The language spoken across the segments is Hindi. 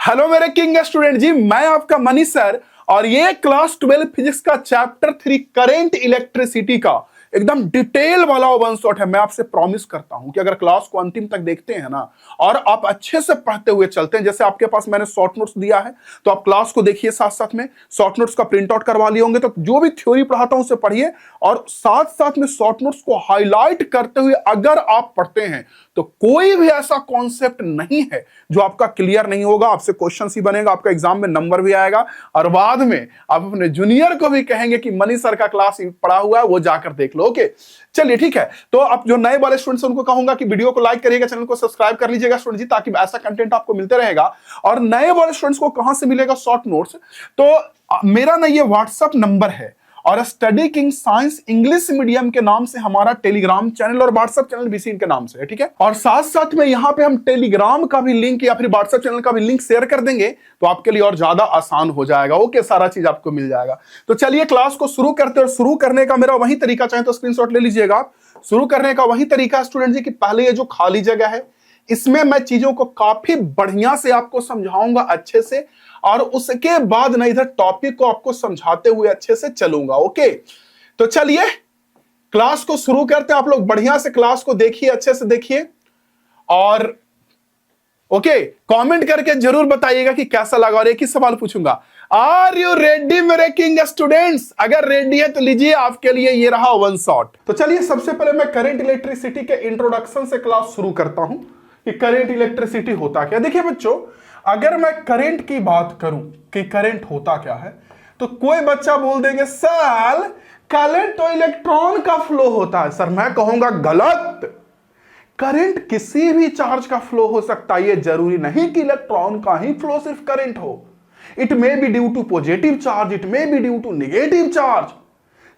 हेलो मेरे किंग स्टूडेंट जी, मैं आपका मनीष सर। और ये क्लास 12 फिजिक्स का चैप्टर 3 करेंट इलेक्ट्रिसिटी का एकदम डिटेल वाला वन शॉट है। मैं आपसे प्रॉमिस करता हूं कि अगर क्लास को अंतिम तक देखते हैं ना और आप अच्छे से पढ़ते हुए चलते हैं, जैसे आपके पास मैंने शॉर्ट नोट्स दिया है तो आप क्लास को देखिए, साथ साथ में शॉर्ट नोट्स का प्रिंट आउट करवा लिए होंगे, तो जो भी थ्योरी पढ़ाता हूं उसे पढ़िए और साथ साथ में शॉर्ट नोट्स को हाईलाइट करते हुए अगर आप पढ़ते हैं तो कोई भी ऐसा कॉन्सेप्ट नहीं है जो आपका क्लियर नहीं होगा। आपसे क्वेश्चन ही बनेगा, आपका एग्जाम में नंबर भी आएगा और बाद में आप अपने जूनियर को भी कहेंगे कि मनीष सर का क्लास पढ़ा हुआ है, वो जाकर देख लो। ओके, चलिए ठीक है। तो अब जो नए वाले स्टूडेंट्स उनको कहूंगा कि वीडियो को लाइक करिएगा, चैनल को सब्सक्राइब कर लीजिएगा स्टूडेंट जी, ताकि ऐसा कंटेंट आपको मिलते रहेगा। और नए वाले स्टूडेंट्स को कहां से मिलेगा शॉर्ट नोट्स? तो मेरा ना ये व्हाट्सएप नंबर है और study king science English medium के नाम से हमारा टेलीग्राम चैनल और व्हाट्सएप चैनल भी इसी के नाम से है, ठीक है। और साथ साथ में यहाँ पे हम टेलीग्राम का भी लिंक या फिर व्हाट्सएप चैनल का भी लिंक शेयर कर देंगे तो आपके लिए और ज्यादा आसान हो जाएगा। ओके, सारा चीज आपको मिल जाएगा। तो चलिए क्लास को शुरू करते हैं। और शुरू करने का मेरा वही तरीका, चाहे तो स्क्रीनशॉट ले लीजिएगा आप। शुरू करने का वही तरीका स्टूडेंट जी कि पहले ये जो खाली जगह है इसमें मैं चीजों को काफी बढ़िया से आपको समझाऊंगा अच्छे से, और उसके बाद ना इधर टॉपिक को आपको समझाते हुए अच्छे से चलूंगा। ओके, तो चलिए क्लास को शुरू करते हैं। आप लोग बढ़िया से क्लास को देखिए, अच्छे से देखिए और ओके कमेंट करके जरूर बताइएगा कि कैसा लगा। और एक ही सवाल पूछूंगा, आर यू रेडी मेरे किंग स्टूडेंट्स? अगर रेडी है तो लीजिए, आपके लिए ये रहा वन शॉट। तो चलिए सबसे पहले मैं करंट इलेक्ट्रिसिटी के इंट्रोडक्शन से क्लास शुरू करता हूं कि करंट इलेक्ट्रिसिटी होता क्या। देखिए बच्चों, अगर मैं करंट की बात करूं कि करंट होता क्या है तो कोई बच्चा बोल देंगे सर करंट तो इलेक्ट्रॉन का फ्लो होता है। सर मैं कहूंगा गलत, करंट किसी भी चार्ज का फ्लो हो सकता है। ये जरूरी नहीं कि इलेक्ट्रॉन का ही फ्लो सिर्फ करंट हो। It may be due to positive charge, it may be due to negative charge.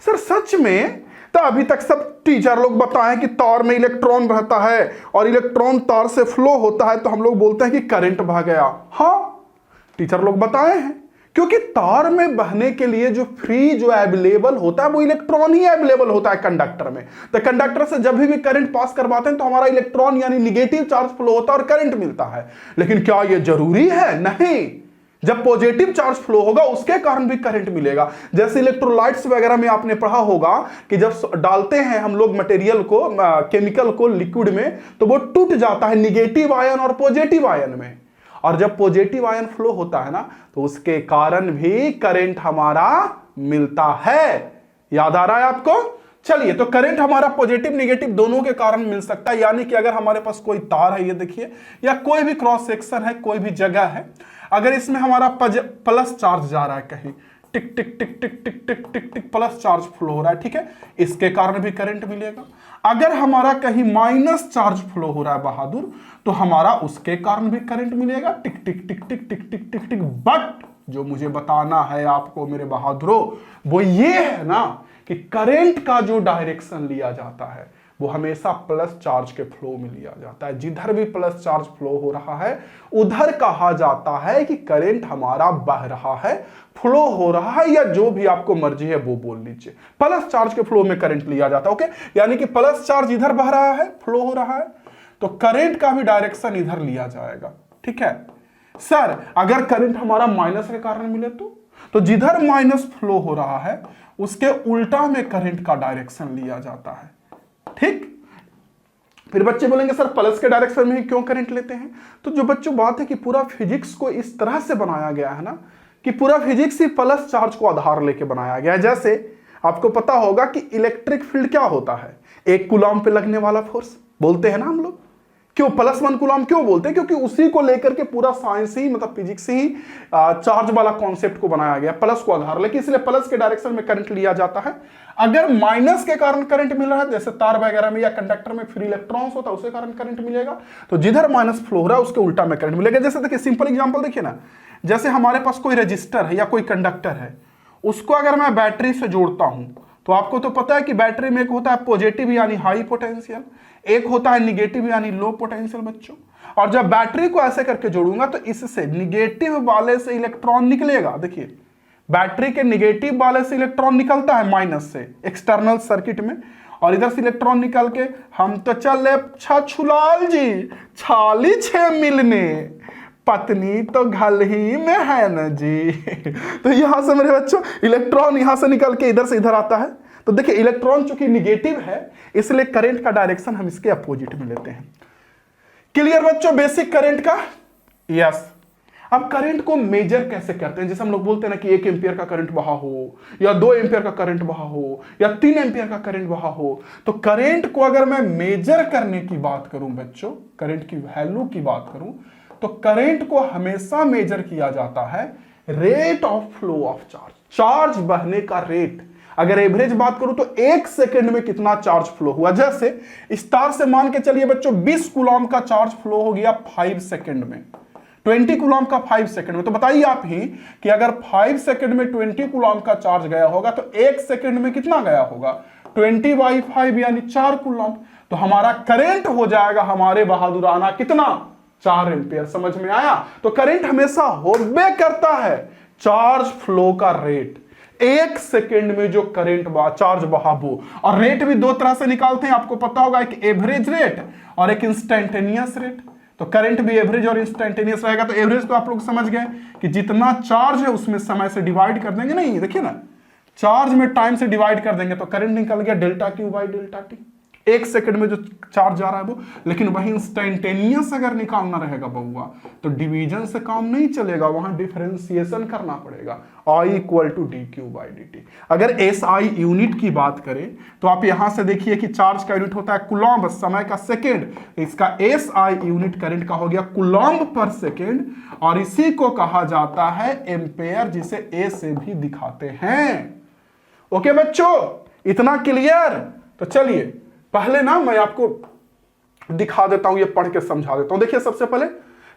Sir सच में तो अभी तक सब टीचर लोग बताएं कि तार में इलेक्ट्रॉन रहता है और इलेक्ट्रॉन तार से फ्लो होता है तो हम लोग बोलते हैं कि करंट बह गया। हाँ, टीचर लोग बताए हैं, क्योंकि तार में बहने के लिए जो फ्री जो अवेलेबल होता है वो इलेक्ट्रॉन ही अवेलेबल होता है कंडक्टर में। तो कंडक्टर से जब भी करंट पास करवाते हैं तो हमारा इलेक्ट्रॉन यानी निगेटिव चार्ज फ्लो होता है और करंट मिलता है। लेकिन क्या यह जरूरी है? नहीं, जब पॉजिटिव चार्ज फ्लो होगा उसके कारण भी करंट मिलेगा। जैसे इलेक्ट्रोलाइट्स वगैरह में आपने पढ़ा होगा कि जब डालते हैं हम लोग मटेरियल को, केमिकल को लिक्विड में, तो वो टूट जाता है निगेटिव आयन और पॉजिटिव आयन में। और जब पॉजिटिव आयन फ्लो होता है ना तो उसके कारण भी करंट हमारा मिलता है। याद आ रहा है आपको? चलिए, तो करंट हमारा पॉजिटिव नेगेटिव दोनों के कारण मिल सकता है। यानी कि अगर हमारे पास कोई तार है, ये देखिए, या कोई भी क्रॉस सेक्शन है, कोई भी जगह है, अगर इसमें हमारा प्लस चार्ज जा रहा है, कहीं टिक टिक टिक टिक टिक टिक टिक टिक प्लस चार्ज फ्लो हो रहा है, ठीक है, इसके कारण भी करंट मिलेगा। अगर हमारा कहीं माइनस चार्ज फ्लो हो रहा है बहादुर, तो हमारा उसके कारण भी करंट मिलेगा, टिक टिक टिक टिक टिक टिक टिक टिक। बट जो मुझे बताना है आपको मेरे बहादुरों, वो ये है ना कि करंट का जो डायरेक्शन लिया जाता है वो हमेशा प्लस चार्ज के फ्लो में लिया जाता है। जिधर भी प्लस चार्ज फ्लो हो रहा है उधर कहा जाता है कि करंट हमारा बह रहा है, फ्लो हो रहा है, या जो भी आपको मर्जी है वो बोल लीजिए। प्लस चार्ज के फ्लो में करंट लिया जाता है। ओके, यानी कि प्लस चार्ज इधर बह रहा है, फ्लो हो रहा है, तो करंट का भी डायरेक्शन इधर लिया जाएगा, ठीक है। सर अगर करंट हमारा माइनस के कारण मिले तो जिधर माइनस फ्लो हो रहा है उसके उल्टा में करंट का डायरेक्शन लिया जाता है, ठीक। फिर बच्चे बोलेंगे सर प्लस के डायरेक्शन में ही क्यों करंट लेते हैं? तो जो बच्चों बात है कि पूरा फिजिक्स को इस तरह से बनाया गया है ना कि पूरा फिजिक्स ही प्लस चार्ज को आधार लेके बनाया गया है। जैसे आपको पता होगा कि इलेक्ट्रिक फील्ड क्या होता है? एक कूलम पे लगने वाला फोर्स बोलते हैं ना हम लोग। क्यों +1 कूलम क्यों बोलते हैं? क्योंकि उसी को लेकर के पूरा साइंस ही, मतलब फिजिक्स ही चार्ज वाला कॉन्सेप्ट को बनाया गया, प्लस को आधार लेके, इसलिए प्लस के डायरेक्शन में करंट लिया जाता है। अगर माइनस के कारण करंट मिल रहा है, जैसे तार वगैरह में या कंडक्टर में फ्री इलेक्ट्रॉन्स होता है, उसके कारण करंट मिलेगा। तो जिधर माइनस फ्लो हो रहा है उसके उल्टा में करंट मिलेगा। जैसे देखिए सिंपल एग्जांपल देखिए ना, जैसे हमारे पास कोई रजिस्टर है या कोई कंडक्टर है, उसको अगर मैं बैटरी से जोड़ता हूं तो आपको तो पता है कि बैटरी में एक होता है पॉजिटिव यानी हाई पोटेंशियल, एक होता है निगेटिव यानी लो पोटेंशियल बच्चों। और जब बैटरी को ऐसे करके जोड़ूंगा तो इससे निगेटिव वाले से इलेक्ट्रॉन निकलेगा। देखिए बैटरी के निगेटिव वाले से इलेक्ट्रॉन निकलता है माइनस से एक्सटर्नल सर्किट में, और इधर से इलेक्ट्रॉन निकल के हम तो चले छछुलाल जी छाली छे मिलने पत्नी तो घर ही में है ना जी। तो यहां से मेरे बच्चों इलेक्ट्रॉन यहां से निकल के इधर से इधर आता है। तो देखिए इलेक्ट्रॉन चूंकि निगेटिव है इसलिए करंट का डायरेक्शन हम इसके अपोजिट में लेते हैं। क्लियर बच्चों बेसिक करंट का? यस। अब करंट को मेजर कैसे करते हैं? जैसे हम लोग बोलते हैं ना कि 1 एम्पियर का करंट बहा हो या 2 एम्पियर का करंट बहा हो या 3 एम्पियर का करंट बहा हो। तो करंट को अगर मैं मेजर करने की बात करूं बच्चों, करंट की वैल्यू की बात करूं, तो करंट को हमेशा मेजर किया जाता है rate of flow of charge, charge बहने का रेट। अगर एवरेज बात करूं तो 1 सेकंड में कितना चार्ज फ्लो हुआ। जैसे स्टार से मान के चलिए बच्चों 20 कूलम का चार्ज फ्लो हो गया 5 सेकंड में, 20 कूलम का 5 सेकंड में। तो बताइए आप ही कि अगर 5 सेकंड में 20 कूलम का चार्ज गया होगा तो 1 सेकंड में कितना गया होगा? 20/5 यानी 4 कूलम। तो हमारा करंट हो जाएगा हमारे बहादुराना कितना? 4 एम्पियर। समझ में आया? तो करंट हमेशा होबे करता है चार्ज फ्लो का रेट, 1 सेकंड में जो करंट चार्ज बहावो। और रेट भी 2 तरह से निकालते हैं, आपको पता होगा, एक एवरेज रेट और एक इंस्टेंटेनियस रेट। तो करंट भी एवरेज और इंस्टेंटेनियस रहेगा। तो एवरेज तो आप लोग समझ गए कि जितना चार्ज है उसमें समय से डिवाइड कर देंगे। नहीं देखिए ना, चार्ज में टाइम से डिवाइड कर देंगे तो करंट निकल गया delta Q by delta T, 1 second में जो चार्ज जा रहा है वो। लेकिन वही इंस्टेंटेनियस अगर निकालना रहेगा बउआ तो डिवीजन से काम नहीं चलेगा, वहां डिफरेंशिएशन करना पड़ेगा। I equal to D Q by D T. अगर SI यूनिट की बात करें तो आप यहां से देखिए कि चार्ज का यूनिट होता है कूलम्ब, समय का सेकेंड। इसका SI यूनिट करंट का हो गया कूलम्ब पर सेकेंड, और इसी को कहा जाता है एम्पेयर, जिसे A से भी दिखाते हैं। ओके बच्चों, इतना क्लियर? तो चलिए पहले ना मैं आपको दिखा देता हूं, ये पढ़ के समझा देता हूं। देखिए सबसे पहले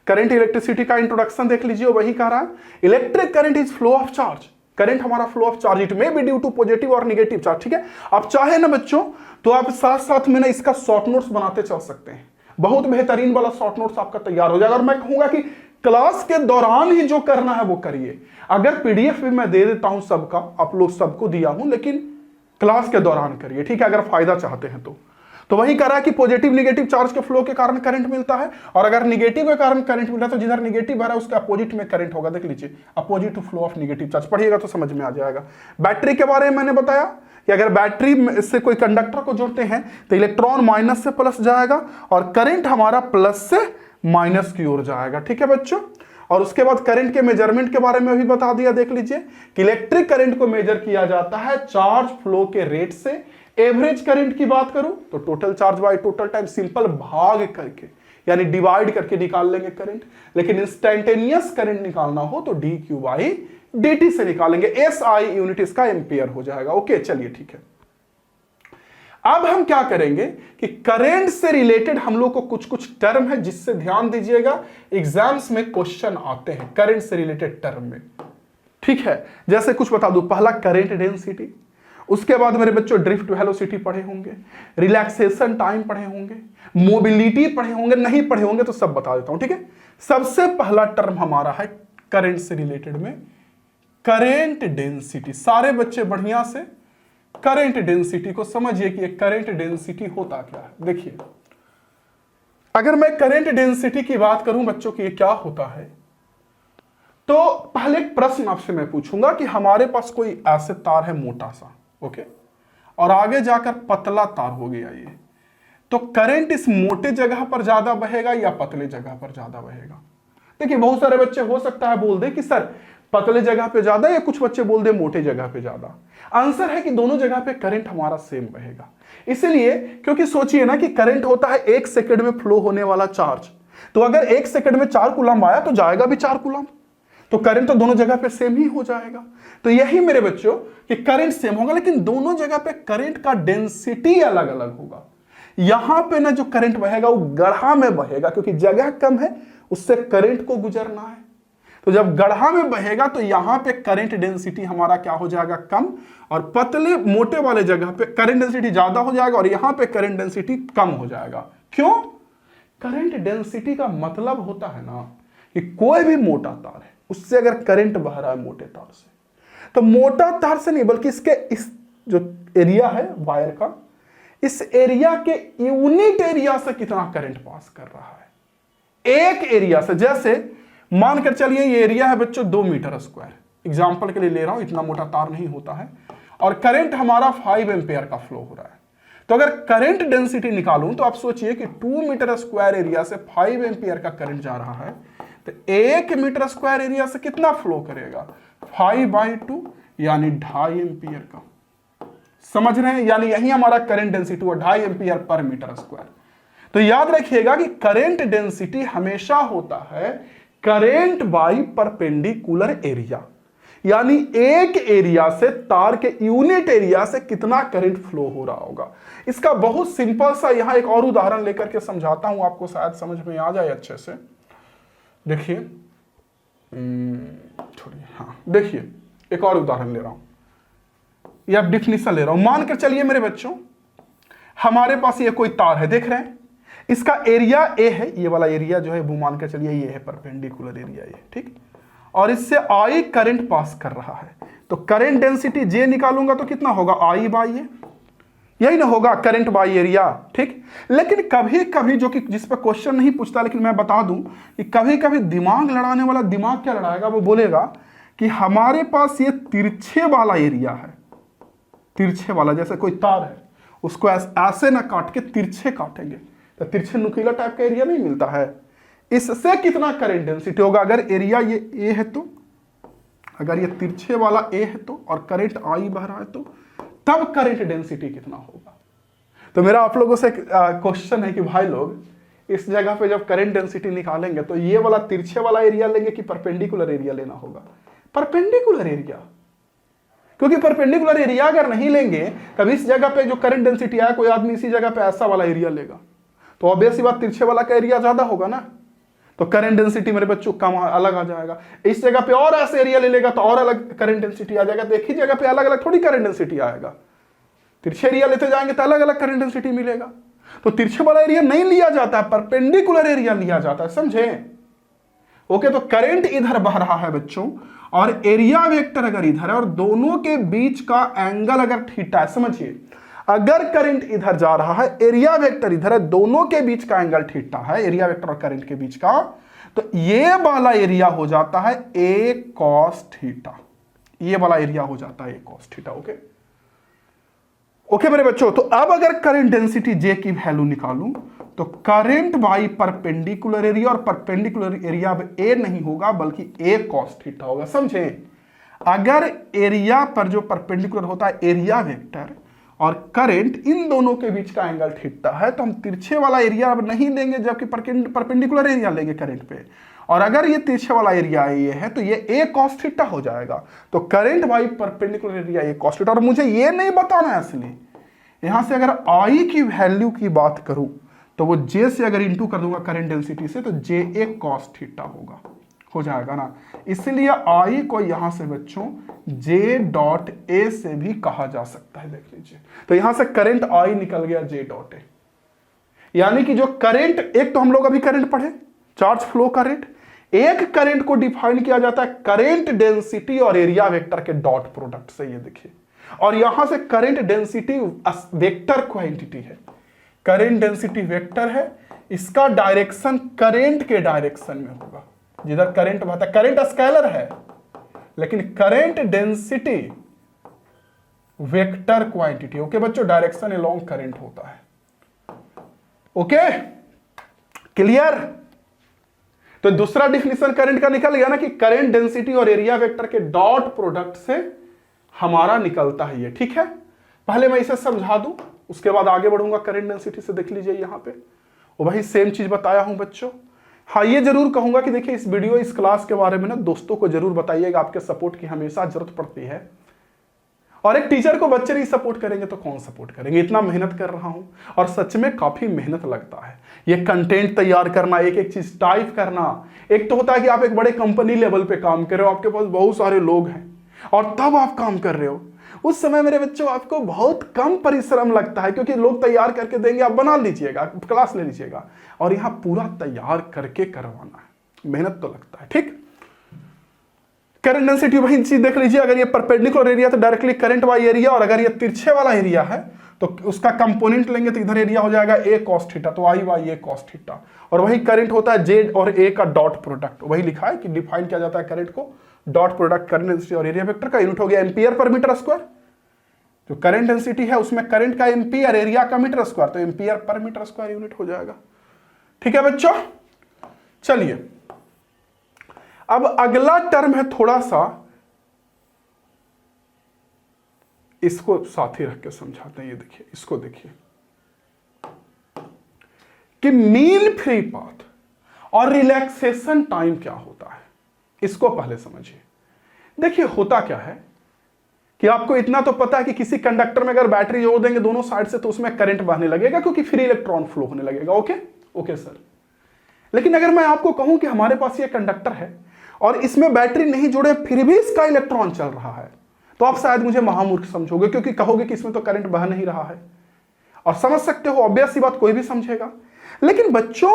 करंट इलेक्ट्रिसिटी का इंट्रोडक्शन देख लीजिए, वही कह रहा है electric current is flow of charge. Current हमारा flow of charge, it may be due to positive और नेगेटिव चार्ज। ठीक है, आप चाहे ना बच्चों तो आप साथ साथ में ना इसका शॉर्ट नोट्स बनाते चल सकते हैं, बहुत बेहतरीन वाला शॉर्ट नोट्स आपका तैयार हो जाएगा। और मैं कहूंगा कि क्लास के दौरान ही जो करना है वो करिए। अगर पीडीएफ भी मैं दे देता हूं सबका, आप लोग सबको दिया हूं, लेकिन क्लास के दौरान करिए, ठीक है, अगर फायदा चाहते हैं तो वही कह रहा है कि पॉजिटिव नेगेटिव चार्ज के फ्लो के कारण करंट मिलता है, और अगर नेगेटिव के कारण करंट मिलता है तो जिधर नेगेटिव आ रहा है उसके अपोजिट में करंट होगा। देख लीजिए, opposite to flow of negative charge, पढ़िएगा तो समझ में आ जाएगा। बैटरी के बारे में मैंने बताया कि अगर बैटरी से कोई कंडक्टर को जोड़ते हैं तो इलेक्ट्रॉन माइनस से प्लस जाएगा और करंट हमारा प्लस से माइनस की ओर जाएगा। ठीक है बच्चों, और उसके बाद करंट के मेजरमेंट के बारे में भी बता दिया। देख लीजिए कि इलेक्ट्रिक करंट को मेजर किया जाता है चार्ज फ्लो के रेट से। एवरेज करंट की बात करूं तो total charge by total time, simple भाग करके यानी डिवाइड करके निकाल लेंगे करंट। लेकिन इंस्टेंटेनियस करंट निकालना हो तो D Q by D T से निकालेंगे। SI यूनिट इसका एम्पियर हो जाएगा। ओके चलिए ठीक है। अब हम क्या करेंगे कि करंट से रिलेटेड हम लोग को कुछ कुछ टर्म है जिससे ध्यान दीजिएगा, एग्जाम्स में क्वेश्चन आते हैं करंट से रिलेटेड टर्म में। ठीक है, जैसे कुछ बता दूं, पहला करंट डेंसिटी, उसके बाद मेरे बच्चों ड्रिफ्ट वेलोसिटी पढ़े होंगे, रिलैक्सेशन टाइम पढ़े होंगे, मोबिलिटी पढ़े होंगे, नहीं पढ़े होंगे तो सब बता देता हूं। ठीक है, सबसे पहला टर्म हमारा है करंट से रिलेटेड में करंट डेंसिटी। सारे बच्चे बढ़िया से करंट डेंसिटी को समझिए कि करंट डेंसिटी होता क्या है। देखिए, अगर मैं करंट डेंसिटी की बात करूं बच्चों कि ये क्या होता है, तो पहले एक प्रश्न आपसे मैं पूछूंगा कि हमारे पास कोई ऐसे तार है मोटा सा, ओके, और आगे जाकर पतला तार हो गया ये, तो करंट इस मोटे जगह पर ज्यादा बहेगा या पतले जगह पर ज्यादा बहेगा? देखिए बहुत सारे बच्चे हो सकता है बोल दे कि सर पतले जगह पे ज्यादा, या कुछ बच्चे बोल दे मोटे जगह पे ज्यादा। आंसर है कि दोनों जगह पे करंट हमारा सेम बहेगा। इसलिए क्योंकि सोचिए ना कि करंट होता है 1 सेकंड में फ्लो होने वाला चार्ज, तो अगर 1 सेकंड में 4 कूलम आया तो जाएगा भी 4 कूलम, तो करंट तो दोनों जगह पे सेम ही हो जाएगा। तो यही मेरे बच्चों कि करंट सेम होगा, लेकिन दोनों जगह पे करंट का डेंसिटी अलग अलग होगा। यहां पे ना जो करंट बहेगा वो गढ़ा में बहेगा, क्योंकि जगह कम है, उससे करंट को गुजरना है। तो जब गढ़ा में बहेगा तो यहां पे करंट डेंसिटी हमारा क्या हो जाएगा, कम, और पतले मोटे वाले जगह पे करंट डेंसिटी ज्यादा हो जाएगा और यहां पे करंट डेंसिटी कम हो जाएगा। क्यों? करंट डेंसिटी का मतलब होता है ना कि कोई भी मोटा तार है उससे अगर करंट बह रहा है मोटे तार से, तो मोटा तार से नहीं बल्कि इसके इस जो एरिया है वायर का, इस एरिया के यूनिट एरिया से कितना करंट पास कर रहा है, एक एरिया से। जैसे मान कर चलिए ये एरिया है बच्चों 2 मीटर स्क्वायर, एग्जाम्पल के लिए ले रहा हूं, इतना मोटा तार नहीं होता है, और करंट हमारा 5 एम्पेयर का फ्लो हो रहा है। तो अगर करंट डेंसिटी निकालूं तो आप सोचिए कि 2 मीटर स्क्वायर एरिया से 5 एम्पियर का करंट जा रहा है, तो 1 मीटर स्क्वायर एरिया से कितना फ्लो करेगा, 5/2 यानी 2.5 एम्पियर का। समझ रहे हैं, यानी यही हमारा करंट डेंसिटी हुआ 2.5 एम्पियर पर मीटर स्क्वायर। तो याद रखिएगा कि करंट डेंसिटी हमेशा होता है करंट बाई परपेंडिकुलर एरिया, यानी एक एरिया से तार के यूनिट एरिया से कितना करंट फ्लो हो रहा होगा। इसका बहुत सिंपल सा यहां एक और उदाहरण लेकर के समझाता हूं, आपको शायद समझ में आ जाए अच्छे से। देखिए छोड़िए, हाँ देखिए एक और उदाहरण ले रहा हूं या डिफिनेशन ले रहा हूं। मान कर चलिए मेरे बच्चों, हमारे पास ये कोई तार है, देख रहे हैं, इसका एरिया ए है, ये वाला एरिया जो है वो मान कर चलिए ये है परपेंडिकुलर एरिया ये, ठीक, और इससे आई करंट पास कर रहा है। तो करंट डेंसिटी जे निकालूंगा तो कितना होगा, आई बाई ए, यही ना होगा, करंट बाई एरिया, ठीक। लेकिन कभी कभी, जो कि जिस पर क्वेश्चन नहीं पूछता, लेकिन मैं बता दूं कि कभी कभी दिमाग लड़ाने वाला दिमाग क्या लड़ाएगा, वो बोलेगा कि हमारे पास ये तिरछे वाला एरिया है, तिरछे वाला, जैसे कोई तार है उसको ऐसे ना काट के तिरछे काटेंगे तो तिरछे नुकीला टाइप का एरिया नहीं मिलता है, इससे कितना करंट डेंसिटी होगा। अगर एरिया ये ए है तो, अगर ये तिरछे वाला ए है तो, और करंट आई बह रहा है तो, तब करंट डेंसिटी कितना होगा। तो मेरा आप लोगों से क्वेश्चन है कि भाई लोग इस जगह पे जब करंट डेंसिटी निकालेंगे तो ये वाला तिरछे वाला एरिया लेंगे कि परपेंडिकुलर एरिया लेना होगा, परपेंडिकुलर एरिया, क्योंकि परपेंडिकुलर एरिया अगर नहीं लेंगे तब इस जगह पे जो करंट डेंसिटी आया, कोई आदमी इसी जगह पे ऐसा वाला एरिया लेगा तो ऑब्वियस सी बात तिरछे वाला का एरिया ज्यादा होगा ना, तो करंट डेंसिटी मेरे बच्चों कम अलग आ जाएगा। इस जगह पे और ऐसे एरिया ले लेगा तो और अलग करंट डेंसिटी आ जाएगा। तो एक ही जगह पे अलग अलग थोड़ी करंट डेंसिटी आएगा, तिरछे एरिया लेते जाएंगे तो अलग अलग करंट डेंसिटी मिलेगा। तो तिरछे वाला एरिया नहीं लिया जाता है, परपेंडिकुलर एरिया लिया जाता है, समझे। ओके, तो करंट इधर बह रहा है बच्चों और एरिया वेक्टर अगर इधर है और दोनों के बीच का एंगल अगर थीटा है, समझिए, अगर करंट इधर जा रहा है, एरिया वेक्टर इधर है, दोनों के बीच का एंगल थीटा है, एरिया वेक्टर और करंट के बीच का, तो ये वाला एरिया हो जाता है a cos थीटा, ये वाला एरिया हो जाता है a cos theta. Okay okay मेरे बच्चों, तो अब अगर करंट डेंसिटी J की वैल्यू निकालूं तो करंट बाई परपेंडिकुलर एरिया, और परपेंडिकुलर एरिया अब a नहीं होगा बल्कि a cos थीटा होगा, समझे। अगर एरिया पर जो परपेंडिकुलर होता है एरिया वेक्टर और करंट, इन दोनों के बीच का एंगल थीटा है, तो हम तिरछे वाला एरिया अब नहीं लेंगे जबकि परपेंडिकुलर एरिया लेंगे करंट पे। और अगर ये तिरछे वाला एरिया ये है तो ये a cos थीटा हो जाएगा। तो current by perpendicular area a cos theta. और मुझे ये नहीं बताना है असली, यहां से अगर I की वैल्यू की बात करूं तो वो J से अगर इंटू कर दूंगा करंट डेंसिटी से तो JA cos थीटा होगा, हो जाएगा ना। इसलिए I को यहां से बच्चों J डॉट A से भी कहा जा सकता है, देख लीजिए। तो यहां से करंट I निकल गया J डॉट A, यानी कि जो करंट, एक तो हम लोग अभी करंट पढ़े, चार्ज फ्लो करंट, एक करंट को डिफाइन किया जाता है करंट डेंसिटी और एरिया वेक्टर के डॉट प्रोडक्ट से, ये देखिए। और यहां से करंट डेंसिटी वेक्टर क्वांटिटी है, करंट डेंसिटी वेक्टर है, इसका डायरेक्शन करंट के डायरेक्शन में होगा, जिधर करंट बहता है। करंट स्केलर है लेकिन current density vector quantity. Okay बच्चों, डायरेक्शन अलोंग करंट होता है। Okay clear. तो दूसरा डिफिनेशन करंट का निकल गया ना कि करंट डेंसिटी और एरिया वेक्टर के डॉट प्रोडक्ट से हमारा निकलता है ये, ठीक है। पहले मैं इसे समझा दूं, उसके बाद आगे बढ़ूंगा करंट डेंसिटी से। देख लीजिए यहां पे वो वही सेम चीज बताया हूं बच्चों। हाँ, ये जरूर कहूंगा कि देखिए इस वीडियो, इस क्लास के बारे में ना दोस्तों को जरूर बताइएगा, आपके सपोर्ट की हमेशा जरूरत पड़ती है। और एक टीचर को बच्चे नहीं सपोर्ट करेंगे तो कौन सपोर्ट करेंगे। इतना मेहनत कर रहा हूं और सच में काफी मेहनत लगता है ये कंटेंट तैयार करना, एक एक चीज टाइप करना। एक तो होता है कि आप एक बड़े कंपनी लेवल पे काम कर रहे हो, आपके पास बहुत सारे लोग हैं और तब आप काम कर रहे हो, उस समय मेरे बच्चों आपको बहुत कम परिश्रम लगता है, क्योंकि लोग तैयार करके देंगे, आप बना लीजिएगा, क्लास ले लीजिएगा। और यहां पूरा तैयार करके करवाना है, मेहनत तो लगता है, ठीक। करंट डेंसिटी वही चीज देख लीजिए, अगर ये परपेंडिकुलर एरिया तो डायरेक्टली करंट बाई एरिया, और अगर ये तिरछे वाला एरिया है तो उसका कंपोनेंट लेंगे तो इधर एरिया हो जाएगा a cos थीटा, तो आई बाई a cos थीटा। और वही करंट होता है z और a का डॉट प्रोडक्ट, वही लिखा है कि डिफाइन किया जाता है current co dot product current density और एरिया वेक्टर का, यूनिट हो गया एम्पियर पर मीटर स्क्वायर। जो करंट डेंसिटी है उसमें करंट का एम्पियर, एरिया का मीटर स्क्वायर, तो ampere per metre square unit हो जाएगा। ठीक है बच्चों, चलिए अब अगला टर्म है, थोड़ा सा इसको साथ ही रख के समझाते हैं। ये देखिए, इसको देखिए कि मीन फ्री पाथ और रिलैक्सेशन टाइम क्या होता है, इसको पहले समझिए। देखिए होता क्या है कि आपको इतना तो पता है कि किसी कंडक्टर में अगर बैटरी जोड़ देंगे दोनों साइड से तो उसमें करंट बहने लगेगा, क्योंकि फ्री इलेक्ट्रॉन फ्लो होने लगेगा। Okay okay sir. लेकिन अगर मैं आपको कहूं कि हमारे पास ये कंडक्टर है और इसमें बैटरी नहीं जुड़े फिर भी इसका इलेक्ट्रॉन चल रहा है, तो आप शायद मुझे महामूर्ख समझोगे, क्योंकि कहोगे कि इसमें तो करंट बह नहीं रहा है। और समझ सकते हो, ऑब्वियस सी बात, कोई भी समझेगा। लेकिन बच्चों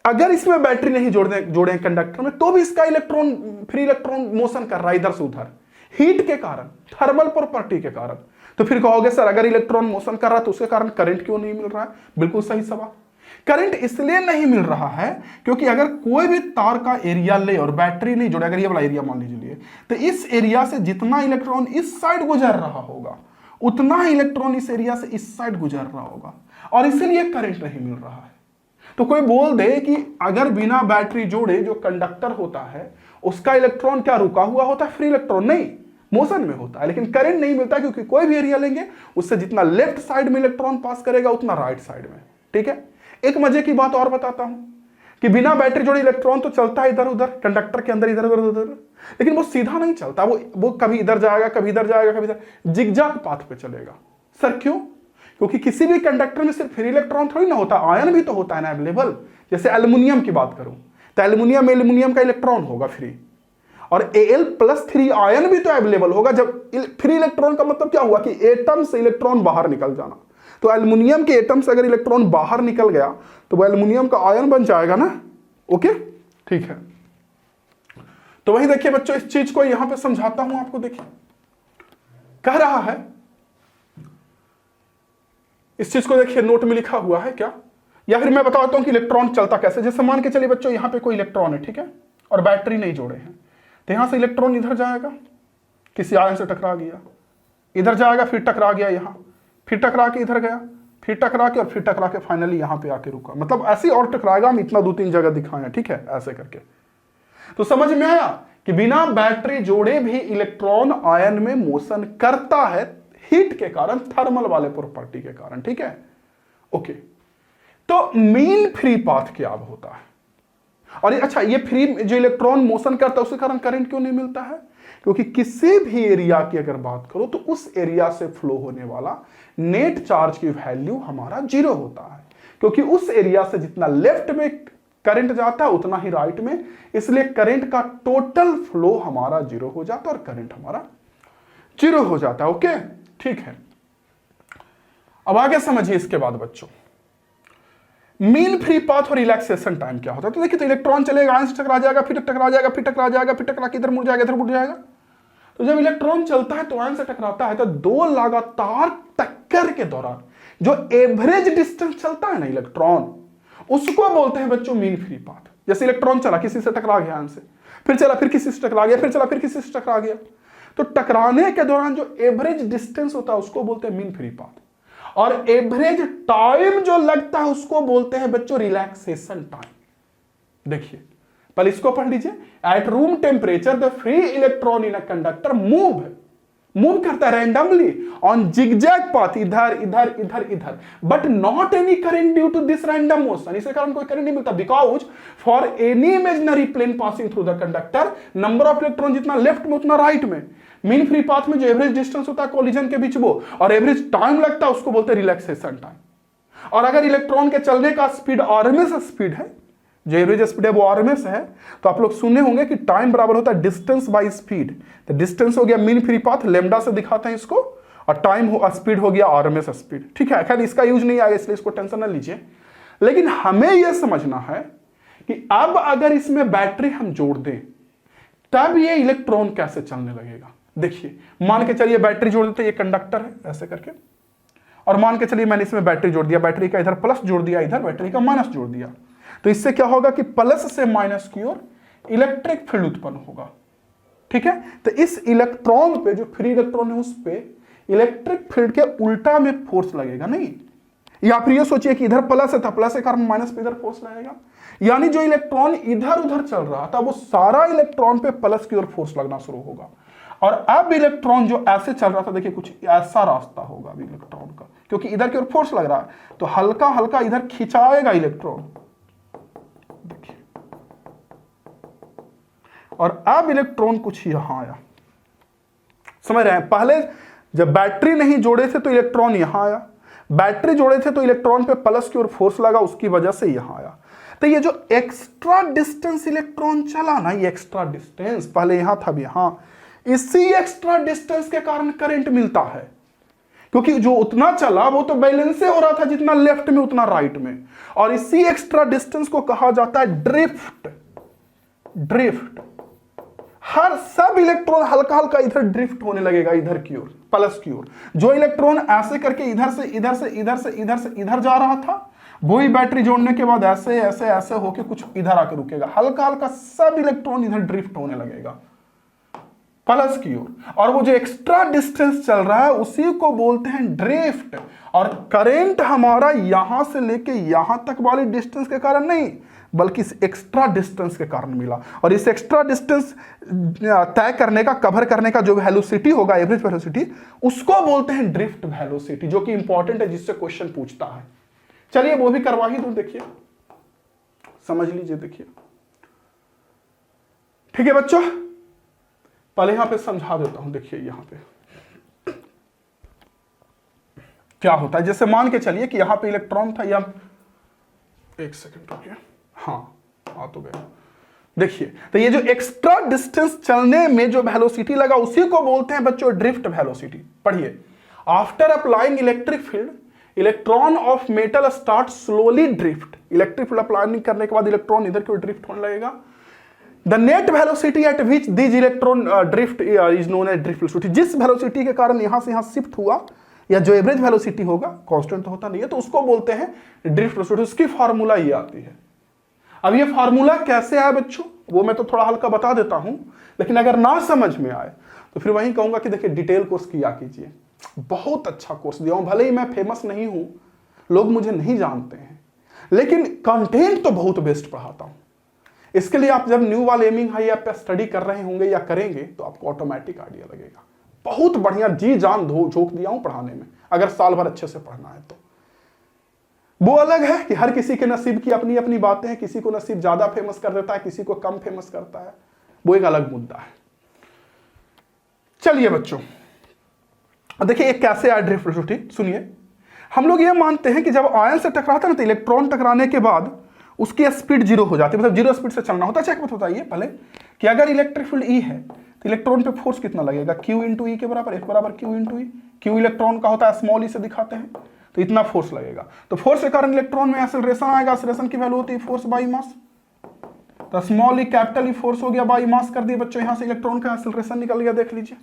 अगर इसमें बैटरी नहीं जोड़े कंडक्टर में, तो भी इसका इलेक्ट्रॉन फ्री इलेक्ट्रॉन मोशन कर रहा है इधर से उधर, हीट के कारण, थर्मल प्रॉपर्टी के कारण। तो फिर कहोगे सर अगर इलेक्ट्रॉन मोशन कर रहा है तो उसके कारण करंट क्यों नहीं मिल रहा है? बिल्कुल सही सवाल। करंट इसलिए नहीं मिल रहा है क्योंकि अगर कोई भी तार का एरिया ले और बैटरी नहीं जुड़े, अगर ये वाला एरिया मान लीजिए, तो इस एरिया से जितना इलेक्ट्रॉन इस साइड गुजर रहा होगा उतना ही इलेक्ट्रॉन इस एरिया से इस साइड गुजर रहा होगा, और इसीलिए करंट नहीं मिल रहा है। तो कोई बोल दे कि अगर बिना बैटरी जोड़े जो कंडक्टर होता है उसका इलेक्ट्रॉन क्या रुका हुआ होता है? फ्री इलेक्ट्रॉन नहीं, मोशन में होता है, लेकिन करंट नहीं मिलता, क्योंकि कोई भी एरिया लेंगे उससे जितना लेफ्ट साइड में इलेक्ट्रॉन पास करेगा उतना राइट साइड में। ठीक है, एक मजे की बात और बताता हूं कि बिना बैटरी जोड़े इलेक्ट्रॉन तो चलता है इधर उधर कंडक्टर के अंदर, इधर उधर, लेकिन वो सीधा नहीं चलता, वो कभी इधर जाएगा, कभी इधर जाएगा, कभी इधर, जिगजैग पाथ पे चलेगा। सर क्यों? क्योंकि किसी भी कंडक्टर में सिर्फ फ्री इलेक्ट्रॉन थोड़ी ना होता, आयन भी तो होता है ना अवेलेबल। जैसे एल्युमिनियम की बात करूं तो एल्युमिनियम में एल्युमिनियम का इलेक्ट्रॉन होगा फ्री, और Al+3 आयन भी तो अवेलेबल होगा। जब फ्री इलेक्ट्रॉन का मतलब क्या हुआ कि एटम से इलेक्ट्रॉन बाहर निकल जाना, तो एल्युमिनियम के एटम से अगर इलेक्ट्रॉन बाहर निकल गया तो वो एल्युमिनियम का आयन बन जाएगा ना। ओके ठीक है, तो वही देखिए बच्चों, इस चीज को यहां पे समझाता हूं आपको। देखिए कह रहा है, इस चीज को देखिए नोट में लिखा हुआ है क्या, या फिर मैं बताता हूं कि इलेक्ट्रॉन चलता कैसे। जैसे मान के चलिए बच्चों यहां पे कोई इलेक्ट्रॉन है, ठीक है, और बैटरी नहीं जोड़े हैं, तो यहां से इलेक्ट्रॉन इधर जाएगा, किसी आयन से टकरा गया, इधर जाएगा, फिर टकरा गया यहां, फिर टकरा के इधर गया, फिर टकरा के, और फिर टकरा के फाइनली यहां पे आके रुका। मतलब ऐसे और टकराएगा, हम इतना 2-3 जगह दिखाए हैं, ठीक है, ऐसे करके। तो समझ में आया कि बिना बैटरी जोड़े भी इलेक्ट्रॉन आयन में मोशन करता है, हीट के कारण, थर्मल वाले प्रॉपर्टी के कारण। ठीक है, ओके। तो मीन फ्री पाथ क्या अब होता है? और अच्छा, ये फ्री जो इलेक्ट्रॉन मोशन करता है उसके कारण करंट क्यों नहीं मिलता है? क्योंकि किसी भी एरिया की अगर बात करो तो उस एरिया से फ्लो होने वाला नेट चार्ज की वैल्यू हमारा 0 होता है, क्योंकि उस एरिया से जितना लेफ्ट में करंट जाता है उतना ही राइट में, इसलिए करंट का टोटल फ्लो हमारा 0 हो जाता है और करंट हमारा 0 हो जाता है। ओके ठीक है, अब आगे समझिए इसके बाद बच्चों, मीन फ्री पाथ और रिलैक्सेशन टाइम क्या होता है। तो देखिए, तो इलेक्ट्रॉन चलेगा, आयन से टकरा जाएगा, फिर टकरा जाएगा, फिर टकरा जाएगा, फिर टकरा के इधर मुड़ जाएगा, इधर मुड़ जाएगा। तो जब इलेक्ट्रॉन चलता है तो आयन से टकराता है, तो दो लगातार टक्कर के दौरान जो एवरेज डिस्टेंस चलता है ना इलेक्ट्रॉन, उसको बोलते हैं बच्चों मीन फ्री पाथ। जैसे इलेक्ट्रॉन चला, किसी से टकरा गया आयन से, फिर चला, फिर किसी से टकरा गया, फिर चला, फिर किसी से टकरा गया, तो टकराने के दौरान जो एवरेज डिस्टेंस होता है उसको बोलते हैं मीन फ्री पाथ, और एवरेज टाइम जो लगता है उसको बोलते हैं बच्चों रिलैक्सेशन टाइम। देखिए पहले इसको पढ़ लीजिए। At room temperature the free electron in a conductor move करता है रैंडमली ऑन जिगजैग पाथ, इधर इधर इधर इधर, but not any current due to this random motion. इसके कारण कोई करंट नहीं मिलता, because for any imaginary plane passing through the conductor number of electron जितना लेफ्ट में उतना राइट में। मीन फ्री पाथ में जो एवरेज डिस्टेंस होता है कोलिजन के बीच वो, और एवरेज टाइम लगता है उसको बोलते हैं रिलैक्सेशन टाइम। और अगर इलेक्ट्रॉन के चलने का स्पीड आरएमएस स्पीड है, जो एवरेज स्पीड है वो आरएमएस है, तो आप लोग सुने होंगे कि टाइम बराबर होता है डिस्टेंस बाय स्पीड। तो डिस्टेंस हो गया मीन फ्री पाथ, लेमडा से दिखाते हैं इसको, और टाइम हो स्पीड हो गया आरएमएस स्पीड। ठीक है, खैर इसका यूज नहीं आएगा इसलिए इसको टेंशन ना लीजिए। लेकिन हमें यह समझना है कि अब अगर इसमें बैटरी हम जोड़ दें तब ये इलेक्ट्रॉन कैसे चलने लगेगा। देखिए मान के चलिए बैटरी जोड़ देते, ये कंडक्टर है ऐसे करके, और मान के चलिए मैंने इसमें बैटरी जोड़ दिया, बैटरी का इधर प्लस जोड़ दिया, इधर बैटरी का माइनस जोड़ दिया, तो इससे क्या होगा कि प्लस से माइनस की ओर इलेक्ट्रिक फील्ड उत्पन्न होगा। ठीक है, तो इस इलेक्ट्रॉन पे जो फ्री इलेक्ट्रॉन है उस पे इलेक्ट्रिक फील्ड के उल्टा में फोर्स लगेगा नहीं, या फिर ये सोचिए कि इधर प्लस है था, प्लस के कारण माइनस पे इधर फोर्स लगेगा, यानी जो इलेक्ट्रॉन इधर उधर चल रहा था वो सारा इलेक्ट्रॉन पे प्लस की ओर फोर्स लगना शुरू होगा। और अब इलेक्ट्रॉन जो ऐसे चल रहा था, देखिए कुछ ऐसा रास्ता होगा अभी इलेक्ट्रॉन का, क्योंकि इधर की ओर फोर्स लग रहा है तो हल्का हल्का इधर खिंचाएगा इलेक्ट्रॉन, देखिए, और अब इलेक्ट्रॉन कुछ यहां आया, समझ रहे हैं। पहले जब बैटरी नहीं जोड़े थे तो इलेक्ट्रॉन यहां आया, बैटरी जोड़े थे तो इलेक्ट्रॉन पे प्लस की ओर फोर्स लगा, उसकी वजह से यहां आया। तो ये जो एक्स्ट्रा डिस्टेंस इलेक्ट्रॉन चला ना, ये एक्स्ट्रा डिस्टेंस पहले यहां था भी, यहां, इसी एक्स्ट्रा डिस्टेंस के कारण करंट मिलता है, क्योंकि जो उतना चला वो तो बैलेंस हो रहा था, जितना लेफ्ट में उतना राइट में, और इसी एक्स्ट्रा डिस्टेंस को कहा जाता है ड्रिफ्ट। ड्रिफ्ट, हर सब इलेक्ट्रॉन हल्का हल्का इधर ड्रिफ्ट होने लगेगा, इधर की ओर, प्लस की ओर। जो इलेक्ट्रॉन ऐसे करके इधर से इधर से इधर से इधर से इधर जा रहा था, वही बैटरी जोड़ने के बाद ऐसे ऐसे ऐसे होके कुछ इधर आकर रुकेगा, हल्का हल्का सब इलेक्ट्रॉन इधर ड्रिफ्ट होने लगेगा प्लस की ओर, और वो जो एक्स्ट्रा डिस्टेंस चल रहा है उसी को बोलते हैं ड्रिफ्ट। और करंट हमारा यहां से लेके यहां तक वाली डिस्टेंस के कारण नहीं, बल्कि इस एक्स्ट्रा डिस्टेंस के कारण मिला। और इस एक्स्ट्रा डिस्टेंस तय करने का, कवर करने का जो वेलोसिटी होगा, एवरेज वेलोसिटी, उसको बोलते हैं ड्रिफ्ट वेलोसिटी, जो कि इंपॉर्टेंट है, जिससे क्वेश्चन पूछता है। चलिए वो भी करवा ही दूं, देखिए समझ लीजिए, देखिए ठीक है बच्चों, पहले यहां पे समझा देता हूं। देखिए यहां पे क्या होता है, जैसे मान के चलिए कि यहां पे इलेक्ट्रॉन था, या एक सेकंड रुकिए, हाँ आ तो गया। देखिए तो ये जो एक्स्ट्रा डिस्टेंस चलने में जो वेलोसिटी लगा उसी को बोलते हैं बच्चों ड्रिफ्ट वेलोसिटी। पढ़िए, after applying electric field electron of metal start slowly drift. Electric field apply करने के बाद इलेक्ट्रॉन इधर की ओर ड्रिफ्ट होने लगेगा। The net velocity at which this electron drift is known as drift velocity. जिस वेलोसिटी के कारण यहां से यहां शिफ्ट हुआ, या जो एवरेज वेलोसिटी होगा, कांस्टेंट तो होता नहीं है, तो उसको बोलते हैं ड्रिफ्ट वेलोसिटी। उसकी फार्मूला ये आती है। अब ये फार्मूला कैसे आया बच्चों, वो मैं तो थोड़ा हल्का बता देता हूं, लेकिन अगर ना समझ में आए तो फिर वहीं कहूंगा कि देखिए डिटेल कोर्स किया कीजिए, बहुत अच्छा कोर्स दिया हूं। भले ही मैं फेमस नहीं हूं, लोग मुझे नहीं जानते हैं, लेकिन कंटेंट तो बहुत बेस्ट पढ़ाता हूं। इसके लिए आप जब न्यू वाले एमिंग हाई ऐप पे स्टडी कर रहे होंगे या करेंगे तो आपको ऑटोमेटिक आइडिया लगेगा। बहुत बढ़िया जी जान झोंक दिया हूं पढ़ाने में, अगर साल भर अच्छे से पढ़ना है तो। वो अलग है कि हर किसी के नसीब की अपनी अपनी बातें हैं, किसी को नसीब ज्यादा फेमस कर देता है, किसी को कम फेमस करता है, वो एक अलग मुद्दा है। चलिए बच्चों, देखिए ये कैसे आया ड्रिफ्ट वेलोसिटी, सुनिए। हम लोग ये मानते हैं कि जब आयन से टकराता है ना, तो इलेक्ट्रॉन टकराने के बाद उसकी स्पीड जीरो हो जाती है, मतलब जीरो स्पीड से चलना होता है। चेक मत बताइए पहले कि अगर इलेक्ट्रिक फील्ड ई है तो इलेक्ट्रॉन पे फोर्स कितना लगेगा, Q इंटू ई के बराबर, F बराबर Q इंटू ई। Q इलेक्ट्रॉन का होता है, स्मॉल ई से दिखाते हैं, तो इतना फोर्स लगेगा। तो फोर्स के कारण इलेक्ट्रॉन में एक्सेलरेशन आएगा, एक्सेलरेशन की वैल्यू होती है फोर्स बाई मास। तो स्मॉल ई कैपिटल ई फोर्स हो गया, बाई मास कर दिए बच्चों, यहां से इलेक्ट्रॉन का एक्सेलरेशन निकल गया, देख लीजिए।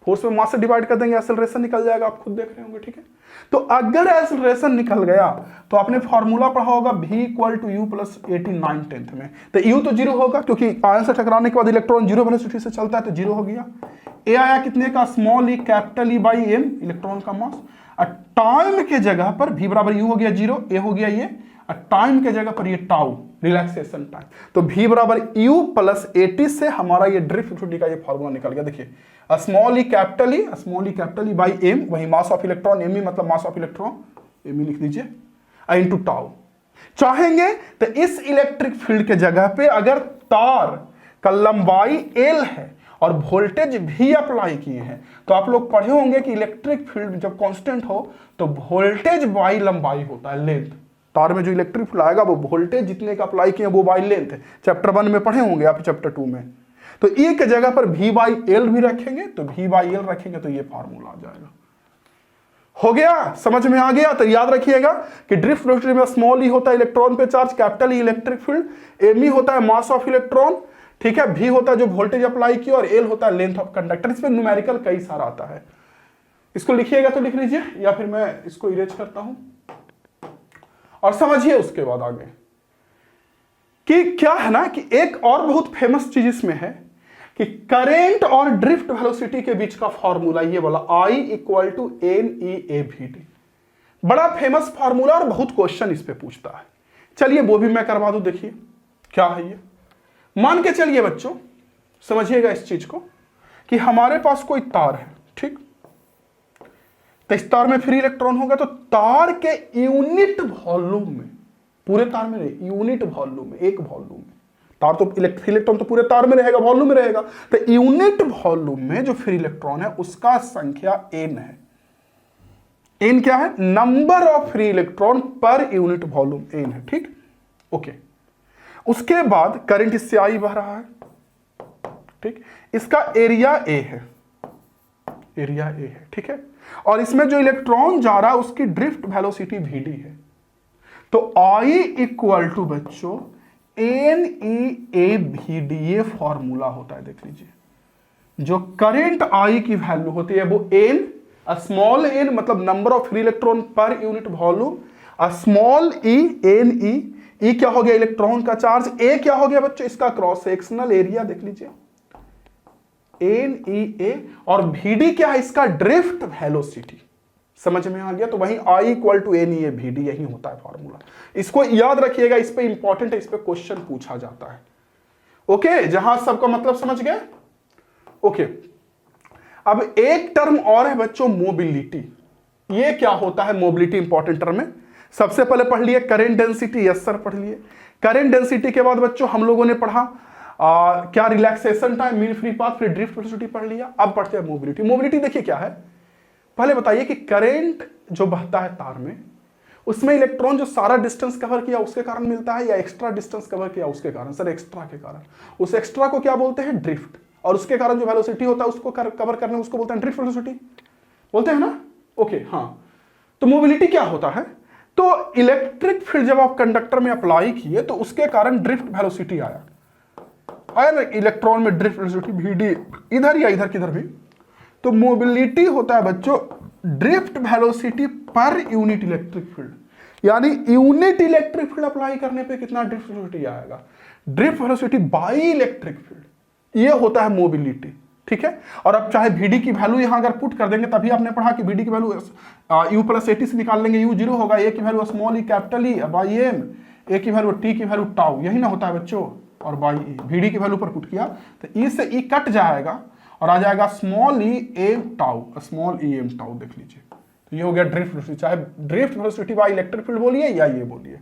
फोर्स में मास से डिवाइड कर देंगे, एक्सेलरेशन निकल जाएगा, आप खुद देख रहे होंगे, ठीक है। तो अगर एक्सेलरेशन निकल गया तो आपने फॉर्मूला पढ़ा होगा v equal to U plus 89/10 में। तो u तो जीरो होगा, क्योंकि आयन से टकराने के बाद इलेक्ट्रॉन जीरो वेलोसिटी से चलता है, तो जीरो हो गया। a आया कितने का, small E capital E by M, electron का मास। टाइम के जगह पर v बराबर u हो गया जीरो, a हो गया ये, और टाइम के जगह पर ये टाउ, रिलैक्सेशन टाइम। तो v बराबर u प्लस 80 से हमारा ये ड्रिफ्ट वेलोसिटी का ये फॉर्मूला निकल गया। देखिए small E capital E by m, वही mass of electron, m e मतलब mass of electron, m e लिख दीजिए, इनटू टाउ। चाहेंगे तो इस इलेक्ट्रिक फील्ड के जगह पे अगर तार का लंबाई एल है और वोल्टेज भी अप्लाई किए हैं, तो आप लोग पढ़े होंगे कि इलेक्ट्रिक फील्ड जब कांस्टेंट हो तो वोल्टेज बाई लंबाई होता है, लेंथ। तार में जो इलेक्ट्रिक फील्ड आएगा वो वोल्टेज जितने का अप्लाई किए वो बाई लेंथ है, चैप्टर 1 में पढ़े होंगे आप, चैप्टर 2 में। तो ई के जगह पर v बाई एल भी रखेंगे, तो v बाई एल रखेंगे तो ये फार्मूला आ जाएगा। हो गया, समझ में आ गया। तो याद रखिएगा कि ड्रिफ्ट वेलोसिटी में स्मॉल ई होता है इलेक्ट्रॉन पे charge, capital E electric field, M E होता है मास ऑफ इलेक्ट्रॉन, ठीक है, v होता है जो वोल्टेज अप्लाई किया, और एल होता है लेंथ ऑफ कंडक्टर। इसमें न्यूमेरिकल कई सारा आता है, इसको लिखिएगा तो लिख लीजिए, या फिर मैं इसको इरेज करता हूं और समझिए उसके बाद आगे कि क्या है ना कि एक और बहुत फेमस चीज इसमें है कि करेंट और ड्रिफ्ट वेलोसिटी के बीच का फॉर्मूला ये वाला I इक्वल टू NEAVD, बड़ा फेमस फॉर्मूला और बहुत क्वेश्चन इस पे पूछता है। चलिए वो भी मैं करवा दूं, देखिए क्या है ये। मान के चलिए बच्चों, समझिएगा इस चीज को कि हमारे पास कोई तार है, ठीक, तो इस तार में फ्री इलेक्ट्रॉन होगा, तो तार के यूनिट वॉल्यूम में, पूरे तार में नहीं, यूनिट वॉल्यूम में, एक वॉल्यूम में, तार तो फ्री इलेक्ट्रॉन तो पूरे तार में रहेगा, वॉल्यूम में रहेगा, तो यूनिट वॉल्यूम में जो फ्री इलेक्ट्रॉन है उसका संख्या n है। n क्या है? Number of free electron per unit volume n है, ठीक, ओके। उसके बाद करंट इससे I बह रहा है, ठीक, इसका एरिया A है, एरिया A है, ठीक है, और इसमें जो इलेक्ट्रॉन जा रहा है उसकी ड्रिफ्ट वेलोसिटी Vd है। तो I इक्वल टू बच्चों NEAVD, ये फॉर्मूला होता है, देख लीजिए। जो करंट I की वैल्यू होती है वो n, स्मॉल n मतलब number of free electron per unit volume, small e NE, E क्या हो गया? इलेक्ट्रॉन का चार्ज, A क्या हो गया बच्चों? इसका क्रॉस सेक्शनल एरिया, देख लीजिए NEA, और Vd क्या है? इसका ड्रिफ्ट वेलोसिटी। समझ में आ गया? तो वहीं I इक्वल टू NEAVD, यही होता है फॉर्मूला। इसको याद रखिएगा, इस पे इंपॉर्टेंट है, इस पे क्वेश्चन पूछा जाता है। ओके, जहां सबका मतलब समझ गए? ओके, अब एक टर्म और है बच्चों, मोबिलिटी। ये क्या होता है मोबिलिटी? इंपॉर्टेंट टर्म है। सबसे पहले पढ़ लिए करंट डेंसिटी, यस सर पढ़ लिए। करंट डेंसिटी के बाद बच्चों हम लोगों ने पढ़ा क्या? Relaxation time, mean free path, फिर ड्रिफ्ट वेलोसिटी पढ़ लिया। अब पढ़ते हैं मोबिलिटी। मोबिलिटी देखिए क्या है, पहले बताइए कि करंट जो बहता है तार में, उसमें इलेक्ट्रॉन जो सारा डिस्टेंस कवर किया उसके कारण मिलता है, या एक्स्ट्रा डिस्टेंस कवर किया उसके कारण? सर एक्स्ट्रा के कारण। उस एक्स्ट्रा को क्या बोलते हैं? ड्रिफ्ट। और उसके कारण जो वेलोसिटी होता है उसको कवर करने में उसको बोलते हैं ड्रिफ्ट वेलोसिटी, बोलते हैं ना? ओके, हाँ। तो मोबिलिटी क्या होता है? तो इलेक्ट्रिक फील्ड जब आप कंडक्टर में अप्लाई किए तो उसके कारण ड्रिफ्ट वेलोसिटी आया ना, इलेक्ट्रॉन में ड्रिफ्ट वेलोसिटी Vd, इधर या इधर किधर भी। तो मोबिलिटी होता है बच्चों drift velocity per unit electric field, यानी यूनिट इलेक्ट्रिक फील्ड अप्लाई करने पे कितना ड्रिफ्ट वेलोसिटी आएगा, drift velocity by electric field, ये होता है मोबिलिटी, ठीक है। और अब चाहे Vd की वैल्यू यहां अगर पुट कर देंगे, तभी आपने पढ़ा कि Vd की वैल्यू U प्लस AT से निकाल लेंगे, U 0 होगा, A की value small e capital E by M, A की वैल्यू T की वैल्यू टाउ, यही ना होता है बच्चों, और बाई E। Vd की वैल्यू पर पुट किया तो E से E कट जाएगा और आ जाएगा small e M tau, small E M tau, देख लीजिए। तो ये हो गया ड्रिफ्ट वेलोसिटी, चाहे drift velocity by electric field बोलिए या ये बोलिए,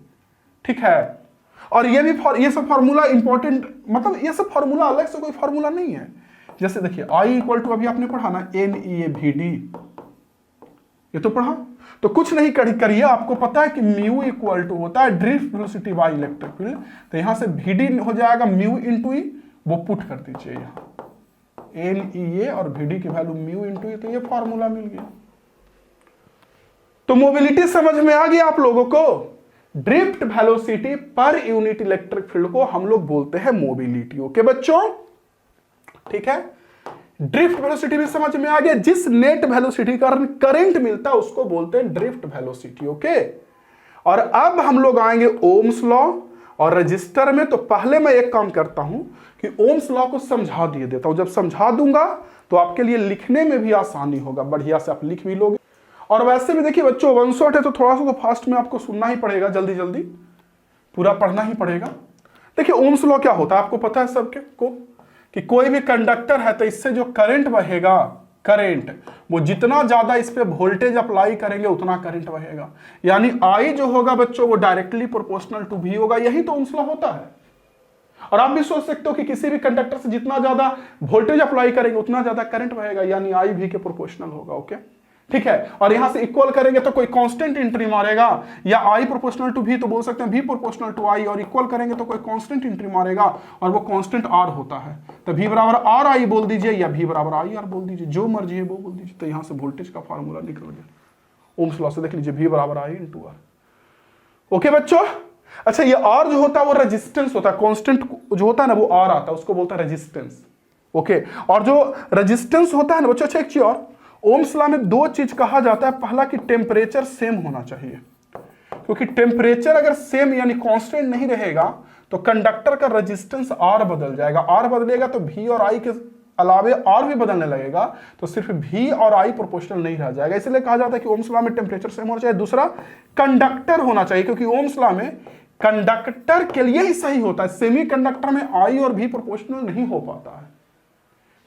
ठीक है। और ये भी ये सब फार्मूला इंपॉर्टेंट, मतलब ये सब फार्मूला अलग से कोई फार्मूला नहीं है। जैसे देखिए I इक्वल टू अभी आपने पढ़ा ना NEAVD, ये तो पढ़ा। तो कुछ नहीं करिए, आपको पता है कि म्यू इक्वल टू होता है drift velocity by electric field, तो यहां से Vd हो जाएगा म्यू इंटू ई, वो पुट कर दीजिए यहां NEA, और Vd की वैल्यू म्यू इंटू ई, तो ये फॉर्मूला मिल गया। तो मोबिलिटी समझ में आ गया आप लोगों को? Drift velocity per unit electric field को हम लोग बोलते हैं मोबिलिटी। ओके बच्चों, ठीक है। ड्रिफ्ट वेलोसिटी भी समझ में आ गया, जिस नेट वेलोसिटी का करंट मिलता है उसको बोलते हैं ड्रिफ्ट वेलोसिटी। ओके, और अब हम लोग आएंगे ओम्स लॉ और रजिस्टर में। तो पहले मैं एक काम करता हूं कि ओम्स लॉ को समझा दिए देता हूं, जब समझा दूंगा तो आपके लिए लिखने में भी आसानी होगा, बढ़िया से आप लिख भी लोगे। और वैसे भी देखिए बच्चों 1 शॉट है तो थोड़ा सा फास्ट में आपको सुनना ही पड़ेगा, जल्दी जल्दी पूरा पढ़ना ही पड़ेगा। देखिए ओम्स लॉ क्या होता है आपको पता है सबके को, कि कोई भी कंडक्टर है तो इससे जो करंट बहेगा, करंट वो जितना ज्यादा इस पे वोल्टेज अप्लाई करेंगे उतना करंट बहेगा, यानी I जो होगा बच्चों वो डायरेक्टली प्रोपोर्शनल टू V होगा। यही तो ओम्स लॉ होता है। और आप भी सोच सकते हो कि किसी भी कंडक्टर से जितना ज्यादा वोल्टेज अप्लाई करेंगे उतना ज्यादा करंट बहेगा, यानी I V के प्रोपोर्शनल होगा। ओके, ठीक है। और यहां से इक्वल करेंगे तो कोई कांस्टेंट एंट्री मारेगा, या I प्रोपोर्शनल टू V तो बोल सकते हैं V प्रोपोर्शनल टू I, और इक्वल करेंगे तो कोई कांस्टेंट एंट्री मारेगा और वो कांस्टेंट R होता है। तो V बराबर R I बोल दीजिए, या V बराबर I R बोल दीजिए, जो मर्जी है वो बोल दीजिए। तो यहां से वोल्टेज का फार्मूला निकल गया ओम्स लॉ से, देख लीजिए V बराबर I इंटू R। ओके बच्चों, अच्छा ये R जो होता है वो रेजिस्टेंस होता है, कांस्टेंट जो होता है ना वो R आता है, उसको बोलता है रेजिस्टेंस। ओके, और जो रेजिस्टेंस होता है ना बच्चों, अच्छा एक चीज और, ओम्स लॉ में दो चीज कहा जाता है, पहला कि टेम्परेचर सेम होना चाहिए, क्योंकि टेम्परेचर अगर सेम यानी कांस्टेंट नहीं रहेगा तो कंडक्टर का रेजिस्टेंस आर बदल जाएगा, आर बदलेगा तो भी और आई के अलावे और भी बदलने लगेगा, तो सिर्फ भी और आई प्रोपोर्शनल नहीं रह जाएगा, इसलिए कहा जाता है कि ओम्स लॉ में टेम्परेचर सेम होना चाहिए। दूसरा कंडक्टर होना चाहिए, क्योंकि ओम्स लॉ में कंडक्टर के लिए ही सही होता है, सेमी कंडक्टर में आई और भी प्रोपोर्शनल नहीं हो पाता है,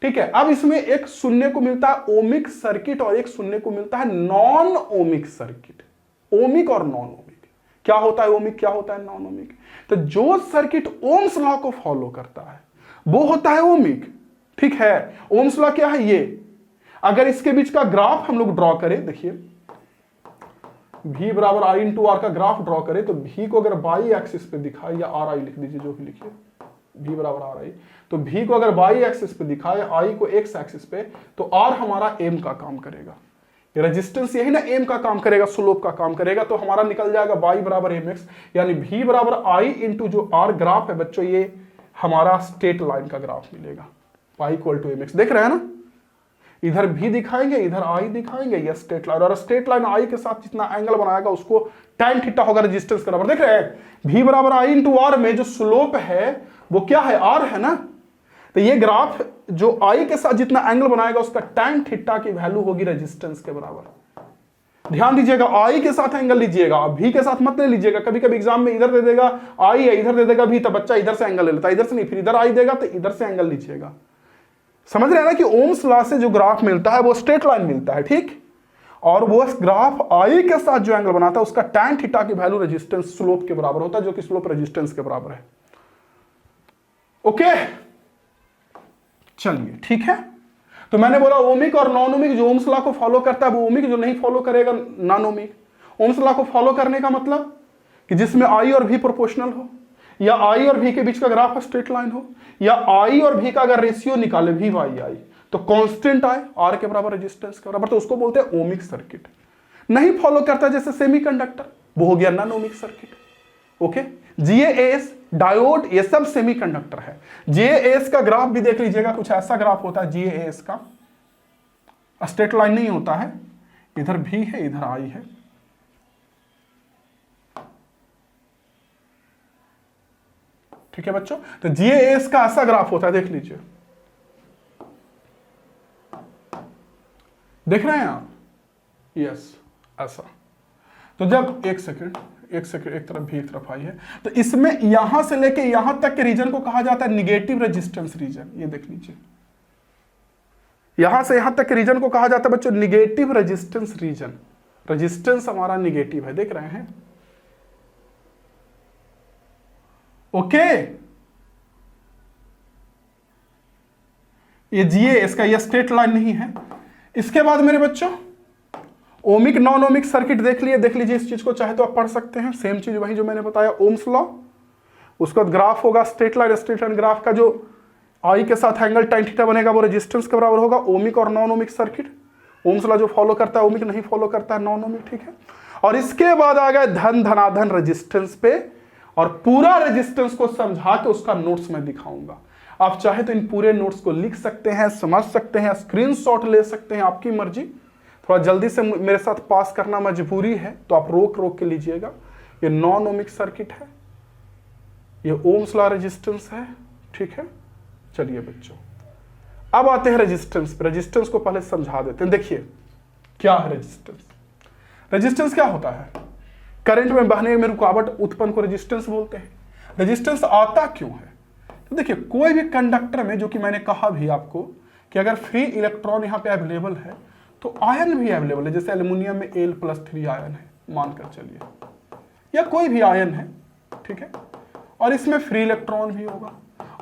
ठीक है। अब इसमें एक सुनने को मिलता है ओमिक सर्किट और एक सुनने को मिलता है नॉन ओमिक सर्किट। ओमिक और नॉन ओमिक, क्या होता है ओमिक, क्या होता है नॉन ओमिक? तो जो सर्किट ओम्स लॉ को फॉलो करता है वो होता है ओमिक, ठीक है। ओम्स लॉ क्या है? ये अगर इसके बीच का ग्राफ हम लोग ड्रॉ करें, देखिए V बराबर आई इंटू आर का ग्राफ ड्रॉ करें, तो V को अगर बाई एक्सिस पे दिखाए, या आर आई लिख दीजिए, जो भी लिखिए, V बराबर आर आई, तो V को अगर बाई एक्सिस पे दिखाए, I को एक्स एक्सिस पे, तो R हमारा M का काम करेगा, रेजिस्टेंस यही ना M का काम करेगा, स्लोप का काम करेगा, तो हमारा निकल जाएगा Y बराबर mx, यानी V बराबर I इंटू जो R ग्राफ है बच्चों, ये हमारा स्ट्रेट लाइन का ग्राफ मिलेगा, Y इक्वल टू mx। देख रहे हैं ना, इधर भी दिखाएंगे, इधर आई दिखाएंगे, ये स्ट्रेट लाइन, और स्ट्रेट लाइन आई के साथ जितना एंगल बनाएगा उसको tan थीटा होगा रेजिस्टेंस के बराबर। देख रहे हैं, V बराबर आई इंटू आर में जो स्लोप है वो क्या है? आर है ना। तो ये ग्राफ जो आई के साथ जितना एंगल बनाएगा उसका tan थीटा की वैल्यू होगी रेजिस्टेंस के बराबर। ध्यान दीजिएगा, आई के साथ एंगल लीजिएगा, V के साथ मत ले लीजिएगा, कभी कभी एग्जाम में इधर दे देगा आई है, इधर दे देगा V, तो बच्चा इधर से एंगल ले लेता है, इधर से नहीं, फिर इधर आई देगा तो इधर से एंगल लीजिएगा। समझ रहे हैं ना कि ओम्स लॉ से जो ग्राफ मिलता है वो स्ट्रेट लाइन मिलता है, ठीक, और वो ग्राफ आई के साथ जो एंगल बनाता है उसका tan थीटा की वैल्यू रेजिस्टेंस स्लोप के बराबर होता है, जो कि स्लोप रेजिस्टेंस के बराबर है। ओके, चलिए ठीक है। तो मैंने बोला ओमिक और नॉन ओमिक, जो ओम्स लॉ को फॉलो करता है वो ओमिक, जो नहीं फॉलो करेगा नॉन ओमिक। ओम्स लॉ को फॉलो करने का मतलब कि जिसमें आई और भी प्रोपोर्शनल हो, या आई और भी के बीच का ग्राफ स्ट्रेट लाइन हो, या आई और भी का अगर रेशियो निकाले भी वाई आई तो कांस्टेंट आए आर के बराबर रेजिस्टेंस के बराबर, तो उसको बोलते हैं ओमिक सर्किट। नहीं फॉलो करता जैसे सेमीकंडक्टर, वो हो गया non ohmic circuit. Okay, GaAs, diode, ये सब सेमीकंडक्टर है। जीएएस का ग्राफ भी देख लीजिएगा, कुछ ऐसा ग्राफ होता है जीएएस का, स्ट्रेट लाइन नहीं होता है, इधर भी है इधर आई है, ठीक है बच्चों। तो जीएएस का ऐसा ग्राफ होता है, देख लीजिए, देख रहे हैं आप? यस, ऐसा। तो जब एक सेकंड एक तरफ भी एक तरफ आई है, तो इसमें यहां से लेके यहां तक के रीजन को कहा जाता है निगेटिव रेजिस्टेंस रीजन। ये देख लीजिए, यहां से यहां तक के रीजन को कहा जाता है बच्चों निगेटिव रेजिस्टेंस रीजन। रेजिस्टेंस हमारा निगेटिव है, देख रहे हैं? ओके, ये जीएएस का ये स्ट्रेट लाइन नहीं है। इसके बाद मेरे बच्चों ओमिक नॉन ओमिक सर्किट देख लीजिए इस चीज को, चाहे तो आप पढ़ सकते हैं, सेम चीज वही जो मैंने बताया, ओम्स लॉ। उसका ग्राफ होगा स्ट्रेट लाइन ग्राफ का जो आई के साथ एंगल tan थीटा बनेगा वो रेजिस्टेंस के बराबर होगा। ओमिक और non ohmic circuit, Ohm's law जो फॉलो करता है ओमिक, नहीं फॉलो करता है नॉन ओमिक, ठीक है। और इसके बाद आ गए धनाधन रेजिस्टेंस पे, और पूरा रेजिस्टेंस को समझा के उसका नोट्स मैं दिखाऊंगा। आप चाहे तो इन पूरे नोट्स को लिख सकते हैं, समझ सकते हैं, स्क्रीनशॉट ले सकते हैं, आपकी मर्जी। थोड़ा जल्दी से मेरे साथ पास करना मजबूरी है, तो आप रोक के लीजिएगा। ये नॉन ओमिक सर्किट है, ये ओम्स लॉ रेजिस्टेंस है, ठीक है। चलिए बच्चों, अब आते हैं रेजिस्टेंस पे। रेजिस्टेंस को पहले समझा देते हैं। देखिए क्या है रेजिस्टेंस। रेजिस्टेंस क्या होता है? करंट में बहने में रुकावट उत्पन्न को रेजिस्टेंस बोलते हैं। रेजिस्टेंस आता क्यों है? तो देखिए, कोई भी कंडक्टर में, जो कि मैंने कहा भी आपको कि अगर फ्री इलेक्ट्रॉन यहाँ पे अवेलेबल है तो आयन भी अवेलेबल है। जैसे एल्युमिनियम में Al+3 आयन है, मानकर चलिए, या कोई भी आयन है, ठीक है, और इसमें फ्री इलेक्ट्रॉन भी होगा।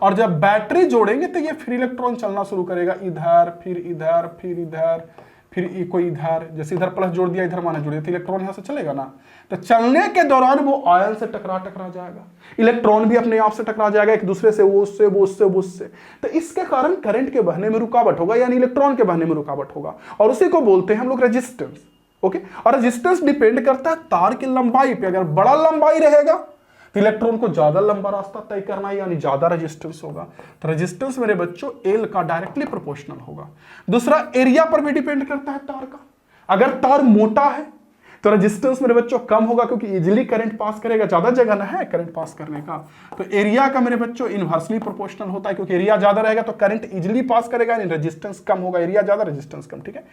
और जब बैटरी जोड़ेंगे तो ये फ्री इलेक्ट्रॉन चलना शुरू करेगा, इधर फिर इधर फिर इधर फिर कोई इधर, जैसे इधर प्लस जोड़ दिया इधर माइनस जोड़ दिया, तो इलेक्ट्रॉन यहां से चलेगा ना। तो चलने के दौरान वो आयन से टकरा जाएगा, इलेक्ट्रॉन भी अपने आप से टकरा जाएगा एक दूसरे से, वो उससे वो उससे वो उससे। तो इसके कारण करंट के बहने में रुकावट होगा, यानी इलेक्ट्रॉन के बहने में रुकावट होगा, और उसी को बोलते हैं हम लोग रेजिस्टेंस। ओके, और रेजिस्टेंस डिपेंड करता है तार की लंबाई पे। अगर बड़ा लंबाई रहेगा तो इलेक्ट्रॉन को ज्यादा लंबा रास्ता तय करना है, यानी ज्यादा रेजिस्टेंस होगा। तो रेजिस्टेंस मेरे बच्चों एल का डायरेक्टली प्रोपोर्शनल होगा। दूसरा, एरिया पर भी डिपेंड करता है तार का। अगर तार मोटा है तो रेजिस्टेंस मेरे बच्चों कम होगा, क्योंकि इजिली करंट पास करेगा, ज्यादा जगह ना है करंट पास करने का। तो एरिया का मेरे बच्चों इनवर्सली प्रोपोर्शनल होता है, क्योंकि एरिया ज्यादा रहेगा तो करंट इजिली पास करेगा, यानी रेजिस्टेंस कम होगा, एरिया ज्यादा रेजिस्टेंस कम, ठीक है।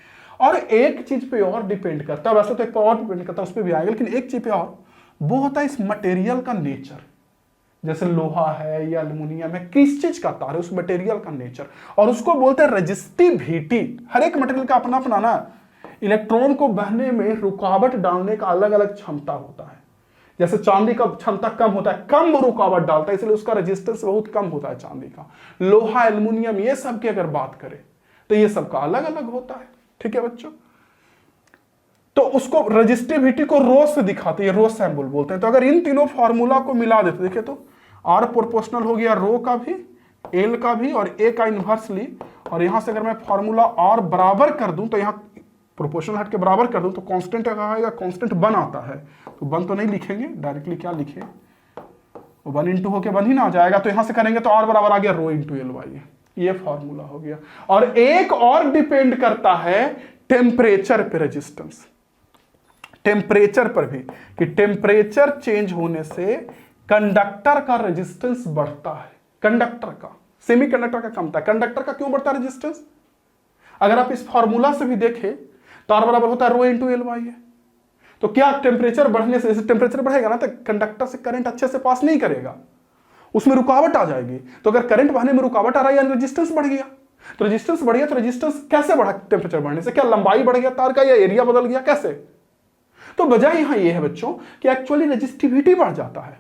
और एक चीज पे और डिपेंड करता है, वैसे तो एक पे और डिपेंड करता है, उस पर भी आएगा, लेकिन एक चीज पे और, वो होता है इस मटेरियल का नेचर। जैसे लोहा है या एल्युमिनियम है, किस चीज का तार है, उस मटेरियल का नेचर, और उसको बोलते हैं रेजिस्टिविटी। हर एक मटेरियल का अपना अपना ना इलेक्ट्रॉन को बहने में रुकावट डालने का अलग अलग क्षमता होता है। जैसे चांदी का क्षमता कम होता है, कम रुकावट डालता है, इसलिए उसका रेजिस्टेंस बहुत कम होता है चांदी का। लोहा, एल्युमिनियम, ये सब की अगर बात करें तो ये सबका अलग अलग होता है, ठीक है बच्चों। तो उसको रेजिस्टिविटी को रो से दिखाते हैं, रो सैम्बल बोलते हैं। तो अगर इन तीनों फार्मूला को मिला देते, देखिए तो आर प्रोपोर्शनल हो गया रो का भी, एल का भी, और ए का इनवर्सली, और यहां से अगर मैं फार्मूला आर बराबर कर दूं, तो यहां प्रोपोर्शनल हट के बराबर कर दूं, तो कांस्टेंट आएगा, कांस्टेंट 1 आता है। तो 1 तो नहीं लिखेंगे डायरेक्टली, क्या लिखे, 1 इंटू होके 1 ही ना आ जाएगा। तो यहां से करेंगे तो आर बराबर आ गया रो इंटू एल वाई, ये फॉर्मूला हो गया। और एक और डिपेंड करता है टेम्परेचर पे रेजिस्टेंस, टेम्परेचर पर भी, कि टेम्परेचर चेंज होने से कंडक्टर का रेजिस्टेंस बढ़ता है, कंडक्टर का, सेमीकंडक्टर का कमता है। कंडक्टर का क्यों बढ़ता है रेजिस्टेंस? अगर आप इस फॉर्मूला से भी देखें तो आर बराबर होता है रो इंटू एल वाई है। तो क्या टेम्परेचर बढ़ने से, जैसे टेम्परेचर बढ़ेगा ना तो कंडक्टर से करंट अच्छे से पास नहीं करेगा, उसमें रुकावट आ जाएगी। तो अगर करंट बहने में रुकावट आ रहा है, यानी रेजिस्टेंस बढ़ गया। तो रेजिस्टेंस बढ़ गया, तो रेजिस्टेंस कैसे बढ़ा टेम्परेचर बढ़ने से? क्या लंबाई बढ़ गया तार का, या एरिया बदल गया, कैसे? तो वजह यहां यह है बच्चों कि एक्चुअली रेजिस्टिविटी बढ़ जाता है।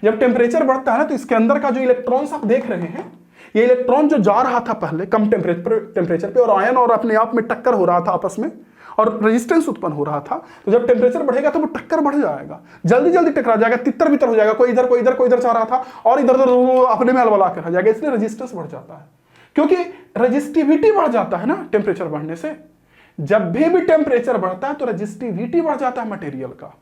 जब टेम्परेचर बढ़ता है ना, तो इसके अंदर का जो इलेक्ट्रॉन्स आप देख रहे हैं, ये इलेक्ट्रॉन जो जा रहा था पहले कम टेम्परेचर पे, और आयन और अपने आप में टक्कर हो रहा था आपस में, और रेजिस्टेंस उत्पन्न हो रहा था। तो जब टेम्परेचर बढ़ेगा तो वो टक्कर बढ़ जाएगा, जल्दी जल्दी टकरा जाएगा, तितर बितर हो जाएगा, कोई इधर कोई इधर कोई इधर जा रहा था, और इधर उधर वो अपने में अलवला कर जाएगा। इसलिए रेजिस्टेंस बढ़ जाता है, क्योंकि रेजिस्टिविटी बढ़ जाता है ना टेम्परेचर बढ़ने से। जब भी टेम्परेचर बढ़ता है तो रेजिस्टिविटी बढ़ जाता है मटेरियल का।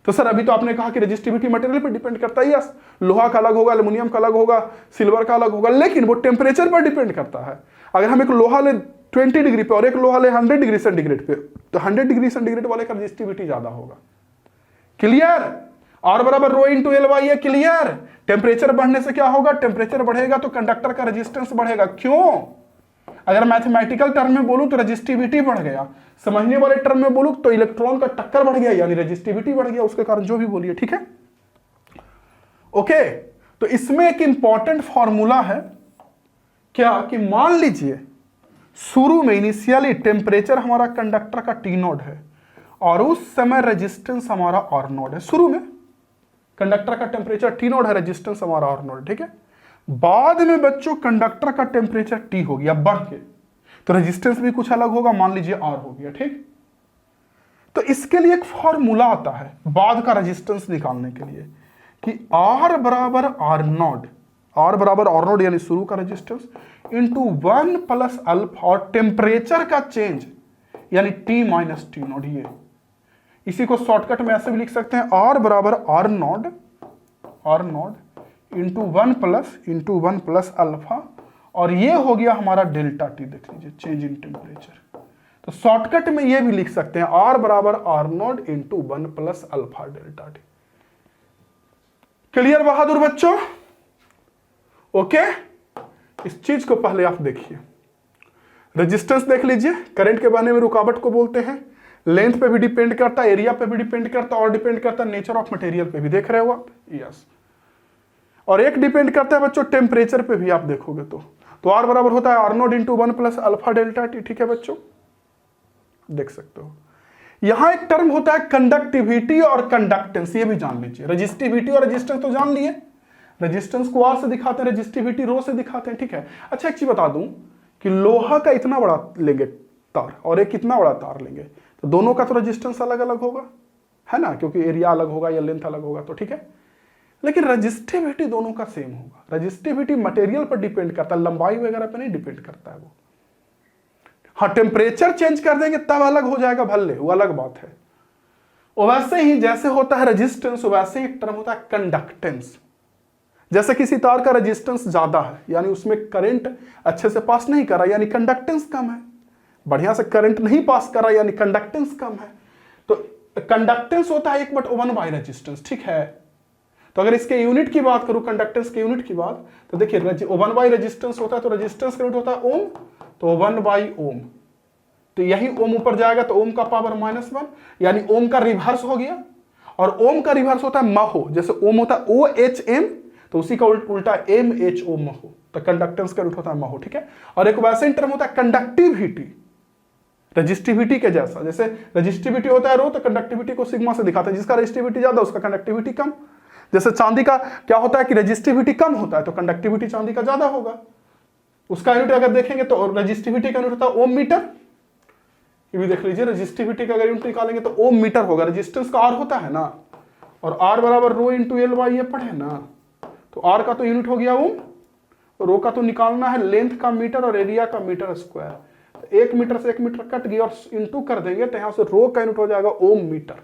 तो सर अभी तो आपने कहा कि रेजिस्टिविटी मटेरियल पर डिपेंड करता है, यस, लोहा का अलग होगा, एल्युमिनियम का अलग होगा, सिल्वर का अलग होगा, लेकिन वो टेम्परेचर पर डिपेंड करता है। अगर हम एक लोहा ले 20 डिग्री पे और एक लोहा ले 100 डिग्री सेंटीग्रेड पे, तो 100 डिग्री सेंटीग्रेड वाले का रेजिस्टिविटी ज्यादा होगा। क्लियर? आर बराबर रो इंटू एल वाई है, क्लियर? टेम्परेचर बढ़ने से क्या होगा? टेम्परेचर बढ़ेगा तो कंडक्टर का रेजिस्टेंस बढ़ेगा। क्यों? अगर मैथमेटिकल टर्म में बोलूं तो रेजिस्टिविटी बढ़ गया, समझने वाले टर्म में बोलूं तो इलेक्ट्रॉन का टक्कर बढ़ गया, यानी रेजिस्टिविटी बढ़ गया, उसके कारण जो भी बोलिए, ठीक है। ओके, तो इसमें एक इंपॉर्टेंट फॉर्मूला है क्या, कि मान लीजिए शुरू में इनिशियली टेम्परेचर हमारा कंडक्टर का टी नोड है और उस समय रेजिस्टेंस हमारा आर नोड है। शुरू में कंडक्टर का टेम्परेचर टी नोड है, रेजिस्टेंस हमारा आर नोड, ठीक है। बाद में बच्चों कंडक्टर का टेम्परेचर टी हो गया बढ़ के, तो रेजिस्टेंस भी कुछ अलग होगा, मान लीजिए आर हो गया, ठीक। तो इसके लिए एक फॉर्मूला आता है बाद का रेजिस्टेंस निकालने के लिए, कि आर बराबर आर नोड, आर बराबर आर नोड यानी शुरू का रेजिस्टेंस इंटू 1 प्लस अल्फा, और टेम्परेचर का चेंज यानी टी माइनस टी नोड। ये इसी को शॉर्टकट में ऐसे भी लिख सकते हैं, आर बराबर R nought into 1 plus alpha, और ये हो गया हमारा डेल्टा टी। देख लीजिए चेंज इन टेम्परेचर। तो शॉर्टकट में ये भी लिख सकते हैं, आर बराबर R nought into 1 plus alpha delta T. Clear बहादुर बच्चों? ओके, इस चीज को पहले आप देखिए। रेजिस्टेंस देख लीजिए, करंट के बहने में रुकावट को बोलते हैं। लेंथ पे भी डिपेंड करता है, एरिया पे भी डिपेंड करता है, और डिपेंड करता है नेचर ऑफ मटेरियल पे भी। देख रहे हो आप? यस। और एक डिपेंड करता है बच्चों टेम्परेचर पे भी, आप देखोगे तो आर बराबर होता है R nought into 1 plus alpha delta T, ठीक है बच्चों, देख सकते हो। यहां एक टर्म होता है कंडक्टिविटी और कंडक्टेंस, ये भी जान लीजिए। रेजिस्टिविटी और रेजिस्टेंस तो जान लिए, रेजिस्टेंस को आर से दिखाते हैं, रेजिस्टिविटी रो से दिखाते हैं, ठीक है। अच्छा एक चीज बता दूं कि लोहा का इतना बड़ा लेंगे तार और एक कितना बड़ा तार लेंगे, तो दोनों का तो रेजिस्टेंस अलग अलग होगा, है ना, क्योंकि एरिया अलग होगा या लेंथ अलग होगा, तो ठीक है। लेकिन रेजिस्टिविटी दोनों का सेम होगा। रेजिस्टिविटी मटेरियल पर डिपेंड करता है, लंबाई वगैरह पर नहीं डिपेंड करता है वो। हाँ, टेम्परेचर चेंज कर देंगे तब अलग हो जाएगा, भले वो अलग बात है। वैसे ही जैसे होता है रेजिस्टेंस, वैसे ही एक टर्म होता है कंडक्टेंस। जैसे किसी तार का रेजिस्टेंस ज्यादा है यानी उसमें करंट अच्छे से पास नहीं कर रहा यानी कंडक्टेंस कम है, बढ़िया से करंट नहीं पास कर रहा यानी कंडक्टेंस कम है। तो कंडक्टेंस होता है 1/1 रेजिस्टेंस, ठीक है। तो अगर इसके यूनिट की बात करूं, कंडक्टेंस के यूनिट की बात, तो देखिए 1 रेजिस्टेंस होता है, तो रेजिस्टेंस का यूनिट होता है ओम, तो 1/ओम। तो यही ओम ऊपर जाएगा तो ओम का पावर -1 यानी ओम का रिवर्स हो गया, और ओम का रिवर्स होता है महो। जैसे ओम होता है OHM, तो उसी का उल्टा MHO महो, तो कंडक्टेंस का यूनिट होता है महो, ठीक है। और एक वैसे टर्म होता है कंडक्टिविटी, रजिस्टिविटी के जैसा। जैसे रजिस्टिविटी होता है रो, तो कंडक्टिविटी को सिग्मा से दिखाते हैं, जिसका रजिस्टिविटी ज्यादा उसका कंडक्टिविटी कम। जैसे चांदी का क्या होता है कि रजिस्टिविटी कम होता है तो कंडक्टिविटी चांदी का ज्यादा होगा। उसका यूनिट अगर देखेंगे तो रजिस्टिविटी का यूनिट होता है ओम मीटर, ये भी देख लीजिए, रजिस्टिविटी का अगर यूनिट निकालेंगे तो ओम मीटर होगा। रजिस्टेंस का आर होता है ना, और आर बराबर रो इंटू एल वाई, ये पढ़े ना। तो आर का तो यूनिट हो गया ओम, रो का तो निकालना है लेंथ का मीटर और एरिया का मीटर स्क्वायर। तो 1 मीटर से 1 मीटर कट गया और इंटू कर देंगे तो यहां से रो का यूनिट हो जाएगा ओम मीटर,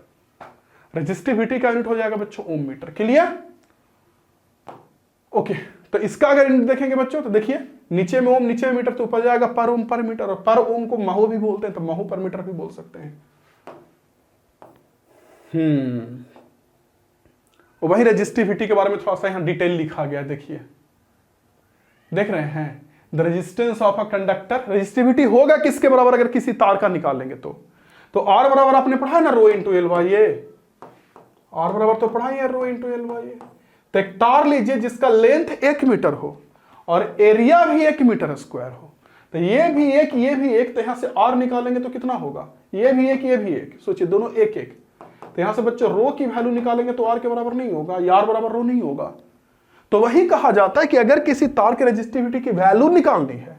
रजिस्टिविटी का यूनिट हो जाएगा बच्चों ओम मीटर। क्लियर? ओके, तो इसका अगर यूनिट देखेंगे बच्चों तो देखिए नीचे में ओम, नीचे में मीटर, तो ऊपर जाएगा पर ओम पर मीटर, और पर ओम को महो भी बोलते हैं तो महो पर मीटर भी बोल सकते हैं। वही रजिस्टिविटी के बारे में थोड़ा सा यहां डिटेल लिखा गया, देखिए देख रहे हैं, the resistance of a conductor, resistivity होगा किसके बराबर अगर किसी तार का निकालेंगे तो आर बराबर आपने पढ़ा ना rho into L Y, are बराबर तो पढ़ा ही है रो इंटू एल वाई। तो एक तार लीजिए जिसका लेंथ 1 मीटर हो और एरिया भी 1 मीटर स्क्वायर हो, तो ये भी एक ये भी एक, तो यहां से आर निकालेंगे तो कितना होगा, ये भी एक ये भी एक, सोचिए दोनों एक एक। तो यहां से बच्चों रो की वैल्यू निकालेंगे तो आर के बराबर नहीं होगा, या आर बराबर रो नहीं होगा। तो वही कहा जाता है कि अगर किसी तार के रेजिस्टिविटी की वैल्यू निकालनी है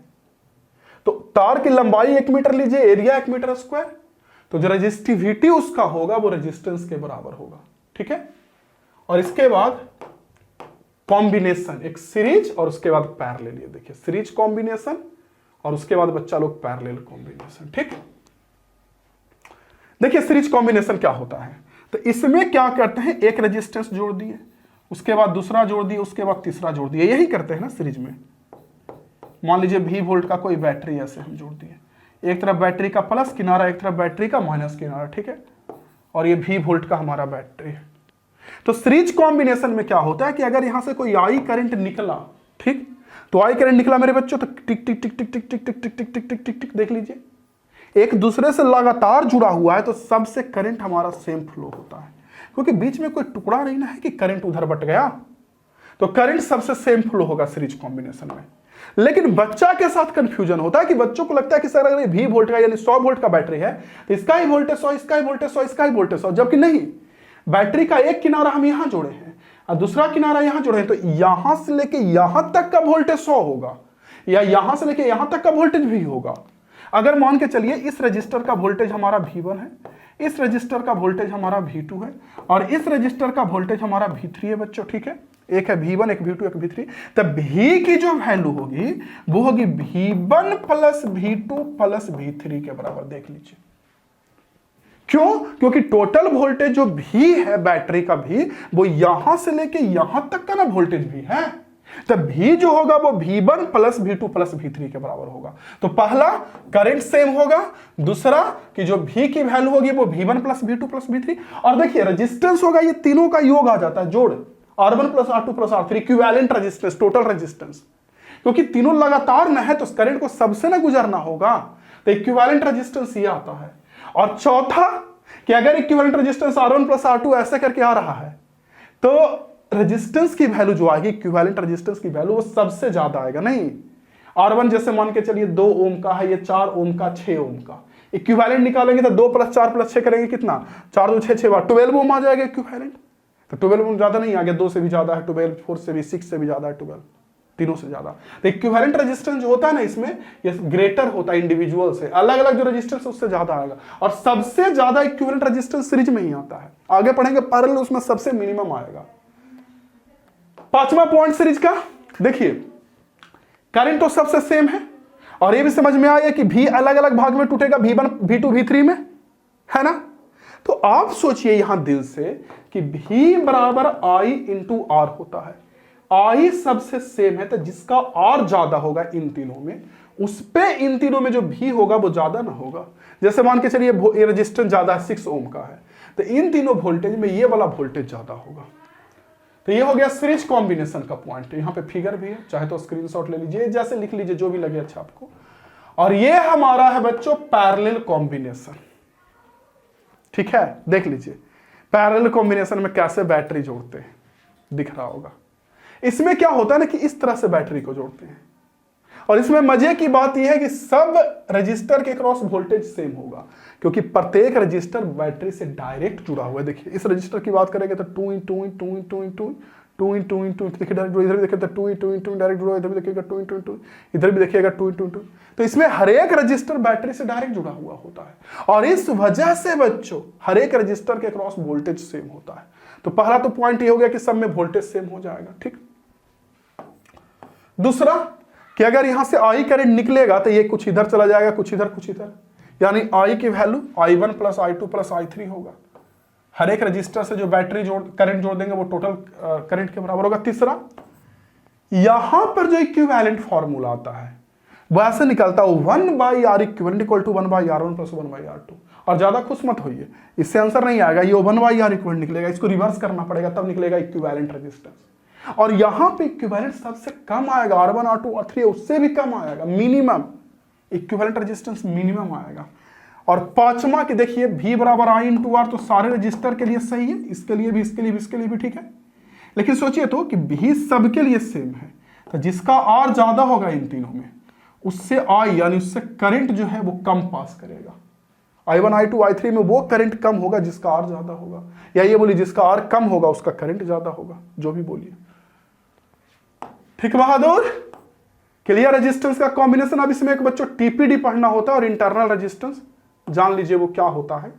तो तार की लंबाई 1 मीटर लीजिए, एरिया 1 मीटर स्क्वायर, तो जो रेजिस्टिविटी उसका होगा वो रेजिस्टेंस के बराबर होगा, ठीक है। और इसके बाद कॉम्बिनेशन, एक सीरीज और उसके बाद पैरेलल, ये देखिए सीरीज कॉम्बिनेशन और उसके बाद बच्चा लोग पैरेलल कॉम्बिनेशन, ठीक। देखिए सीरीज कॉम्बिनेशन क्या होता है, तो इसमें क्या करते हैं, एक रेजिस्टेंस जोड़ दिए, उसके बाद दूसरा जोड़ दिए, उसके बाद तीसरा जोड़ दिए, यही करते हैं ना सीरीज में। मान लीजिए V वोल्ट का कोई बैटरी ऐसे हम जोड़ दिए, एक तरफ बैटरी का प्लस किनारा, एक तरफ बैटरी का माइनस किनारा, ठीक है, और ये V वोल्ट का हमारा बैटरी है। तो सीरीज कॉम्बिनेशन में क्या होता है कि अगर यहां से कोई आई करंट निकला, ठीक, तो आई करंट निकला मेरे बच्चों, तो टिक टिक टिक टिक टिक टिक टिक टिक टिक टिक टिक टिक टिक देख लीजिए, एक दूसरे से लगातार जुड़ा हुआ है तो सबसे करंट हमारा सेम फ्लो होता है, क्योंकि बीच में कोई टुकड़ा नहीं ना है कि करंट उधर बट गया, तो करंट सबसे सेम फ्लो होगा सीरीज कॉम्बिनेशन में। लेकिन बच्चा के साथ कंफ्यूजन होता है कि बच्चों को लगता है कि सर अगर V वोल्ट का यानी 100 वोल्ट का बैटरी है तो इसका ही वोल्टेज 100, इसका ही वोल्टेज 100, इसका ही वोल्टेज 100, जबकि नहीं, बैटरी का एक किनारा हम यहां जोड़े हैं और दूसरा किनारा यहां जोड़े हैं, तो यहां से लेके यहां तक का वोल्टेज 100 होगा या यहां से लेके यहां तक का वोल्टेज भी होगा। अगर मान के चलिए इस रजिस्टर का वोल्टेज हमारा V1 है, इस रजिस्टर का वोल्टेज हमारा V2 है और इस रजिस्टर का वोल्टेज हमारा V3 है बच्चों, ठीक है, एक है V1, एक V2, एक V3, तब V की जो वैल्यू होगी वो होगी V1 plus V2 plus V3 के बराबर। देख लीजिए क्यों, क्योंकि टोटल वोल्टेज जो V है बैटरी का भी वो यहां से लेके यहां तक का ना वोल्टेज भी है, तब V जो होगा वो V1 plus V2 plus V3 के बराबर होगा। तो पहला करंट सेम होगा, दूसरा कि जो V की वैल्यू होगी वो V1 plus V2 plus V3, और देखिए रेजिस्टेंस होगा, ये तीनों का योग आ जाता है जोड़, R1 plus R2 plus R3, equivalent resistance, total resistance, क्योंकि तीनों लगातार न है तो करंट को सबसे ना गुजरना होगा, तो इक्विवेलेंट रेजिस्टेंस ये आता है। और चौथा कि अगर equivalent resistance R1 plus R2 ऐसे करके आ रहा है तो रेजिस्टेंस की वैल्यू जो आएगी, इक्विवेलेंट रेजिस्टेंस की वैल्यू वो सबसे ज्यादा आएगा। नहीं, R1 जैसे मान के चलिए 2 ओम का है, ये 4 ओम का, 6 ओम का, इक्विवेलेंट निकालेंगे तो 2 प्लस 4 प्लस 6 करेंगे कितना, 4 2 6 6 बार 12 ओम आ जाएगा इक्विवेलेंट। तो 12 ओम ज्यादा नहीं आ गया, 2 से भी ज्यादा है 12, 4 से भी, 6 से भी ज्यादा है 12, तीनों से ज्यादा। तो इक्विवेलेंट रेजिस्टेंस जो होता है ना इसमें ये ग्रेटर होता है इंडिविजुअल से, अलग अलग जो रेजिस्टेंस उससे ज्यादा आएगा, और सबसे ज्यादा इक्विवेलेंट रेजिस्टेंस सीरीज में ही आता है। आगे पढ़ेंगे पैरेलल, उसमें सबसे मिनिमम आएगा। पांचवा पॉइंट सीरीज का, देखिए करंट तो सबसे सेम है और ये भी समझ में आया कि V अलग अलग भाग में टूटेगा, V1 V2 V3 में, है ना। तो आप सोचिए यहां दिल से कि V बराबर I इंटू आर होता है। I सबसे सेम है, तो जिसका R ज्यादा होगा इन तीनों में, उस पे इन तीनों में जो V होगा वो ज्यादा ना होगा। जैसे मान के चलिए ये रेजिस्टेंस ज्यादा है, 6 ओम का है, तो इन तीनों वोल्टेज में ये वाला वोल्टेज ज्यादा होगा। तो ये हो गया सीरीज कॉम्बिनेशन का पॉइंट। यहाँ पे फिगर भी है, चाहे तो स्क्रीनशॉट ले लीजिए, जैसे लिख लीजिए जो भी लगे अच्छा आपको। और ये हमारा है बच्चों पैरेलल कॉम्बिनेशन। ठीक है, देख लीजिए पैरेलल कॉम्बिनेशन में कैसे बैटरी जोड़ते हैं, दिख रहा होगा। इसमें क्या होता है ना कि इस तरह से बैटरी को जोड़ते हैं, और इसमें मजे की बात यह है कि सब रजिस्टर के क्रॉस वोल्टेज सेम होगा, क्योंकि प्रत्येक रजिस्टर बैटरी से डायरेक्ट जुड़ा हुआ है। देखिए इस रजिस्टर की बात करेंगे तो 2 इंटू देखिए डायरेक्ट, इधर भी देखिए तो 2 इंटू डायरेक्ट जुड़ा, इधर भी देखिएगा 2 इंटू, इधर भी देखिएगा 2 इंटू। तो इसमें हर एक रजिस्टर बैटरी से डायरेक्ट जुड़ा हुआ होता है, और इस वजह से बच्चों हर एक रजिस्टर के क्रॉस वोल्टेज सेम होता है। तो पहला तो पॉइंट ये हो गया कि सब में वोल्टेज सेम हो जाएगा। ठीक, दूसरा कि अगर यहां से आई करंट निकलेगा तो ये कुछ इधर चला जाएगा, कुछ इधर कुछ इधर, यानी आई की value I1 plus I2 plus I3 होगा। हर एक रजिस्टर से जो बैटरी करंट जोड़ देंगे वो टोटल करंट के बराबर होगा। तीसरा, यहां पर जो इक्विवेलेंट फॉर्मूला आता है वो ऐसे निकलता है 1/R equivalent equal to 1/R1 plus 1/R2। और ज्यादा खुश मत होइए, इससे आंसर नहीं आएगा, ये 1/R इक्विवेलेंट निकलेगा, इसको रिवर्स करना पड़ेगा तब निकलेगा इक्विवेलेंट रेजिस्टेंस। और यहां पे इक्विवेलेंट सबसे कम आएगा, R1 R2 R3 उससे भी कम आएगा, मिनिमम इक्विवेलेंट रेजिस्टेंस मिनिमम आएगा। और पांचवा कि देखिए V बराबर I इंटू आर, तो सारे रजिस्टर के लिए सही है, इसके लिए भी, इसके लिए भी, इसके लिए भी ठीक है। लेकिन सोचिए तो कि V सबके लिए सेम है, तो जिसका R ज्यादा होगा इन तीनों में, उससे I यानी उससे करंट जो है वो कम पास करेगा। I1 I2 I3 में वो करंट कम होगा जिसका R ज्यादा होगा, या ये बोलिए जिसका R कम होगा उसका करंट ज्यादा होगा, जो भी बोलिए। ठीक बहादुर, क्लियर। रेजिस्टेंस का कॉम्बिनेशन। अब इसमें एक बच्चों टीपीडी पढ़ना होता है और इंटरनल रेजिस्टेंस जान लीजिए वो क्या होता है।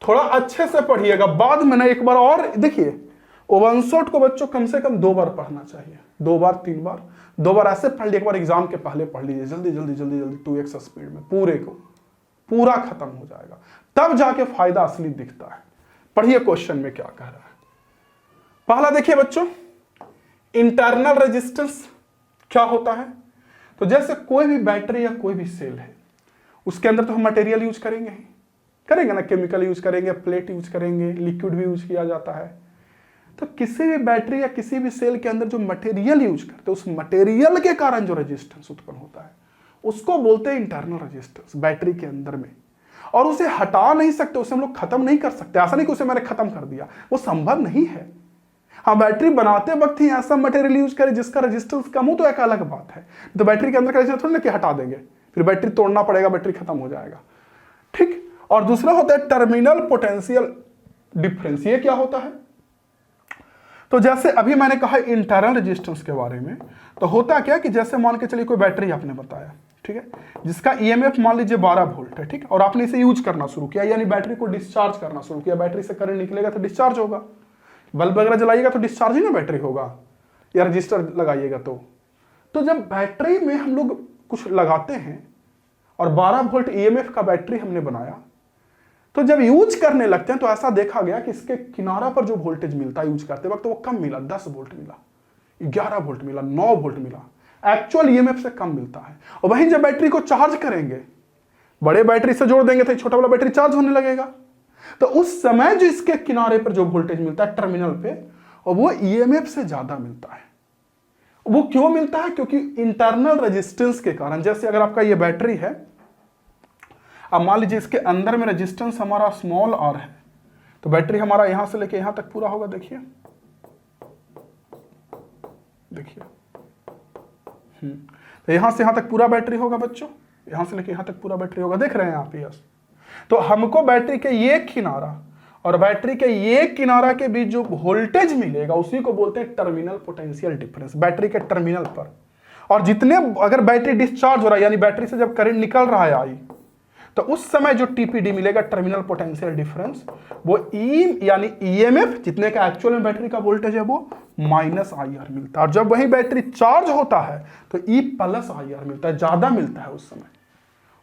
थोड़ा अच्छे से पढ़िएगा, बाद में ना एक बार और देखिए, ओवन शॉट को बच्चों कम से कम 2 बार पढ़ना चाहिए, 2 बार 3 बार, 2 बार ऐसे पढ़ लीजिए, एक बार एग्जाम के पहले पढ़ लीजिए, जल्दी जल्दी जल्दी जल्दी 2x स्पीड में पूरे को पूरा खत्म हो जाएगा, तब जाके फायदा असली दिखता है। पढ़िए क्वेश्चन में क्या कह रहा है। पहला देखिए बच्चों, इंटरनल रेजिस्टेंस क्या होता है। तो जैसे कोई भी बैटरी या कोई भी सेल है, उसके अंदर तो हम मटेरियल यूज करेंगे ही, करेंगे ना, केमिकल यूज करेंगे, प्लेट यूज करेंगे, लिक्विड भी यूज किया जाता है। तो किसी भी बैटरी या किसी भी सेल के अंदर जो मटेरियल यूज करते हैं, उस मटेरियल के कारण जो रेजिस्टेंस उत्पन्न होता है उसको बोलते हैं इंटरनल रेजिस्टेंस बैटरी के अंदर में। और उसे हटा नहीं सकते, उसे हम लोग खत्म नहीं कर सकते। ऐसा नहीं कि उसे मैंने खत्म कर दिया, वो संभव नहीं है। हाँ, बैटरी बनाते वक्त ही ऐसा मटेरियल यूज करें जिसका रेजिस्टेंस कम हो तो एक अलग बात है। तो बैटरी के अंदर का रेजिस्टेंस थोड़ी ना कि हटा देंगे, फिर बैटरी तोड़ना पड़ेगा, बैटरी खत्म हो जाएगा। ठीक। और दूसरा होता है टर्मिनल पोटेंशियल डिफरेंस। ये क्या होता है, तो जैसे अभी मैंने कहा इंटरनल रेजिस्टेंस के बारे में, तो होता क्या कि जैसे मान के चलिए कोई बैटरी आपने बताया, ठीक है, जिसका ईएमएफ मान लीजिए 12 वोल्ट है, ठीक है, और आपने इसे यूज करना शुरू किया, यानी बैटरी को डिस्चार्ज करना शुरू किया, बैटरी से करंट निकलेगा तो डिस्चार्ज होगा, बल्ब वगैरह जलाइएगा तो डिस्चार्ज ही ना बैटरी होगा, या रजिस्टर लगाइएगा तो जब बैटरी में हम लोग कुछ लगाते हैं और 12 वोल्ट ईएमएफ का बैटरी हमने बनाया, तो जब यूज करने लगते हैं तो ऐसा देखा गया कि इसके किनारा पर जो वोल्टेज मिलता है यूज करते वक्त, तो वो कम मिला, 10 वोल्ट मिला, 11 वोल्ट मिला, 9 वोल्ट मिला, एक्चुअल ईएमएफ से कम मिलता है। और वहीं जब बैटरी को चार्ज करेंगे, बड़े बैटरी से जोड़ देंगे तो छोटा वाला बैटरी चार्ज होने लगेगा, तो उस समय जो इसके किनारे पर जो वोल्टेज मिलता है टर्मिनल पे, और वो ईएमएफ से ज्यादा मिलता है। वो क्यों मिलता है, क्योंकि इंटरनल रेजिस्टेंस के कारण। जैसे अगर आपका ये बैटरी है, अब मान लीजिए इसके अंदर में रेजिस्टेंस हमारा स्मॉल r है, तो बैटरी हमारा यहां से लेके यहां तक पूरा होगा। देखिए देखिए, तो यहां से यहां तक पूरा बैटरी होगा बच्चों, यहां से लेके यहां तक पूरा बैटरी होगा, देख रहे हैं आप। यस, तो हमको बैटरी के ये किनारा और बैटरी के ये किनारा के बीच जो वोल्टेज मिलेगा उसी को बोलते हैं टर्मिनल पोटेंशियल डिफरेंस, बैटरी के टर्मिनल पर। और जितने अगर बैटरी डिस्चार्ज हो रहा है, यानी बैटरी से जब करंट निकल रहा है आई, तो उस समय जो टीपीडी मिलेगा टर्मिनल पोटेंशियल डिफरेंस, वो ई यानी ईएमएफ जितने का एक्चुअल में बैटरी का वोल्टेज है वो माइनस IR मिलता है। और जब वही बैटरी चार्ज होता है तो ई प्लस IR मिलता है, ज्यादा मिलता है उस समय।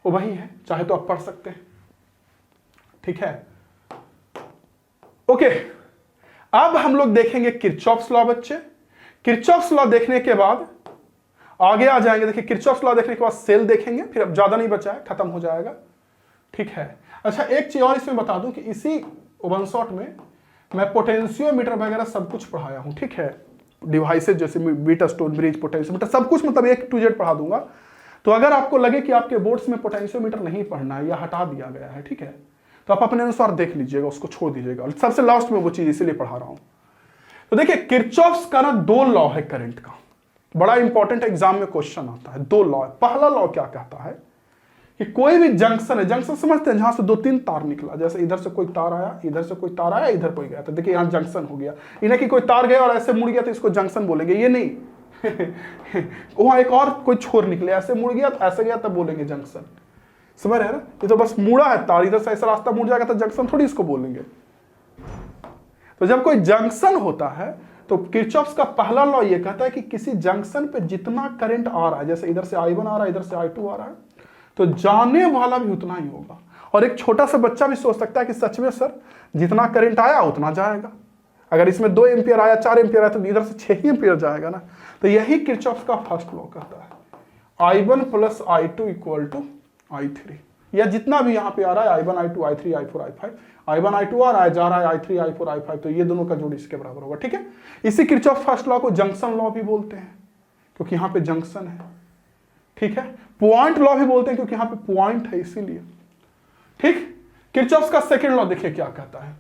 वो वही है, चाहे तो आप पढ़ सकते हैं, ठीक है। ओके, अब हम लोग देखेंगे किरचॉफ्स लॉ बच्चे। किरचॉफ्स लॉ देखने के बाद आगे आ जाएंगे। देखिए किरचॉफ्स लॉ देखने के बाद सेल देखेंगे, फिर अब ज्यादा नहीं बचा है, खत्म हो जाएगा, ठीक है। अच्छा एक चीज और इसमें बता दूं कि इसी वन शॉट में मैं पोटेंशियोमीटर वगैरह सब कुछ पढ़ाया हूं, ठीक है। डिवाइसेज जैसे बीटा स्टोन ब्रिज, पोटेंशियोमीटर, सब कुछ मतलब A to Z पढ़ा दूंगा। तो अगर आपको लगे कि आपके बोर्ड्स में पोटेंशियोमीटर नहीं पढ़ना है या हटा दिया गया है, ठीक है, तो आप अपने अनुसार देख लीजिएगा, उसको छोड़ दीजिएगा। सबसे लास्ट में वो चीज इसीलिए पढ़ा रहा हूं। तो देखिए किरचॉफ्स का ना दो लॉ है करंट का, बड़ा इंपॉर्टेंट एग्जाम में क्वेश्चन आता है। दो लॉ है। पहला लॉ क्या कहता है कि कोई भी जंक्शन है, जंक्शन समझते हैं जहां से दो तीन तार निकला, जैसे इधर से कोई तार आया, इधर से कोई तार आया, इधर कोई गया, तो देखिए यहां जंक्शन हो गया। इन्हें कि कोई तार गया और ऐसे मुड़ गया तो इसको जंक्शन बोलेंगे, ये नहीं वहां एक और कोई छोर निकले, ऐसे मुड़ गया तो ऐसे गया तब बोलेंगे जंक्शन। समझ रहे हैं ना, ये तो बस मुड़ा है तार, इधर से ऐसा रास्ता मुड़ जाएगा तो जंक्शन थोड़ी इसको बोलेंगे। तो जब कोई जंक्शन होता है तो किरचॉफ्स का पहला लॉ ये कहता है कि किसी जंक्शन पे जितना करंट आ रहा है, जैसे इधर से I1 आ रहा है, इधर से I2 आ रहा है, तो जाने वाला भी उतना ही होगा। और एक छोटा सा बच्चा भी सोच सकता है कि सच में सर जितना करंट आया उतना जाएगा। अगर इसमें 2 एम्पियर आया, 4 एम्पियर आया, तो इधर से 6 ही एम्पियर जाएगा ना। तो यही किरचॉफ्स का फर्स्ट लॉ कहता है, I1 + I2 = I3, या जितना भी यहाँ पे आ रहा है I1 I2 I3 I4 I5, I1 I2 आ रहा है, जा रहा है I3 I4 I5, तो ये दोनों का जोड़ इसके बराबर होगा, ठीक है। इसी किरचॉफ फर्स्ट लॉ को जंक्शन लॉ भी बोलते हैं क्योंकि यहाँ पे जंक्शन है, ठीक है। पॉइंट लॉ भी बोलते हैं क्योंकि यहाँ पे पॉइंट है इसीलिए, ठीक। किरचॉफ्स का सेकेंड लॉ देखिए क्या कहता है।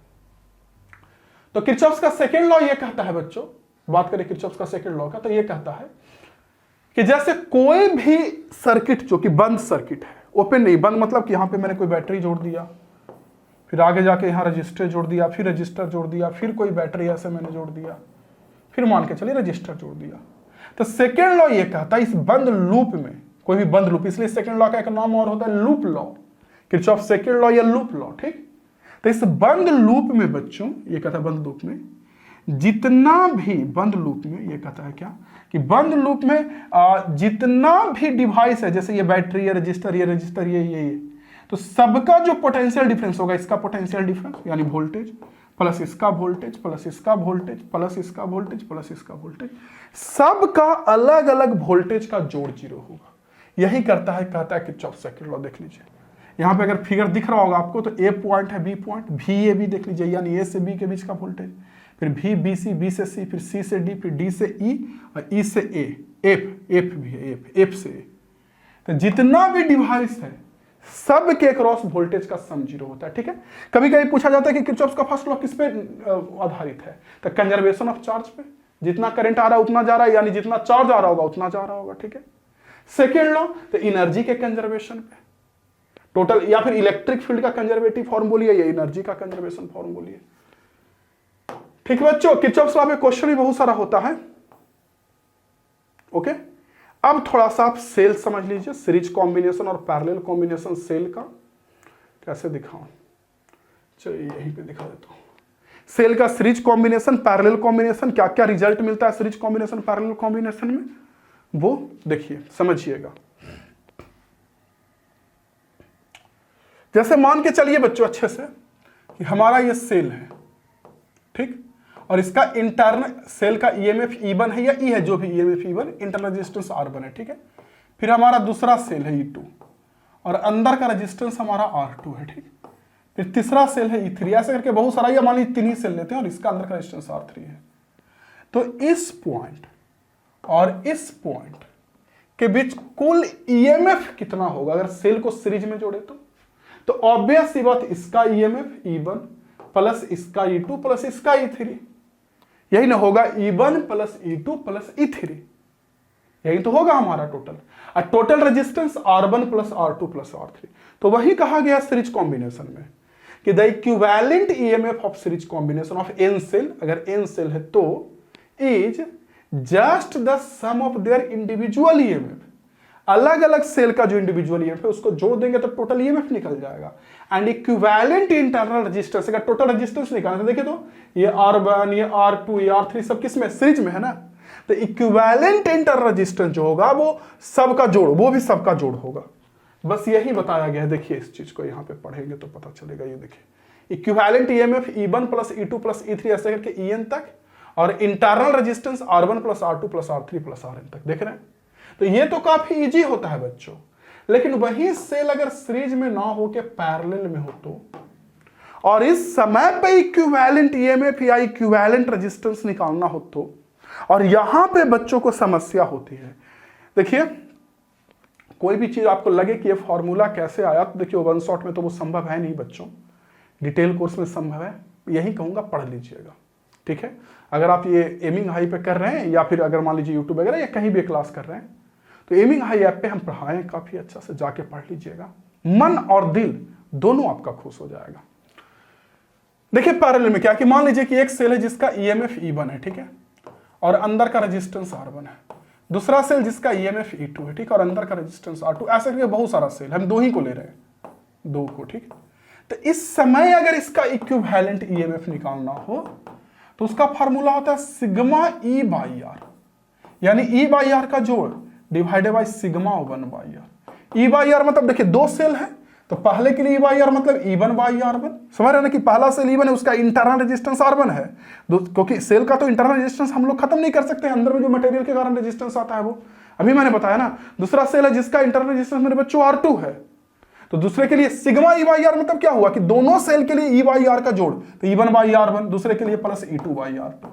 तो किरचॉफ्स का सेकेंड लॉ ये कहता है बच्चों, बात करें किरचॉफ्स का सेकेंड लॉ का, तो ये कहता है कि जैसे कोई भी सर्किट जो कि बंद सर्किट है, ओपन नहीं, बंद मतलब कि यहां पे मैंने कोई बैटरी जोड़ दिया, फिर आगे जाके यहां रजिस्टर जोड़ दिया, फिर रजिस्टर जोड़ दिया, फिर कोई बैटरी ऐसे मैंने जोड़ दिया, फिर मान के चलिए रजिस्टर जोड़ दिया। तो सेकेंड लॉ ये कहता है इस बंद लूप में, कोई भी बंद लूप, इसलिए सेकेंड लॉ का एक नाम और होता है loop law, Kirchhoff second law या लूप लॉ, ठीक। तो इस बंद लूप में बच्चों ये कहता है बंद लूप में जितना भी, बंद लूप में ये कहता है क्या कि बंद लूप में जितना भी डिवाइस है, जैसे ये बैटरी, ये रजिस्टर, ये, तो सबका जो पोटेंशियल डिफरेंस होगा, इसका पोटेंशियल डिफरेंस यानी वोल्टेज प्लस इसका वोल्टेज प्लस इसका वोल्टेज प्लस इसका वोल्टेज प्लस इसका वोल्टेज, सबका अलग अलग वोल्टेज का जोड़ 0 होगा। यही करता है, कहता है किरचॉफ सेकेंड लॉ। देख लीजिए यहाँ पे अगर फिगर दिख रहा होगा आपको, तो ए पॉइंट है, बी पॉइंट, भी ए बी देख लीजिए, यानी ए से बी के बीच का वोल्टेज, फिर भी बी सी, बी से सी, फिर सी से डी, फिर डी से ई, और ई से ए, एफ भी है, एफ से ए। तो जितना भी डिवाइस है सब के क्रॉस वोल्टेज का सम 0 होता है, ठीक है। कभी कभी पूछा जाता है कि किरचॉफ का फर्स्ट लॉ किस पे आधारित है, तो कंजर्वेशन ऑफ चार्ज पे, जितना करंट आ रहा है उतना जा रहा है, यानी जितना चार्ज आ रहा होगा उतना जा रहा होगा, ठीक है। सेकेंड लॉ तो एनर्जी के कंजर्वेशन पे, टोटल, या फिर इलेक्ट्रिक फील्ड का कंजर्वेटिव फॉर्म बोलिए या एनर्जी का कंजर्वेशन फॉर्म बोलिए, ठीक है बच्चों। किरचॉफ लॉ में क्वेश्चन भी बहुत सारा होता है, ओके। अब थोड़ा सा आप सेल समझ लीजिए, सीरीज कॉम्बिनेशन और पैरेलल कॉम्बिनेशन सेल का कैसे दिखाऊं, चलिए यहीं पे दिखा देता हूं। सेल का सीरीज कॉम्बिनेशन, पैरेलल कॉम्बिनेशन, क्या क्या रिजल्ट मिलता है सीरीज कॉम्बिनेशन पैरेलल कॉम्बिनेशन में, वो देखिए समझिएगा। जैसे मान के चलिए बच्चों अच्छे से कि हमारा ये सेल है, ठीक, और इसका इंटरनल सेल का ईएमएफ E1 है या E है, जो भी EMF E1, internal resistance R1 है, ठीक है। फिर हमारा दूसरा सेल है E2 और अंदर का रेजिस्टेंस हमारा R2 है, ठीक। फिर तीसरा सेल है E3, ऐसे करके बहुत सारा, या मान लीजिए 3 ही सेल लेते हैं और इसका अंदर का रेजिस्टेंस R3 है। तो इस पॉइंट और इस पॉइंट के बीच कुल ईएमएफ कितना होगा अगर सेल को सीरीज में जोड़े तो ऑब्वियस सी बात, इसका ईएमएफ E1 प्लस इसका E2 प्लस इसका E3, यही ना होगा, E1 plus E2 plus E3, यही तो होगा हमारा टोटल। और total resistance R1 plus R2 plus R3। तो वही कहा गया सीरीज कॉम्बिनेशन में कि the equivalent EMF of series combination of n cell, अगर n सेल है तो is just the sum of their individual EMF, अलग अलग सेल का जो इंडिविजुअल ईएमएफ है उसको जोड़ देंगे तो टोटल ईएमएफ निकल जाएगा। एंड इक्विवेलेंट इंटरनल रेजिस्टेंस, अगर टोटल रेजिस्टेंस निकालना है देखिए तो ये R1, ये R2, ये R3 सब किस में, सीरीज में है ना। तो इक्विवेलेंट इंटरनल रेजिस्टेंस जो होगा वो सबका जोड़, वो भी सबका जोड़ होगा, बस यही बताया गया है। देखिए इस चीज को यहाँ पे पढ़ेंगे तो पता चलेगा। ये देखिए equivalent EMF E1 plus E2 plus E3 ऐसे करके EN तक, और internal resistance R1 plus R2 plus R3 plus RN तक। देख रहे हैं? तो ये तो काफी इजी होता है बच्चों। लेकिन वही सेल अगर सीरीज में ना हो के पैरेलल में हो तो, और इस समय पे इक्विवेलेंट ईएमएफ या इक्विवेलेंट रेजिस्टेंस निकालना हो तो, और यहां पे बच्चों को समस्या होती है। देखिए कोई भी चीज आपको लगे कि ये फॉर्मूला कैसे आया, तो देखिए वन शॉट में तो वो संभव है नहीं बच्चों, डिटेल कोर्स में संभव है। यही कहूंगा पढ़ लीजिएगा, ठीक है। अगर आप ये एमिंग हाई पे कर रहे हैं, या फिर अगर मान लीजिए यूट्यूब वगैरह या कहीं भी क्लास कर रहे हैं, तो एमिंग हाई ऐप पे हम पढ़ाएं काफी अच्छा से, जाके पढ़ लीजिएगा। मन और दिल दोनों आपका खुश हो जाएगा। देखिए पैरेलल में क्या कि मान लीजिए कि एक सेल है जिसका ईएमएफ E1 है, ठीक है, और अंदर का रेजिस्टेंस R1 है। दूसरा सेल जिसका ईएमएफ E2 है, ठीक, और अंदर का रेजिस्टेंस R2। ऐसे करके बहुत सारा सेल, हम दो ही को ले रहे हैं, दो को, ठीक। तो इस समय अगर इसका इक्विवेलेंट ईएमएफ निकालना हो तो उसका फार्मूला होता है सिग्मा E बाई आर, यानी E बाई आर का जोड़ divided by sigma 1 by R. E by R मतलब देखिए दो सेल है, तो पहले के लिए E बाई आर मतलब E1 बाई R1। समझ रहे हैं ना कि पहला सेल E1 है, उसका इंटरनल रेजिस्टेंस R1 है, क्योंकि सेल का तो इंटरनल रेजिस्टेंस हम लोग खत्म नहीं कर सकते, अंदर में जो मटेरियल के कारण रेजिस्टेंस आता है वो अभी मैंने बताया ना। दूसरा सेल है जिसका इंटरनल रेजिस्टेंस मेरे बच्चों R2 है, तो दूसरे के लिए सिग्मा E बाई आर मतलब क्या हुआ कि दोनों सेल के लिए E बाई आर का जोड़, तो E1 बाई R1, दूसरे के लिए प्लस E2 बाई R2,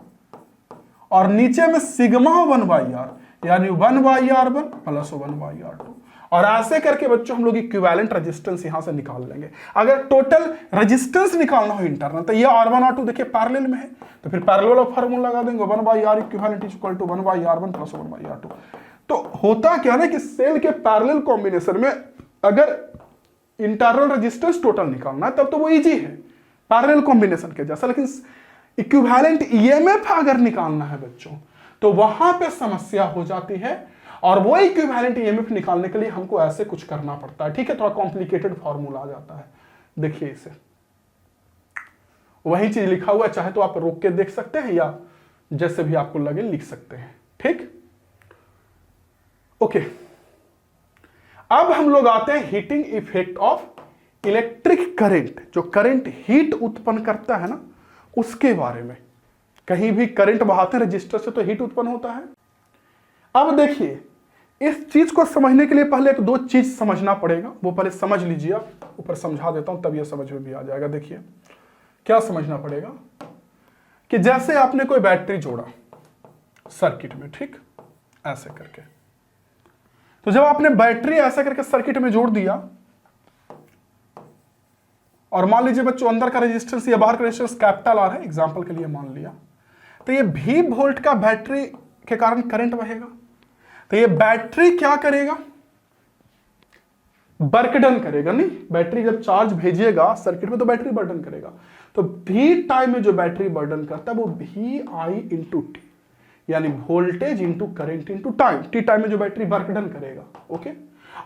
और नीचे में सिग्मा 1 बाई आर, यानी 1 by R1 plus 1 by R2। और ऐसे करके बच्चों हम लोग इक्विवेलेंट रेजिस्टेंस यहां से निकाल लेंगे। अगर टोटल रेजिस्टेंस निकालना हो इंटरनल, तो ये R1 R2 देखिए पैरेलल में है, तो फिर पैरेलल वाला फार्मूला लगा देंगे, 1 by R equivalent is equal to 1 by R1 plus 1 by R2। तो होता क्या ना कि सेल के पैरेलल कॉम्बिनेशन में अगर इंटरनल रेजिस्टेंस टोटल निकालना है तब तो वो इजी है पैरेलल कॉम्बिनेशन के जैसा, लेकिन इक्विवेलेंट ईएमएफ अगर निकालना है बच्चों तो वहां पे समस्या हो जाती है, और वो इक्विवेलेंट ईएमएफ निकालने के लिए हमको ऐसे कुछ करना पड़ता है, ठीक है। थोड़ा कॉम्प्लिकेटेड फॉर्मूला आ जाता है। देखिए इसे वही चीज लिखा हुआ है, चाहे तो आप रोक के देख सकते हैं या जैसे भी आपको लगे लिख सकते हैं, ठीक। ओके, अब हम लोग आते हैं heating effect of electric current. जो करंट हीट उत्पन्न करता है ना, उसके बारे में। कहीं भी करंट बहाते हैं रजिस्टर से तो हीट उत्पन्न होता है। अब देखिए इस चीज को समझने के लिए पहले एक दो चीज समझना पड़ेगा, वो पहले समझ लीजिए। आप ऊपर समझा देता हूं तब ये समझ में भी आ जाएगा। देखिए क्या समझना पड़ेगा कि जैसे आपने कोई बैटरी जोड़ा सर्किट में, ठीक, ऐसे करके, तो जब आपने बैटरी ऐसे करके सर्किट में जोड़ दिया, और मान लीजिए बच्चों अंदर का रेजिस्टेंस या बाहर का रेजिस्टेंस कैपिटल आर है, एग्जांपल के लिए मान लिया, तो ये V वोल्ट का बैटरी के कारण करंट बहेगा। तो ये बैटरी क्या करेगा, वर्क डन करेगा। नहीं, बैटरी जब चार्ज भेजिएगा सर्किट में तो बैटरी बर्डन करेगा। तो V टाइम में जो बैटरी बर्डन करता है वो VI इंटू टी, यानी voltage into current into time. T time में जो बैटरी वर्क डन करेगा, ओके।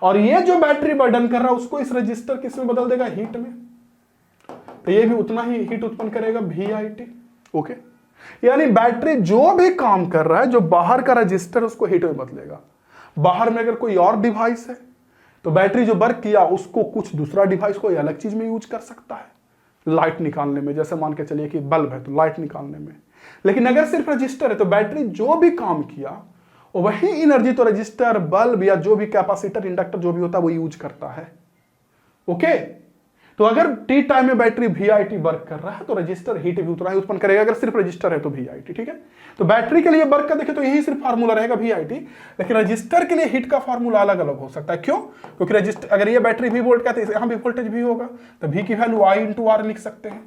और ये जो बैटरी बर्डन कर रहा है उसको इस रजिस्टर किस में बदल देगा, हीट में, तो ये भी उतना ही हीट उत्पन्न करेगा, VIT, ओके। यानी बैटरी जो भी काम कर रहा है, जो बाहर का रजिस्टर उसको हीट में बदलेगा। बाहर में अगर कोई और डिवाइस है तो बैटरी जो वर्क किया उसको कुछ दूसरा डिवाइस कोई अलग चीज में यूज कर सकता है, लाइट निकालने में। जैसे मान के चलिए कि बल्ब है तो लाइट निकालने में। लेकिन अगर सिर्फ रजिस्टर है तो बैटरी जो भी काम किया वही एनर्जी तो रजिस्टर, बल्ब या जो भी कैपेसिटर, इंडक्टर जो भी होता है वो यूज करता है, ओके। तो अगर टी टाइम में बैटरी VIT वर्क कर रहा है तो रजिस्टर हीट भी उतना ही उत्पन्न करेगा। अगर सिर्फ रजिस्टर है तो VIT, ठीक है। तो बैटरी के लिए वर्क का देखें तो यही सिर्फ फार्मूला रहेगा VIT, लेकिन रजिस्टर के लिए हीट का फार्मूला अलग अलग हो सकता है। क्यों? क्योंकि रजिस्टर, अगर ये बैटरी V वोल्ट का है तो यहां भी वोल्टेज V होगा, तो V की वैल्यू I इंटू आर लिख सकते हैं।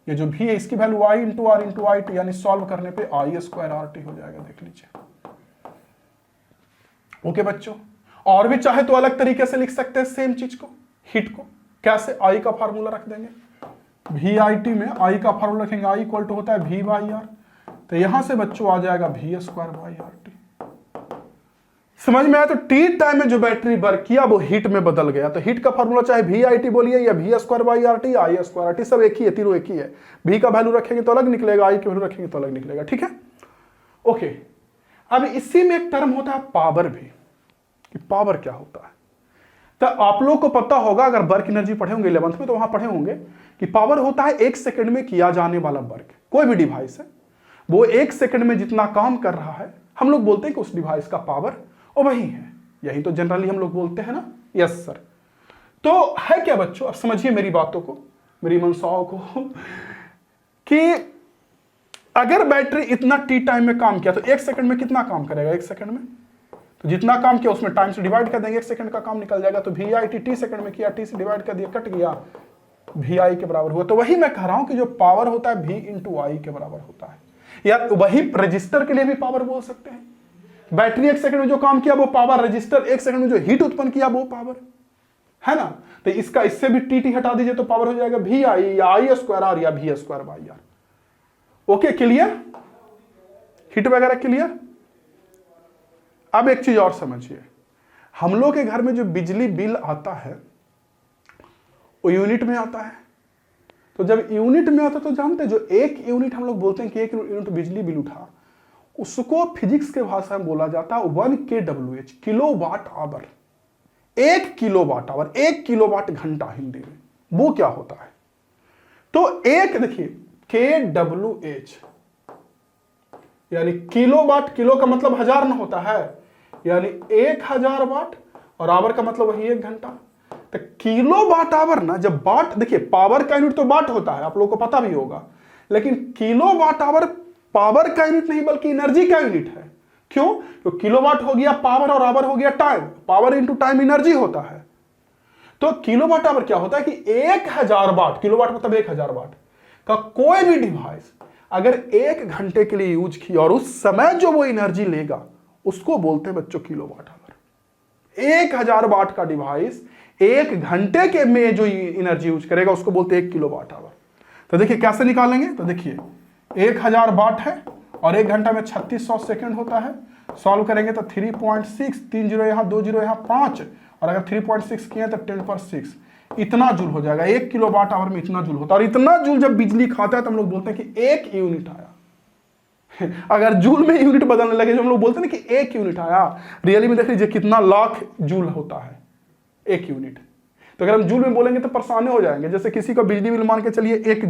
ये जो V है इसकी value I into R into IT, यानी सॉल्व करने पर I स्क्वायर RT हो जाएगा, देख लीजिए, ओके बच्चों। और भी चाहे तो अलग तरीके से लिख सकते हैं सेम चीज को, हीट को। कैसे? I का फार्मूला रख देंगे, VIT में I का फार्मूला रखेंगे, I इक्वल टू होता है V बाई आर, तो यहां से बच्चों आ जाएगा V स्क्वायर बाई RT। समझ में आया? तो टी टाइम में जो बैटरी वर्क किया वो हीट में बदल गया। तो हीट का फार्मूला चाहे VIT बोलिए या V square by RT, I square RT, सब एक ही है, तीनों एक ही है। V का वैल्यू रखेंगे तो अलग निकलेगा, I की वैल्यू रखेंगे तो अलग निकलेगा, ठीक है, ओके। अब इसी में एक टर्म होता है पावर भी, कि पावर क्या होता है। तो आप लोग को पता होगा, अगर वर्क एनर्जी पढ़े होंगे 11th में तो वहां पढ़े होंगे कि पावर होता है 1 सेकंड में किया जाने वाला वर्क। कोई भी डिवाइस है वो 1 सेकंड में जितना काम कर रहा है, हम लोग बोलते हैं कि उस डिवाइस का पावर वो वही है। यही तो जनरली हम लोग बोलते हैं ना। Yes sir. तो है क्या बच्चों, अब समझिए मेरी बातों को, मेरी मनसाओं को, कि अगर बैटरी इतना टी टाइम में काम किया तो 1 सेकंड में कितना काम करेगा? 1 सेकंड में तो जितना काम किया उसमें टाइम से डिवाइड कर देंगे, 1 सेकंड का काम निकल जाएगा। तो वी आई टी सेकंड में किया, टी से डिवाइड कर दिया, कट गया, वी आई के बराबर हुआ। तो वही मैं कह रहा हूं कि जो पावर होता है वी इंटू आई के बराबर होता है। या वही रजिस्टर के लिए भी पावर बोल सकते हैं। बैटरी 1 सेकंड में जो काम किया वो पावर, रजिस्टर 1 सेकंड में जो हीट उत्पन्न किया वो पावर है ना। तो इसका इससे भी टी हटा दीजिए तो पावर हो जाएगा वी आई या आई स्क्वायर आर या V square by R. Okay, clear? Heat वगैरह क्लियर? अब एक चीज और समझिए, हम लोग के घर में जो बिजली बिल आता है वो यूनिट में आता है। तो जब यूनिट में आता तो जानते हैं, जो 1 यूनिट हम लोग बोलते हैं कि 1 यूनिट बिजली बिल उठा, उसको फिजिक्स के भाषा में बोला जाता है 1 kWh, kilo watt hour. 1 kilo watt hour, 1 kilo watt घंटा हिंदी में, वो क्या होता है? तो एक देखिए kWh यानी किलो वाट, किलो का मतलब 1000 न होता है, यानी 1000 वाट, और आवर का मतलब वही 1 घंटा। तो किलो वाट आवर ना, जब वाट, देखिए पावर का यूनिट तो वाट होता है, आप लोगों को पता भी होगा, लेकिन किलो वाट आवर पावर का यूनिट नहीं बल्कि एनर्जी का यूनिट है। क्यों? तो किलो वाट हो गया पावर और आवर हो गया time, power into time energy होता है। तो किलो वाट आवर क्या होता है कि 1000 वाट, किलो वाट मतलब 1000 वाट का कोई भी डिवाइस अगर 1 घंटे के लिए यूज किया और उस समय जो वो एनर्जी लेगा उसको बोलते हैं बच्चों किलो वाट आवर। 1000 वाट का डिवाइस 1 घंटे के में जो एनर्जी यूज करेगा उसको बोलते हैं 1 किलो वाट आवर। तो देखिए कैसे निकालेंगे, तो देखिए 1000 वाट है और 1 घंटा में 3600 सेकंड होता है। सॉल्व करेंगे तो 3.6, 3 जीरो यहाँ, 2 जीरो यहाँ, 5, और अगर 3.6 किए तो 10⁶ इतना जूल हो जाएगा। 1 किलो वाट आवर में इतना जूल होता है। और इतना जूल जब बिजली खाता है तो हम लोग बोलते हैं कि 1 यूनिट आया। अगर जूल में यूनिट बदलने लगे जो हम लोग बोलते हैं ना कि 1 यूनिट आया, रियली में देख लीजिए कितना लाख जूल होता है 1 यूनिट। तो अगर हम जूल में बोलेंगे तो परेशान हो जाएंगे। जैसे किसी का बिजली बिल मान के चलिए 1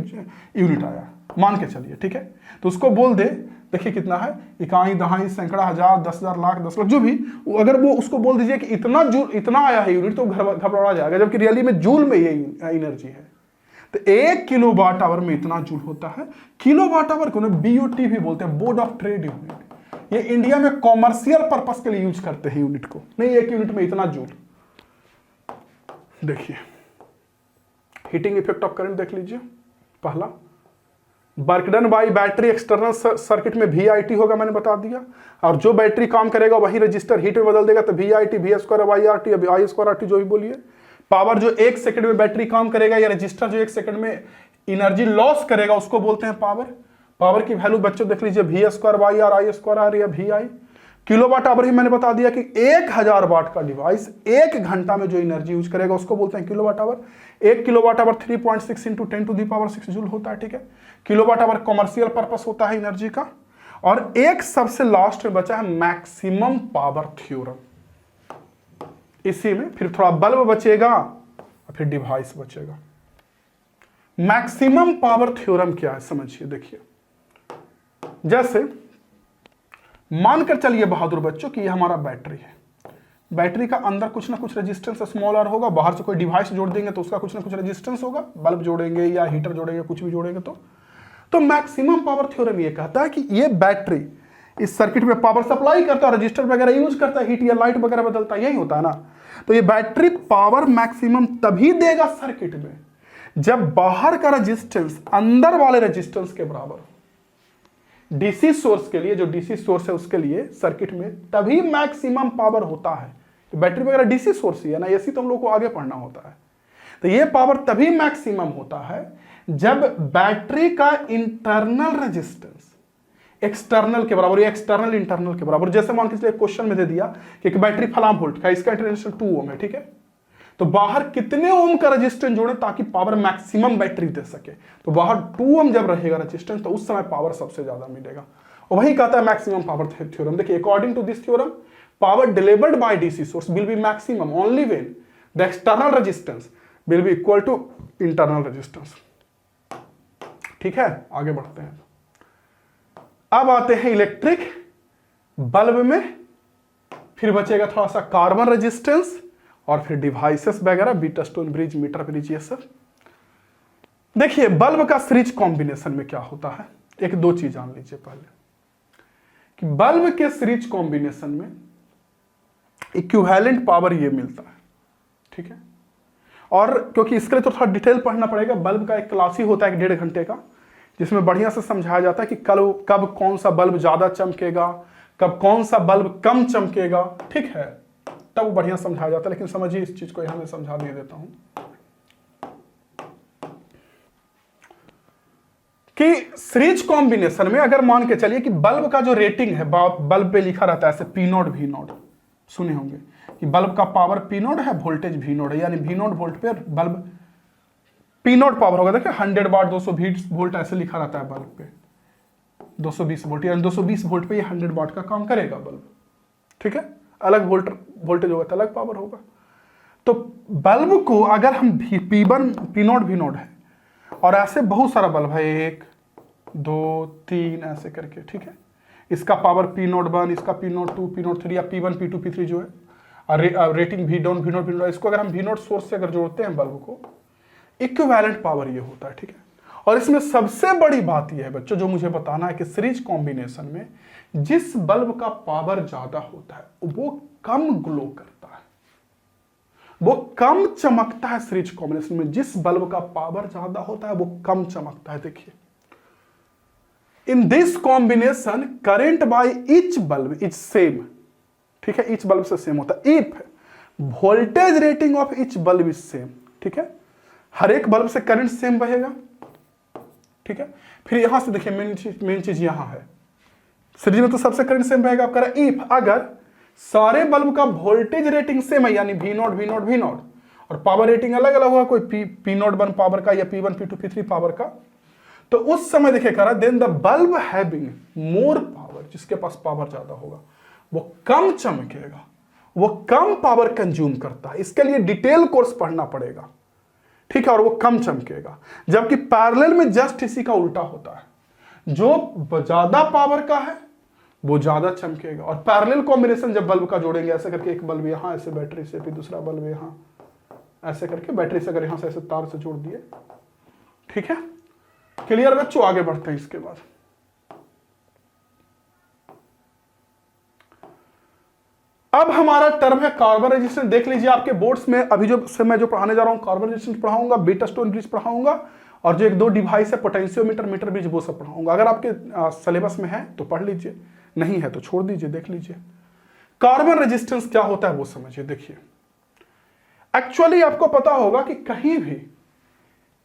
यूनिट आया, मान के चलिए, ठीक है, तो उसको बोल दे, देखिए कितना है, इकाई, दहाई, सैकड़ा, हजार, 10,000, लाख, 10 लाख, जो भी, अगर वो उसको बोल दीजिए कि इतना जूल, इतना आया है यूनिट, तो घबरा जाएगा, जबकि रियली में जूल में ये एनर्जी है। तो 1 किलो वाट आवर में इतना जूल होता है। किलो वाट आवर को ना BOT भी बोलते हैं, बोर्ड ऑफ ट्रेड यूनिट। ये इंडिया में कॉमर्शियल पर्पस के लिए यूज करते हैं यूनिट को, नहीं 1 यूनिट में इतना जूल। देखिए हीटिंग इफेक्ट ऑफ करंट देख लीजिए। पहला, work done by battery external circuit में VIT होगा, मैंने बता दिया, और जो बैटरी काम करेगा वही रजिस्टर हीट में बदल देगा, तो VIT, V square by RT, I square RT, जो भी बोलिए। पावर जो 1 सेकंड में बैटरी काम करेगा या रजिस्टर जो 1 सेकंड में एनर्जी लॉस करेगा उसको बोलते हैं पावर। पावर की वैल्यू बच्चों देख लीजिए, V square by R, I square R या VI। किलो वाट आवर ही मैंने बता दिया कि 1000 वाट का डिवाइस 1 घंटा में जो एनर्जी यूज करेगा उसको बोलते हैं kilo watt hour. 1 kilo watt hour 3.6 into 10⁶ joule होता है, ठीक है। Kilo watt hour commercial purpose होता है एनर्जी का। और एक सबसे लास्ट में बचा है मैक्सिमम पावर थ्योरम। इसी में फिर थोड़ा बल्ब बचेगा और फिर डिवाइस बचेगा। मैक्सिमम पावर थ्योरम क्या है समझिए, देखिए, जैसे मानकर चलिए बहादुर बच्चों कि ये हमारा बैटरी है। बैटरी का अंदर कुछ ना कुछ रेजिस्टेंस स्मॉल आर होगा, बाहर से कोई डिवाइस जोड़ देंगे तो उसका कुछ ना कुछ रेजिस्टेंस होगा, बल्ब जोड़ेंगे या हीटर जोड़ेंगे, कुछ भी जोड़ेंगे तो मैक्सिमम पावर थ्योरम ये कहता है कि ये बैटरी इस सर्किट में पावर सप्लाई करता है, रजिस्टर वगैरह यूज करता है, हीट या लाइट वगैरह बदलता है, यही होता है ना। तो ये बैटरी पावर मैक्सिमम तभी देगा सर्किट में जब बाहर का रेजिस्टेंस अंदर वाले रेजिस्टेंस के बराबर। डीसी सोर्स के लिए, जो डीसी सोर्स है उसके लिए सर्किट में तभी मैक्सिमम पावर होता है। तो बैटरी वगैरह डीसी सोर्स ही है ना, एसी तो हम लोग को आगे पढ़ना होता है। तो ये पावर तभी मैक्सिमम होता है जब बैटरी का इंटरनल रेजिस्टेंस एक्सटर्नल के बराबर या एक्सटर्नल इंटरनल के बराबर। जैसे मान के चलिए क्वेश्चन में दे दिया कि एक बैटरी फलाम वोल्ट का, इसका रेजिस्टेंस 2 ओम है, ठीक है, तो बाहर कितने ओम का रेजिस्टेंस जोड़े ताकि पावर मैक्सिमम बैटरी दे सके। तो बाहर 2 ओम जब रहेगा रेजिस्टेंस तो उस समय पावर सबसे ज्यादा मिलेगा, और वही कहता है मैक्सिमम पावर थ्योरम। देखिए according to this theorem power delivered by DC source will be maximum only when the external resistance will be equal to internal resistance. ठीक है, आगे बढ़ते हैं। अब आते हैं इलेक्ट्रिक बल्ब में, फिर बचेगा थोड़ा सा कार्बन रेजिस्टेंस और फिर डिवाइसेस वगैरह, बीटस्टोन ब्रिज, मीटर ब्रिज, ये सब। देखिए बल्ब का सीरीज कॉम्बिनेशन में क्या होता है, एक दो चीज जान लीजिए पहले कि बल्ब के सीरीज कॉम्बिनेशन में इक्विवेलेंट पावर ये मिलता है। ठीक है, और क्योंकि इसके लिए तो थोड़ा डिटेल पढ़ना पड़ेगा, बल्ब का एक क्लास ही होता है 1.5 घंटे का, जिसमें बढ़िया से समझाया जाता है कि कब कौन सा बल्ब ज्यादा चमकेगा, कब कौन सा बल्ब कम चमकेगा। ठीक है, तब बढ़िया समझाया जाता है, लेकिन समझिए इस चीज को यहां मैं समझा दे देता हूं कि सीरीज कॉम्बिनेशन में अगर मान के चलिए कि बल्ब का जो रेटिंग है, बल्ब पे लिखा रहता है ऐसे P0 V0, सुने होंगे कि बल्ब का पावर P0 है, वोल्टेज V0 है, यानी V0 वोल्ट पे बल्ब P0 पावर होगा। देखिए 100 वाट 220 वोल्ट ऐसे लिखा रहता है बल्ब पे, 220 वोल्ट, यानी 220 वोल्ट पे ये 100 वाट का काम करेगा बल्ब। ठीक है, अलग वोल्टेज होगा तो अलग पावर होगा। तो बल्ब को अगर हम P0 V0 है और ऐसे बहुत सारा बल्ब है, 1 2 3 ऐसे करके, ठीक है, इसका पावर P0 1, इसका P0 2, P0 3 या P1 P2 P3 जो है, और रेटिंग V0, इसको अगर हम V0 सोर्स से अगर जोड़ते हैं बल्ब को, इक्विवेलेंट पावर ये होता है। ठीक है, और इसमें सबसे बड़ी बात यह है बच्चों जो मुझे बताना है कि सीरीज कॉम्बिनेशन में जिस बल्ब का पावर ज्यादा होता है वो कम ग्लो करता है, वो कम चमकता है। सीरीज कॉम्बिनेशन में जिस बल्ब का पावर ज्यादा होता है वो कम चमकता है। देखिए in this combination current by each bulb is same. ठीक है, ईच बल्ब से सेम होता है। If voltage rating of each bulb is same, ठीक है, हर एक बल्ब से करंट सेम बहेगा। ठीक है, फिर यहां से देखिए मेन चीज यहां है, सीरीज में तो सबसे करंट सेम बहेगा। आप कह रहे इफ अगर सारे बल्ब का वोल्टेज रेटिंग सेम है, यानी V0 और पावर रेटिंग अलग अलग होगा, कोई P0 1 पावर का या P1 P2 P3 पावर का, तो उस समय देखिए कह रहा then the bulb having more power, जिसके पास पावर ज्यादा होगा वो कम चमकेगा, वो कम पावर कंज्यूम करता है। इसके लिए डिटेल कोर्स पढ़ना पड़ेगा। ठीक है, और वो कम चमकेगा। जबकि पैरेलल में जस्ट इसी का उल्टा होता है, जो ज्यादा पावर का है वो ज्यादा चमकेगा। और पैरेलल कॉम्बिनेशन जब बल्ब का जोड़ेंगे ऐसे करके, एक बल्ब यहां ऐसे बैटरी से, फिर दूसरा बल्ब यहां ऐसे करके, बैटरी से अगर यहां से ऐसे तार से जोड़ दिए। ठीक है, क्लियर बच्चों, आगे बढ़ते हैं इसके बाद। अब हमारा टर्म है कार्बन रेजिस्टेंस। देख लीजिए आपके बोर्ड्स में अभी जो मैं जो पढ़ाने जा रहा हूं, कार्बन रेजिस्टेंस पढ़ाऊंगा, बीटस्टोन ब्रिज पढ़ाऊंगा, और जो 1-2 डिवाइस है पोटेंशियोमीटर, मीटर ब्रिज, वो सब पढ़ाऊंगा। अगर आपके सिलेबस में है तो पढ़ लीजिए, नहीं है तो छोड़ दीजिए, देख लीजिए। कार्बन रेजिस्टेंस क्या होता है वो समझिए। देखिए एक्चुअली आपको पता होगा कि कहीं भी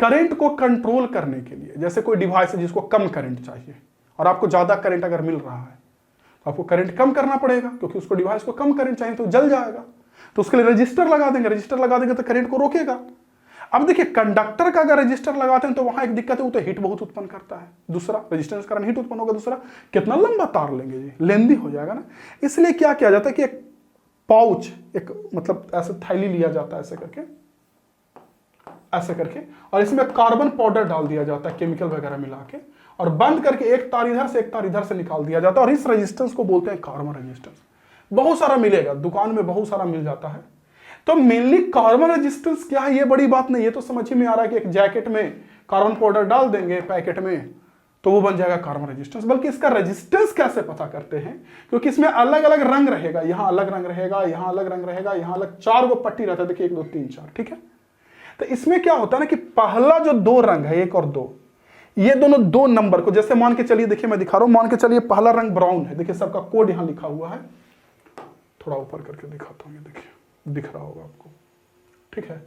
करंट को कंट्रोल करने के लिए, जैसे कोई डिवाइस है जिसको कम करंट चाहिए और आपको ज्यादा करंट अगर मिल रहा है तो आपको करंट कम करना पड़ेगा, क्योंकि उसको डिवाइस को कम करंट चाहिए तो जल जाएगा। तो उसके लिए रजिस्टर लगा देंगे, रजिस्टर लगा देंगे तो करंट को रोकेगा। अब देखिए कंडक्टर का अगर रजिस्टर लगाते हैं तो वहां एक दिक्कत है, वो तो हीट बहुत उत्पन्न करता है। दूसरा रेजिस्टेंस कारण हीट उत्पन्न होगा, दूसरा कितना लंबा तार लेंगे जी, लेंदी हो जाएगा ना। इसलिए क्या किया जाता है कि एक पाउच, एक मतलब ऐसे थैली लिया जाता है ऐसे करके, और इसमें कार्बन पाउडर डाल दिया जाता है, केमिकल वगैरह मिला के, और बंद करके एक तार इधर से एक तार इधर से निकाल दिया जाता है। और इस रेजिस्टेंस को बोलते हैं कार्बन रेजिस्टेंस। बहुत सारा मिलेगा दुकान में, बहुत सारा मिल जाता है। तो मेनली कार्बन रेजिस्टेंस क्या है ये बड़ी बात नहीं है, तो समझ में आ रहा है कि एक जैकेट में कार्बन पाउडर डाल देंगे पैकेट में तो वो बन जाएगा कार्बन रेजिस्टेंस। बल्कि इसका रेजिस्टेंस कैसे पता करते हैं, क्योंकि इसमें अलग अलग रंग रहेगा, यहां अलग रंग रहेगा, यहां अलग रंग रहेगा, यहां अलग 4 गो पट्टी रहता है। देखिए 1 2 3 4, ठीक है। तो इसमें क्या होता है ना कि पहला जो 2 रंग है, 1 और 2, ये दोनों 2 नंबर को, जैसे मान के चलिए, देखिए मैं दिखा रहा हूं, मान के चलिए पहला रंग ब्राउन है। देखिए सबका कोड यहां लिखा हुआ है, थोड़ा ऊपर करके दिखाता हूं, ये देखिए दिख रहा होगा आपको, ठीक है।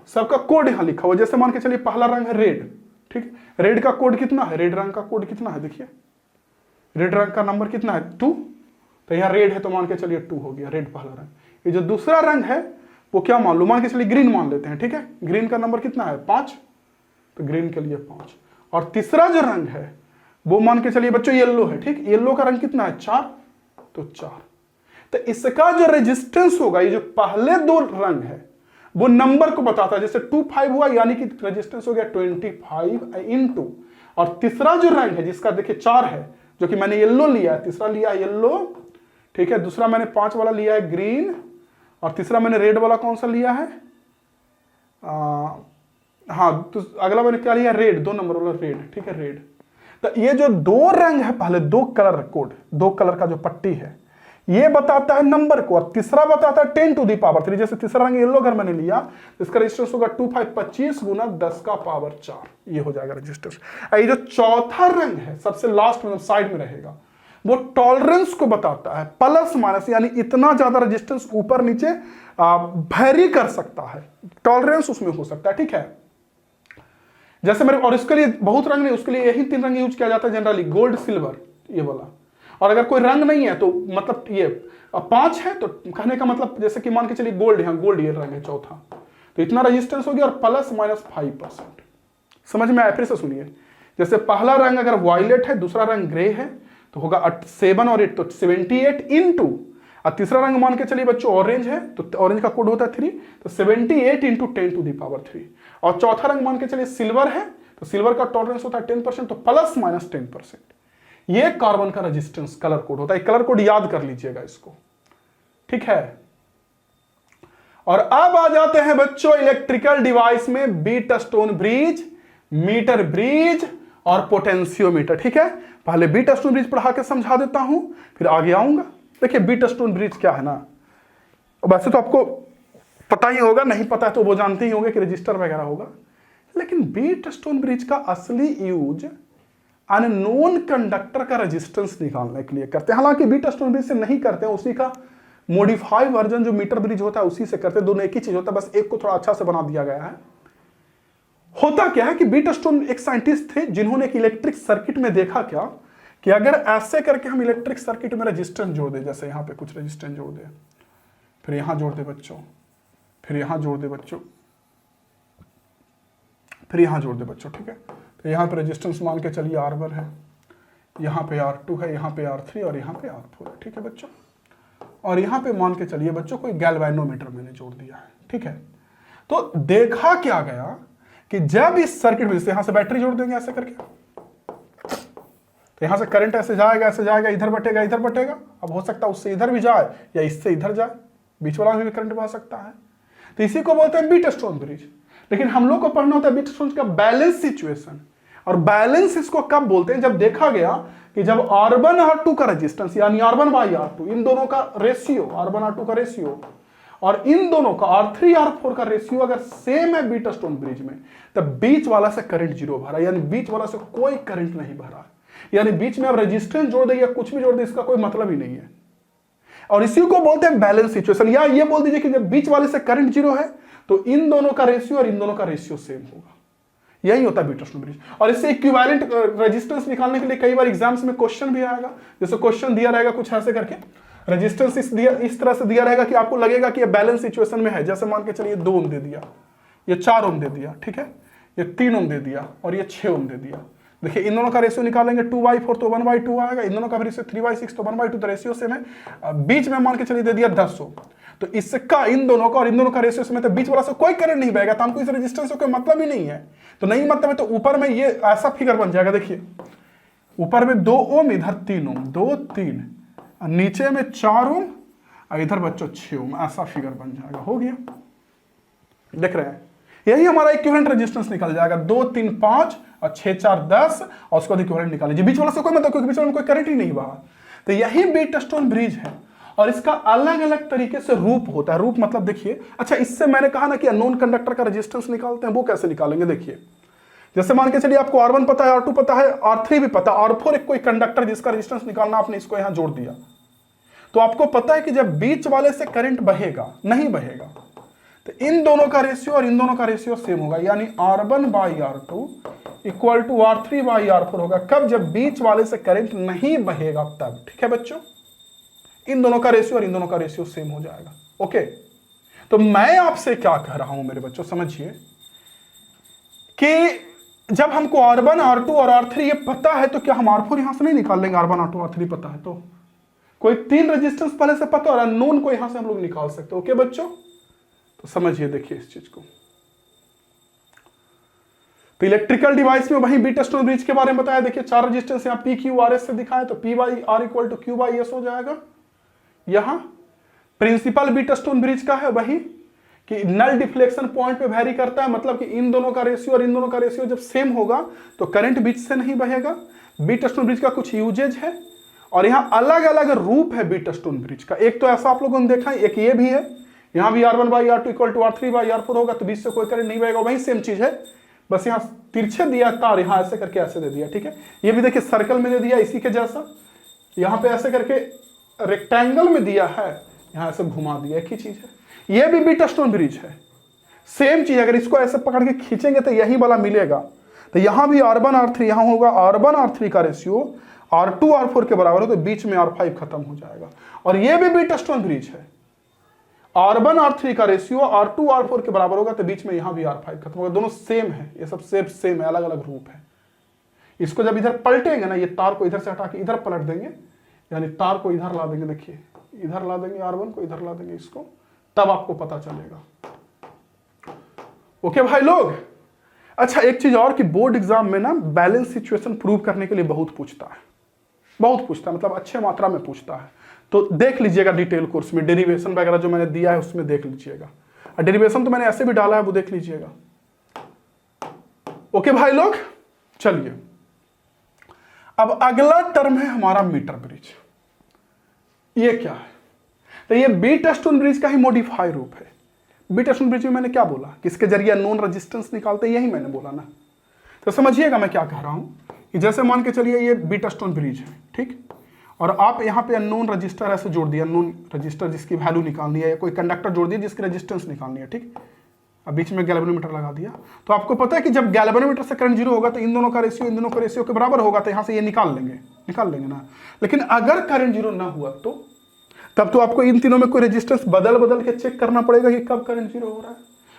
सबका कोड यहां लिखा हुआ है। जैसे मान के चलिए पहला रंग है रेड, ठीक है। रेड का कोड कितना है, रेड रंग का कोड कितना है, देखिए रेड रंग का नंबर कितना है 2, तो यहाँ रेड है तो मान के चलिए 2 हो गया, रेड पहला रंग। ये जो दूसरा रंग है वो क्या मान लो, मान के चलिए ग्रीन मान लेते हैं, ठीक है। ग्रीन का नंबर कितना है 5, तो ग्रीन के लिए 5। और तीसरा जो रंग है वो मान के चलिए बच्चों येलो है, ठीक। येलो का रंग कितना है 4, तो 4। तो इसका जो रेजिस्टेंस होगा, ये जो पहले 2 रंग है वो नंबर को बताता है। जैसे 25 हुआ यानी कि रेजिस्टेंस हो गया 25 इंटू, और तीसरा जो रंग है जिसका देखिए 4 है, जो कि मैंने येलो लिया है, तीसरा लिया है येलो, ठीक है, दूसरा मैंने 5 वाला लिया है ग्रीन, और तीसरा मैंने रेड वाला कौन सा लिया है, हाँ तो अगला मैंने क्या लिया, रेड, 2 नंबर वाला रेड, ठीक है रेड। तो ये जो 2 रंग है, पहले 2 कलर कोड, 2 कलर का जो पट्टी है ये बताता है नंबर को, और तीसरा बताता है 10 टू दी पावर 3। जैसे तीसरा रंग येलो अगर मैंने लिया तो इसका रेजिस्टेंस होगा 25 गुना 10 का पावर 4, ये हो जाएगा रेजिस्टेंस। ये जो चौथा रंग है सबसे लास्ट में साइड में रहेगा, वो टॉलरेंस को बताता है, प्लस माइनस, यानी इतना ज्यादा रेजिस्टेंस ऊपर नीचे वेरी कर सकता है, टॉलरेंस उसमें हो सकता है, ठीक है। जैसे मेरे, और इसके लिए बहुत रंग नहीं, उसके लिए यही 3 रंग यूज किया जाता है जनरली, गोल्ड, सिल्वर, ये वाला। और अगर कोई रंग नहीं है तो मतलब ये 5 है तो कहने का मतलब जैसे कि मान के चलिए गोल्ड है, गोल्ड ये रंग है चौथा, तो इतना रेजिस्टेंस हो गया, और प्लस माइनस 5%। समझ में आया? फिर से सुनिए, जैसे पहला रंग अगर वायलेट है, दूसरा रंग ग्रे है, तो होगा 7 और 8 तो 78 इंटू, और तीसरा रंग मान के चलिए बच्चों ऑरेंज है, तो ऑरेंज का कोड होता है 3, तो 78 इंटू 10 टू दी पावर 3। और चौथा रंग मान के चलिए सिल्वर है, तो सिल्वर का टॉलरेंस होता है 10%, तो प्लस माइनस 10%। ये कार्बन का रेजिस्टेंस कलर कोड होता है, कलर कोड याद कर लीजिएगा इसको, ठीक है। और अब आ जाते हैं बच्चों इलेक्ट्रिकल डिवाइस में Wheatstone bridge, metre bridge और पोटेंशियोमीटर, ठीक है। पहले बीट स्टोन ब्रिज पढ़ा के समझा देता हूं, फिर आगे आऊंगा। देखिए बीट स्टोन ब्रिज क्या है ना, वैसे तो आपको पता ही होगा, नहीं पता है तो वो जानते ही होंगे कि रजिस्टर वगैरह होगा, लेकिन बीट स्टोन ब्रिज का असली यूज अननोन कंडक्टर का रेजिस्टेंस निकालने के लिए करते हैं। हालांकि बीट स्टोन ब्रिज से नहीं करते हैं, उसी का मॉडिफाइड वर्जन जो मीटर ब्रिज होता है उसी से करते हैं, दोनों एक ही चीज होता है, बस एक को थोड़ा अच्छा से बना दिया गया है। होता क्या है कि बीट स्टोन एक साइंटिस्ट थे जिन्होंने एक इलेक्ट्रिक सर्किट में देखा क्या कि अगर ऐसे करके हम इलेक्ट्रिक सर्किट में रेजिस्टेंस जोड़ दे, जैसे यहाँ पे कुछ रेजिस्टेंस जोड़ दे, फिर यहां जोड़ दे बच्चों, फिर यहां जोड़ दे बच्चों, फिर यहां जोड़ दे बच्चों, ठीक है। तो यहाँ पे रेजिस्टेंस मान के चलिए R1 है, यहाँ पे R2 है, यहाँ पे R3 और यहाँ पे R4 है, ठीक है बच्चों। और यहाँ पे मान के चलिए बच्चों कोई गैल्वेनोमीटर मैंने जोड़ दिया है, ठीक है। तो देखा क्या गया कि जब इस सर्किट में यहाँ से बैटरी जोड़ देंगे ऐसे करके, तो यहाँ से करंट ऐसे जाएगा, इधर बटेगा, इधर बटेगा। अब हो सकता है उससे इधर भी जाए या इससे इधर जाए, बीच वाला में भी करंट बह सकता है। तो इसी को बोलते हैं बीट स्टोन ब्रिज। लेकिन हम लोग को पढ़ना होता है बीट स्टोन का बैलेंस सिचुएशन, और बैलेंस इसको कब बोलते हैं, जब देखा गया कि जब R1 R2 का रेजिस्टेंस यानी R1 बाई R2 इन दोनों का रेशियो, R1 R2 का रेशियो और इन दोनों का R3 R4 का रेशियो अगर सेम है बीट स्टोन ब्रिज में, तब बीच वाला से करंट जीरो भरा, यानी बीच वाला से कोई करंट नहीं भरा, यानी बीच में आप रेजिस्टेंस जोड़ दे या कुछ भी जोड़ दे इसका कोई मतलब ही नहीं है। और इसी को बोलते हैं बैलेंस सिचुएशन। या ये बोल दीजिए कि जब बीच वाले से करंट जीरो है तो इन दोनों का रेशियो और इन दोनों का रेशियो सेम होगा, यही होता है बीट स्टोन ब्रिज। और इससे इक्विवेलेंट रेजिस्टेंस निकालने के लिए कई बार एग्जाम्स में क्वेश्चन भी आएगा, जैसे क्वेश्चन दिया रहेगा कुछ ऐसे करके, रेजिस्टेंस इस तरह से दिया रहेगा कि आपको लगेगा कि ये बैलेंस सिचुएशन में है। जैसे मान के चलिए 2 ओम दे दिया, ये 4 ओम दे दिया, ठीक है, ये 3 ओम दे दिया और ये 6 ओम दे दिया। देखिए इन दोनों का रेशियो निकालेंगे 2/4 तो 1/2 आएगा, इन दोनों का रेशियो 3/6 तो 1/2, तो रेशियो से में बीच में मान के चलिए दे दिया 10 ओम, तो इसका इन दोनों का और इन दोनों का रेशियो में तो बीच वाला से कोई करंट नहीं बहेगा, तो हमको इस रेजिस्टेंस का कोई मतलब ही नहीं है। तो नहीं मतलब है तो ऊपर में ये ऐसा फिगर बन जाएगा, देखिए ऊपर में 2 ओम, इधर 3 ओम, 2 3, नीचे में 4 ओम और इधर बच्चों 6 ओम, ऐसा फिगर बन जाएगा। हो गया, देख रहे हैं, यही हमारा इक्विवेलेंट रेजिस्टेंस निकल जाएगा। 2 3 5 और 6 4 10 और उसको इक्विवेलेंट निकाल लीजिए। बीच वाला से कोई मतलब, क्योंकि बीच वाले में कोई करंट ही नहीं बहा। तो यही बीट स्टोन ब्रिज है, और इसका अलग अलग तरीके से रूप होता है। रूप मतलब देखिए, अच्छा इससे मैंने कहा ना कि अननोन कंडक्टर का रेजिस्टेंस निकालते हैं, वो कैसे निकालेंगे देखिए। जैसे मान के चलिए आपको R1 पता है, R2 पता है, R3 भी पता है, R4 एक कोई कंडक्टर जिसका रेजिस्टेंस निकालना, आपने इसको यहां जोड़ दिया, तो आपको पता है कि जब बीच वाले से करंट बहेगा नहीं बहेगा, तो इन दोनों का रेशियो और इन दोनों का रेशियो सेम होगा, यानी R1/R2 इक्वल टू R3/R4 होगा। कब? जब बीच वाले से करंट नहीं बहेगा तब, ठीक है बच्चों। इन दोनों का रेशियो और इन दोनों का रेशियो सेम हो जाएगा। ओके, तो मैं आपसे क्या कह रहा हूं मेरे बच्चों, समझिए कि जब हमको R1 R2 और R3 ये पता है, तो क्या हम R4 यहां से नहीं निकाल लेंगे? R1 R2 R3 पता है तो कोई 3 रेजिस्टेंस पहले से पता और अननोन को यहां से हम लोग निकाल सकते हैं। ओके बच्चों, तो समझिए, देखिए इस चीज को। तो इलेक्ट्रिकल डिवाइस में वही बीट स्टोन ब्रिज के बारे में बताया। देखिए 4 रेजिस्टेंस यहाँ पी क्यू आर एस से दिखाए, तो P by R equal to Q by S हो जाएगा। यहां प्रिंसिपल बीट स्टोन ब्रिज का है वही कि नल डिफ्लेक्शन पॉइंट पे वेरी करता है, मतलब कि इन दोनों का रेशियो और इन दोनों का रेशियो जब सेम होगा तो करंट बीच से नहीं बहेगा। बीट स्टोन ब्रिज का कुछ यूजेज है और यहाँ अलग अलग रूप है बीट स्टोन ब्रिज का। एक तो ऐसा आप लोगों ने देखा है, एक ये भी है, यहाँ भी R1 by R2 equal to R3 by R4 होगा, तो बीच से कोई करंट नहीं बहेगा। वही सेम चीज है, बस यहाँ तिरछे दिया तार, यहाँ ऐसे करके ऐसे दे दिया, ठीक है। ये भी देखिए सर्कल में दे दिया इसी के जैसा, यहाँ पे ऐसे करके रेक्टेंगल में दिया है, यहाँ ऐसे घुमा दिया, एक ही चीज है। ये भी बीट स्टोन ब्रिज है, सेम चीज। अगर इसको ऐसे पकड़ के खींचेंगे तो यही वाला मिलेगा। तो यहां भी R1 R3, यहां होगा R1 R3 का रेशियो R2 R4 के बराबर हो, तो बीच में R5 खत्म हो जाएगा। और ये भी बीट स्टोन ब्रिज है, R1 R3 का रेशियो R2 R4 के बराबर होगा, तो बीच में यहां भी R5 खत्म होगा। दोनों सेम है, ये सब सेम है, अलग अलग रूप है। इसको जब इधर पलटेंगे ना, ये तार को इधर से हटा के इधर पलट देंगे, यानी तार को इधर ला देंगे, देखिए इधर ला देंगे R1 को, इधर ला देंगे इसको, तब आपको पता चलेगा। ओके भाई लोग। अच्छा एक चीज और कि बोर्ड एग्जाम में ना बैलेंस सिचुएशन प्रूव करने के लिए बहुत पूछता है, मतलब अच्छे मात्रा में पूछता है। तो देख लीजिएगा डिटेल कोर्स में, डेरिवेशन वगैरह जो मैंने दिया है उसमें देख लीजिएगा। और डेरिवेशन तो मैंने ऐसे भी डाला है, वो देख लीजिएगा। ओके भाई लोग, चलिए अब अगला टर्म है हमारा मीटर ब्रिज। ये क्या है? तो ये बीट स्टोन ब्रिज का ही मॉडिफाई रूप है। बीट स्टोन ब्रिज में मैंने क्या बोला कि इसके जरिए नॉन रेजिस्टेंस निकालते, यही मैंने बोला ना। तो समझिएगा मैं क्या कह रहा हूं कि जैसे मान के चलिए ये बीट स्टोन ब्रिज है, ठीक, और आप यहाँ पे अननोन रजिस्टर ऐसे जोड़ दिया, नोन रजिस्टर जिसकी वैल्यू निकालनी है, या कोई कंडक्टर जोड़ दिया जिसकी रेजिस्टेंस निकालनी है, ठीक। अब बीच में गैल्वेनोमीटर लगा दिया, तो आपको पता है कि जब गैल्वेनोमीटर से करंट जीरो होगा तो इन दोनों का रेशियो के बराबर होगा, तो यहाँ से ये निकाल लेंगे ना। लेकिन अगर करंट जीरो ना हुआ तो तब तो आपको इन तीनों में कोई रेजिस्टेंस बदल के चेक करना पड़ेगा कि कब करंट जीरो हो रहा है।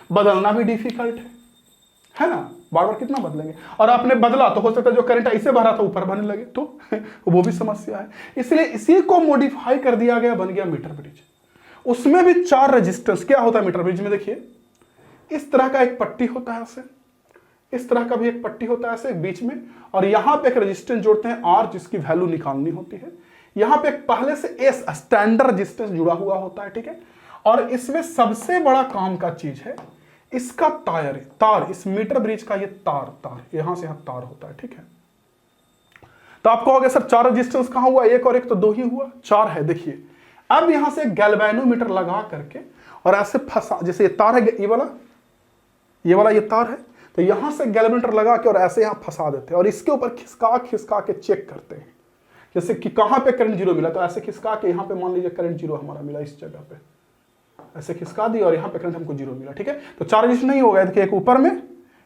बदलना भी डिफिकल्ट है ना, बार बार कितना बदलेंगे। और आपने बदला तो हो सकता है जो करंट ऐसे भरा था ऊपर बहने लगे, तो वो भी समस्या है। इसलिए इसी को मॉडिफाई कर दिया गया, बन गया मीटर ब्रिज। उसमें भी 4 रेजिस्टेंस। क्या होता है मीटर ब्रिज में? देखिए इस तरह का एक पट्टी होता है ऐसे, इस तरह का भी एक पट्टी होता है ऐसे बीच में, और यहां पे एक रेजिस्टेंस जोड़ते हैं R, जिसकी वैल्यू निकालनी होती है। यहां पे एक पहले से S स्टैंडर्ड रेजिस्टेंस जुड़ा हुआ होता है, ठीक है। और इसमें सबसे बड़ा काम का चीज है इसका तार, इस मीटर ब्रिज का ये तार यहां से यहां तार होता है, ठीक है। तो आप कहोगे सर 4 रेजिस्टेंस कहां हुआ, एक और एक तो 2 ही हुआ, 4 है। देखिए अब यहां से गैल्वेनोमीटर लगा करके और ऐसे फंसा, जैसे ये तार है, ये वाला ये तार है, तो यहां से गैल्वेनोमीटर लगा के और ऐसे यहां फंसा देते हैं और इसके ऊपर खिसका के चेक करते हैं, जैसे कि कहां पे करंट जीरो मिला, तो ऐसे खिसका के यहां पे मान लीजिए करंट जीरो हमारा मिला, इस जगह पे ऐसे खिसका दी और यहाँ पे करंट हमको जीरो मिला, ठीक है। तो 4 रजिस्टर नहीं होगा, देखिए एक ऊपर में,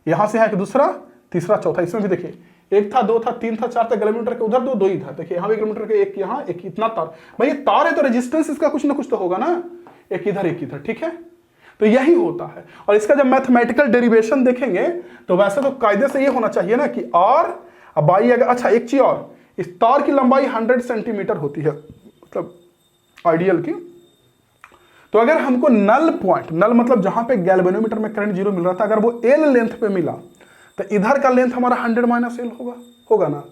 यहाँ से यहाँ एक दूसरा, तीसरा, चौथा। इसमें भी देखिए 1 था, 2 था, 3 था, 4 था, गैल्वेनोमीटर के उधर 2 ही था। देखिए यहाँ भी गैल्वेनोमीटर के एक यहाँ, एक इतना तार। भाई ये तार है तो रेजिस्टेंस इसका कुछ ना कुछ तो होगा ना, एक इधर, ठीक है। तो यही होता है। और इसका जब मैथमेटिकल डेरिवेशन देखेंगे तो वैसे तो कायदे से ये होना चाहिए ना कि R बाई, अगर अच्छा एक चीज और, इस तार की लंबाई 100 सेंटीमीटर होती है, मतलब आइडियल की। तो अगर हमको नल पॉइंट, नल मतलब जहां पे गैल्वेनोमीटर में करंट जीरो मिल रहा था, अगर वो L लेंथ पे मिला तो इधर का लेंथ हमारा 100 माइनस L होगा ना।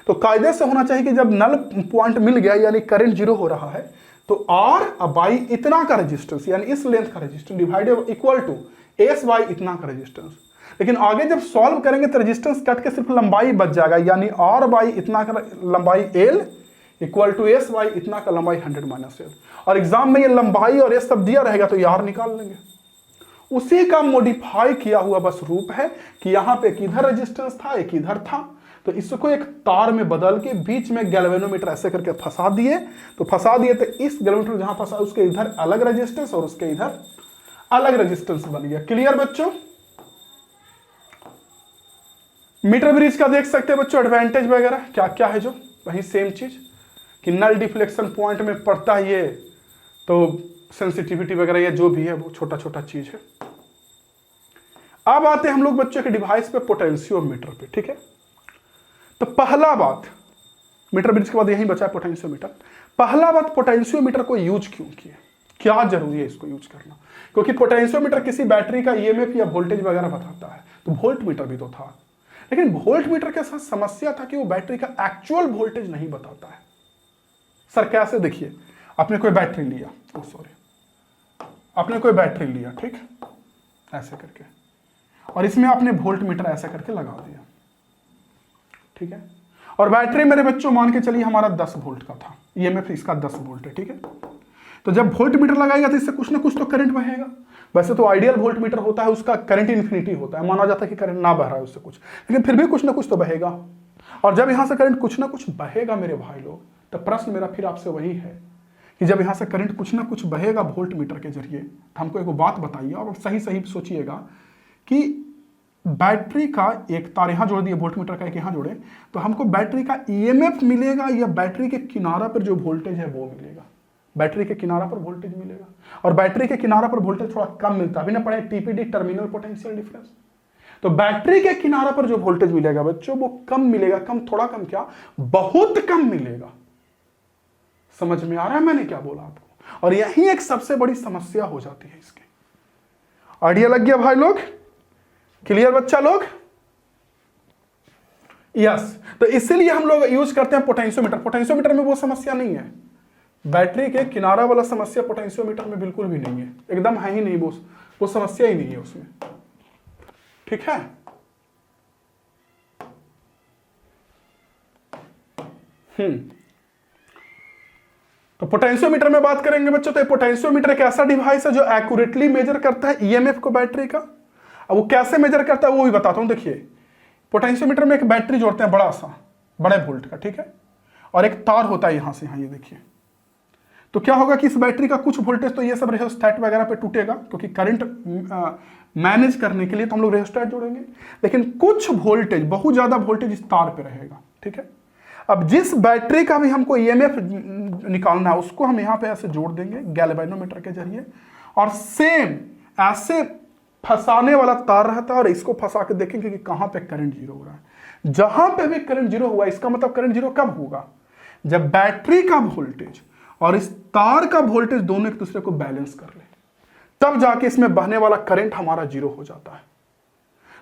तो कायदे से होना चाहिए कि जब नल पॉइंट मिल गया यानी करंट जीरो हो रहा है, तो R बाई इतना का रेजिस्टेंस, यानी इस लेंथ का resistance divided equal to S by इतना का रेजिस्टेंस। लेकिन आगे जब सॉल्व करेंगे तो रेजिस्टेंस कट के सिर्फ लंबाई बच जाएगा, यानी R बाई इतना का लंबाई L equal to S by इतना का लंबाई 100 माइनस L। और एग्जाम में ये लंबाई और S सब दिया रहेगा तो ये R निकाल लेंगे। उसी का मॉडिफाई किया हुआ बस रूप है कि यहाँ पे एक इधर रेजिस्टेंस था, एक इधर था, तो इसको एक तार में बदल के बीच में गैल्वेनोमीटर ऐसे करके फंसा दिए। तो इस गैल्वेनोमीटर जहां फंसा उसके इधर अलग रेजिस्टेंस और उसके इधर अलग रेजिस्टेंस बन गया। क्लियर बच्चों? मीटर ब्रिज का देख सकते हैं बच्चों एडवांटेज वगैरह क्या क्या है, जो वही सेम चीज कि नल डिफ्लेक्शन पॉइंट में पड़ता है ये, तो सेंसिटिविटी वगैरह ये जो भी है वो छोटा छोटा चीज है। अब आते हैं हम लोग बच्चों के डिवाइस पे, पोटेंशियोमीटर पे, ठीक है। तो पहला बात, मीटर ब्रिज के बाद यही बचा है पोटेंशियोमीटर। पहला बात, पोटेंशियोमीटर को यूज क्यों किए, क्या जरूरी है इसको यूज करना? क्योंकि पोटेंशियोमीटर किसी बैटरी का ईएमएफ या वोल्टेज वगैरह बताता है, तो वोल्ट मीटर भी तो था, लेकिन वोल्ट मीटर के साथ समस्या था कि वो बैटरी का एक्चुअल वोल्टेज नहीं बताता है। सर कैसे? देखिए, आपने कोई बैटरी लिया, आपने कोई बैटरी लिया, ठीक, ऐसे करके, और इसमें आपने वोल्ट मीटर ऐसा करके लगा दिया, ठीक है, और बैटरी मेरे बच्चों मान के चलिए हमारा 10 वोल्ट का था, ईएमएफ इसका 10 वोल्ट है, ठीक है। तो जब वोल्ट मीटर लगाएगा तो इससे कुछ ना कुछ तो करंट बहेगा। वैसे तो आइडियल वोल्ट मीटर होता है, उसका करंट इन्फिनिटी होता है, माना जाता है कि करंट ना बह रहा है उससे कुछ, लेकिन फिर भी कुछ ना कुछ तो बहेगा। और जब यहां से करंट कुछ ना कुछ बहेगा मेरे भाई लोग, तो प्रश्न मेरा फिर आपसे वही है कि जब यहां से करंट कुछ ना कुछ बहेगा वोल्ट मीटर के जरिए, तो हमको एक बात बताइए और सही सही सोचिएगा कि बैटरी का एक तार यहां जोड़ दिए, वोल्ट मीटर का एक यहां जोड़े, तो हमको बैटरी का ईएमएफ मिलेगा या बैटरी के किनारा पर जो वोल्टेज है वो मिलेगा? बैटरी के किनारा पर वोल्टेज मिलेगा, और बैटरी के किनारा पर वोल्टेज थोड़ा कम मिलता है, अभी ना पढ़े टीपीडी, टर्मिनल पोटेंशियल डिफरेंस। तो बैटरी के किनारा पर जो वोल्टेज मिलेगा बच्चों वो कम मिलेगा, कम, थोड़ा कम क्या, बहुत कम मिलेगा। समझ में आ रहा है मैंने क्या बोला आपको? और यही एक सबसे बड़ी समस्या हो जाती है इसके। आइडिया लग गया भाई लोग? क्लियर बच्चा लोग? यस। तो इसीलिए हम लोग यूज करते हैं पोटेंशियोमीटर। पोटेंशियोमीटर में वो समस्या नहीं है, बैटरी के किनारा वाला समस्या पोटेंशियोमीटर में बिल्कुल भी नहीं है, एकदम है ही नहीं, वो समस्या ही नहीं है उसमें, ठीक है। तो पोटेंशियोमीटर में बात करेंगे बच्चों, तो पोटेंशियोमीटर एक ऐसा डिवाइस है जो एक्यूरेटली मेजर करता है ईएमएफ को बैटरी का। अब वो कैसे मेजर करता है वो भी बताता हूं। देखिए, पोटेंशियोमीटर में एक बैटरी जोड़ते हैं बड़ा सा, बड़े वोल्ट का, ठीक है, और एक तार होता है यहां से यहां, ये देखिए। तो क्या होगा कि इस बैटरी का कुछ वोल्टेज तो ये सब रेजिस्टेंस वगैरह पे टूटेगा, क्योंकि करंट मैनेज करने के लिए तो हम लोग रेजिस्टेंस जोड़ेंगे, लेकिन कुछ वोल्टेज, बहुत ज्यादा वोल्टेज इस तार पे रहेगा, ठीक है। अब जिस बैटरी का भी हमको ईएमएफ निकालना है उसको हम यहाँ पे ऐसे जोड़ देंगे गैल्वेनोमीटर के जरिए, और सेम ऐसे फंसाने वाला तार रहता है, और इसको फंसा के देखेंगे कि कहां पे करंट जीरो हो रहा है। जहां पे भी करंट जीरो हुआ, इसका मतलब करंट जीरो कब होगा? जब बैटरी का वोल्टेज और इस तार का वोल्टेज दोनों एक दूसरे को बैलेंस कर ले, तब जाके इसमें बहने वाला करंट हमारा जीरो हो जाता है।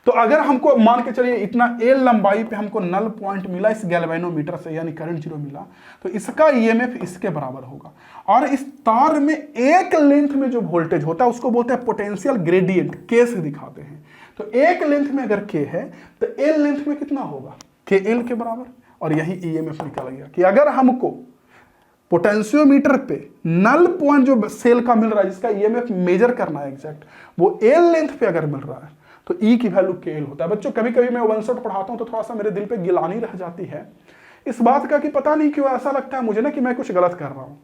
तो अगर हमको मान के चलिए इतना एल लंबाई पे हमको नल पॉइंट मिला इस गैल्वेनोमीटर से, यानी करंट जीरो मिला, तो इसका ईएमएफ इसके बराबर होगा। और इस तार में एक लेंथ में जो वोल्टेज होता है उसको बोलते हैं पोटेंशियल ग्रेडियंट, के से दिखाते हैं। तो एक लेंथ में अगर के है तो एल लेंथ में कितना होगा? के एल के बराबर। और यही ईएमएफ निकल गया कि अगर हमको पोटेंशियोमीटर पे नल पॉइंट जो सेल का मिल रहा है, जिसका ईएमएफ मेजर करना है एग्जैक्ट, वो एल लेंथ पे अगर मिल रहा है तो ई की वैल्यू के एल होता है। बच्चों कभी कभी मैं वन शॉट पढ़ाता हूं तो थोड़ा सा मेरे दिल पे गिलानी रह जाती है इस बात का कि पता नहीं क्यों ऐसा लगता है मुझे ना कि मैं कुछ गलत कर रहा हूं,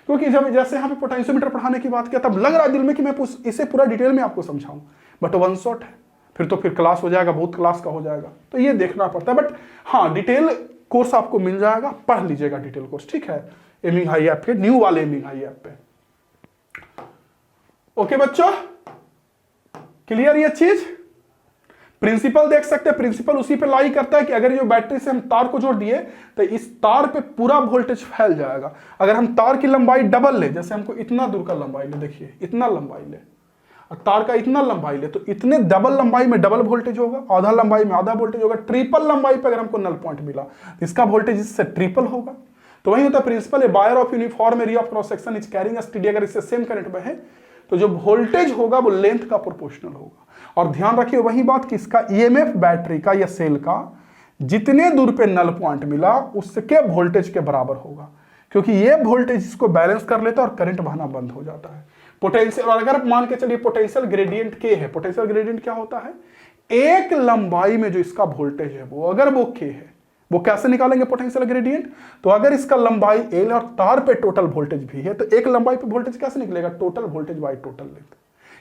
क्योंकि जब जैसे यहाँ पे पोटेंशियोमीटर पढ़ाने की बात किया तब लग रहा है दिल में कि मैं इसे पूरा डिटेल में आपको समझाऊं, बट वन शॉट है, फिर क्लास हो जाएगा, बहुत क्लास का हो जाएगा, तो ये देखना पड़ता है। बट हाँ, डिटेल कोर्स आपको मिल जाएगा, पढ़ लीजिएगा डिटेल कोर्स, ठीक है, एमिंग हाई ऐप पे, न्यू वाले एमिंग हाई ऐप पे। ओके बच्चों, क्लियर ये चीज? प्रिंसिपल देख सकते हैं, प्रिंसिपल उसी पे लाई करता है कि अगर ये बैटरी से हम तार को जोड़ दिए तो इस तार पे पूरा वोल्टेज फैल जाएगा। अगर हम तार की लंबाई डबल ले, जैसे हमको इतना दूर का लंबाई ले, देखिए इतना लंबाई ले, और तार का इतना लंबाई ले, तो इतने डबल लंबाई में डबल वोल्टेज होगा, आधा लंबाई में आधा वोल्टेज होगा। ट्रिपल लंबाई पे अगर हमको नल पॉइंट मिला तो इसका वोल्टेज इससे ट्रिपल होगा। तो वही होता है principle, a wire of uniform area of cross section is carrying STD, अगर इससे सेम करंट बहे तो जो वोल्टेज होगा वो लेंथ का प्रोपोर्शनल होगा। और ध्यान रखिए वही बात कि इसका ईएमएफ बैटरी का या सेल का जितने दूर पे नल पॉइंट मिला उसके वोल्टेज के बराबर होगा, क्योंकि ये वोल्टेज इसको बैलेंस कर लेता है और करंट बहना बंद हो जाता है। पोटेंशियल, और अगर मान के चलिए पोटेंशियल ग्रेडियंट के है, पोटेंशियल ग्रेडियंट क्या होता है? एक लंबाई में जो इसका वोल्टेज है वो अगर वो के है, वो कैसे निकालेंगे पोटेंशियल ग्रेडियंट? तो अगर इसका लंबाई एल और तार पे टोटल वोल्टेज भी है तो एक लंबाई पे वोल्टेज कैसे निकलेगा? Total voltage by total length.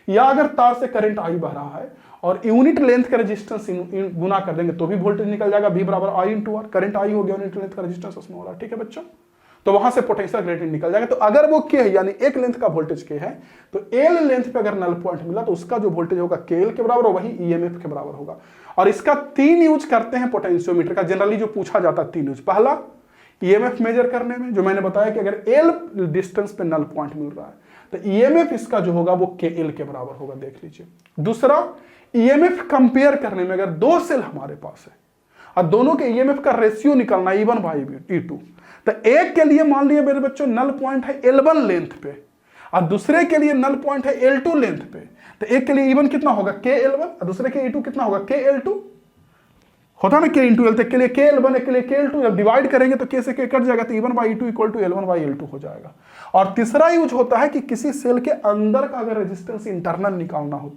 या अगर तार से करंट आई बह रहा है और यूनिट लेंथ का रेजिस्टेंस गुना कर देंगे तो भी वोल्टेज निकल जाएगा, V बराबर आई इंटू आर। करंट आई हो गया, यूनिट लेंथ का रेजिस्टेंस उसमें हो रहा है, ठीक है बच्चों, तो वहां से पोटेंशियल ग्रेडियंट निकल जाएगा। तो अगर वो के है यानी एक लेंथ का वोल्टेज के है तो एल लेंथ पे अगर नल पॉइंट मिला तो उसका जो वोल्टेज होगा के एल के बराबर, वही ईएमएफ के बराबर होगा। और इसका 3 यूज करते हैं पोटेंशियोमीटर का, जनरली जो पूछा जाता है 3 यूज। पहला ईएमएफ मेजर करने में, जो मैंने बताया कि अगर एल डिस्टेंस पे नल पॉइंट मिल रहा है तो ईएमएफ इसका जो होगा वो KL के बराबर होगा, देख लीजिए। दूसरा, ईएमएफ कंपेयर करने में अगर दो सेल हमारे पास है और दोनों के ईएमएफ का रेशियो निकालना E1 बाई E2, तो एक के लिए मान लिया मेरे बच्चों नल पॉइंट है L1 लेंथ पे और दूसरे के लिए नल पॉइंट है L2 लेंथ पे, तो एक के लिए E1 कितना होगा KL1 और दूसरे के E2 कितना होगा KL2, होता ना K इंटू एल, के लिए KL1 एक के लिए KL2, जब डिवाइड करेंगे तो K से K कट जाएगा तो E1 by E2 equal to L1 by L2 हो जाएगा। और तीसरा यूज होता है कि किसी सेल के अंदर का अगर रेजिस्टेंस इंटरनल निकालना हो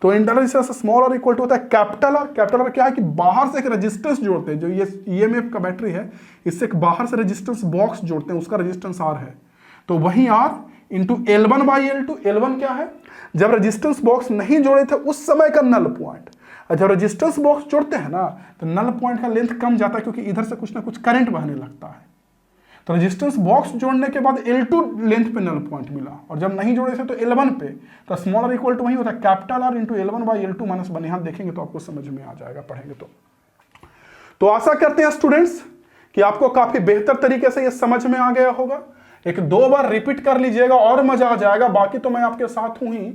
तो इंटरनल रेजिस्टेंस स्मॉल और इक्वल टू होता है कैपिटल आर। कैपिटल आर क्या है कि बाहर से एक रेजिस्टेंस जोड़ते हैं, जो ये ईएमएफ का बैटरी है इससे एक बाहर से रेजिस्टेंस बॉक्स जोड़ते हैं, उसका रेजिस्टेंस आर है, तो वही are into L1 by L2। L1 क्या है, जब रेजिस्टेंस बॉक्स नहीं जोड़े थे उस समय का नल पॉइंट, और जब रेजिस्टेंस बॉक्स जोड़ते हैं ना तो नल पॉइंट का लेंथ कम जाता है क्योंकि इधर से कुछ ना कुछ करंट बहने लगता है। तो रेजिस्टेंस बॉक्स जोड़ने के बाद L2 लेंथ पे नल पॉइंट मिला, और जब नहीं जोड़े थे तो L1 पे, तो स्मॉल आर इक्वल टू वही होता है capital R into L1 by L2 minus 1। यहाँ देखेंगे तो आपको समझ में आ जाएगा पढ़ेंगे तो आशा करते हैं स्टूडेंट्स कि आपको काफी बेहतर तरीके से ये समझ में आ गया होगा। एक दो बार रिपीट कर लीजिएगा और मजा आ जाएगा, बाकी तो मैं आपके साथ हूं ही।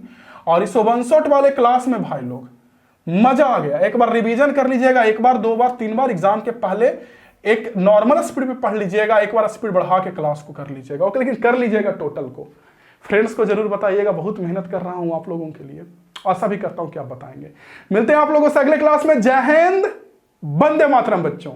और इस वन शॉट वाले क्लास में भाई लोग मजा आ गया, एक बार रिवीजन कर लीजिएगा, एक बार दो बार तीन बार एग्जाम के पहले एक नॉर्मल स्पीड पे पढ़ लीजिएगा, एक बार स्पीड बढ़ा के क्लास को कर लीजिएगा, ओके, लेकिन कर लीजिएगा टोटल को। फ्रेंड्स को जरूर बताइएगा, बहुत मेहनत कर रहा हूं आप लोगों के लिए, आशा भी करता हूं कि आप बताएंगे। मिलते हैं आप लोगों से अगले क्लास में। जय हिंद, वंदे मातरम बच्चों।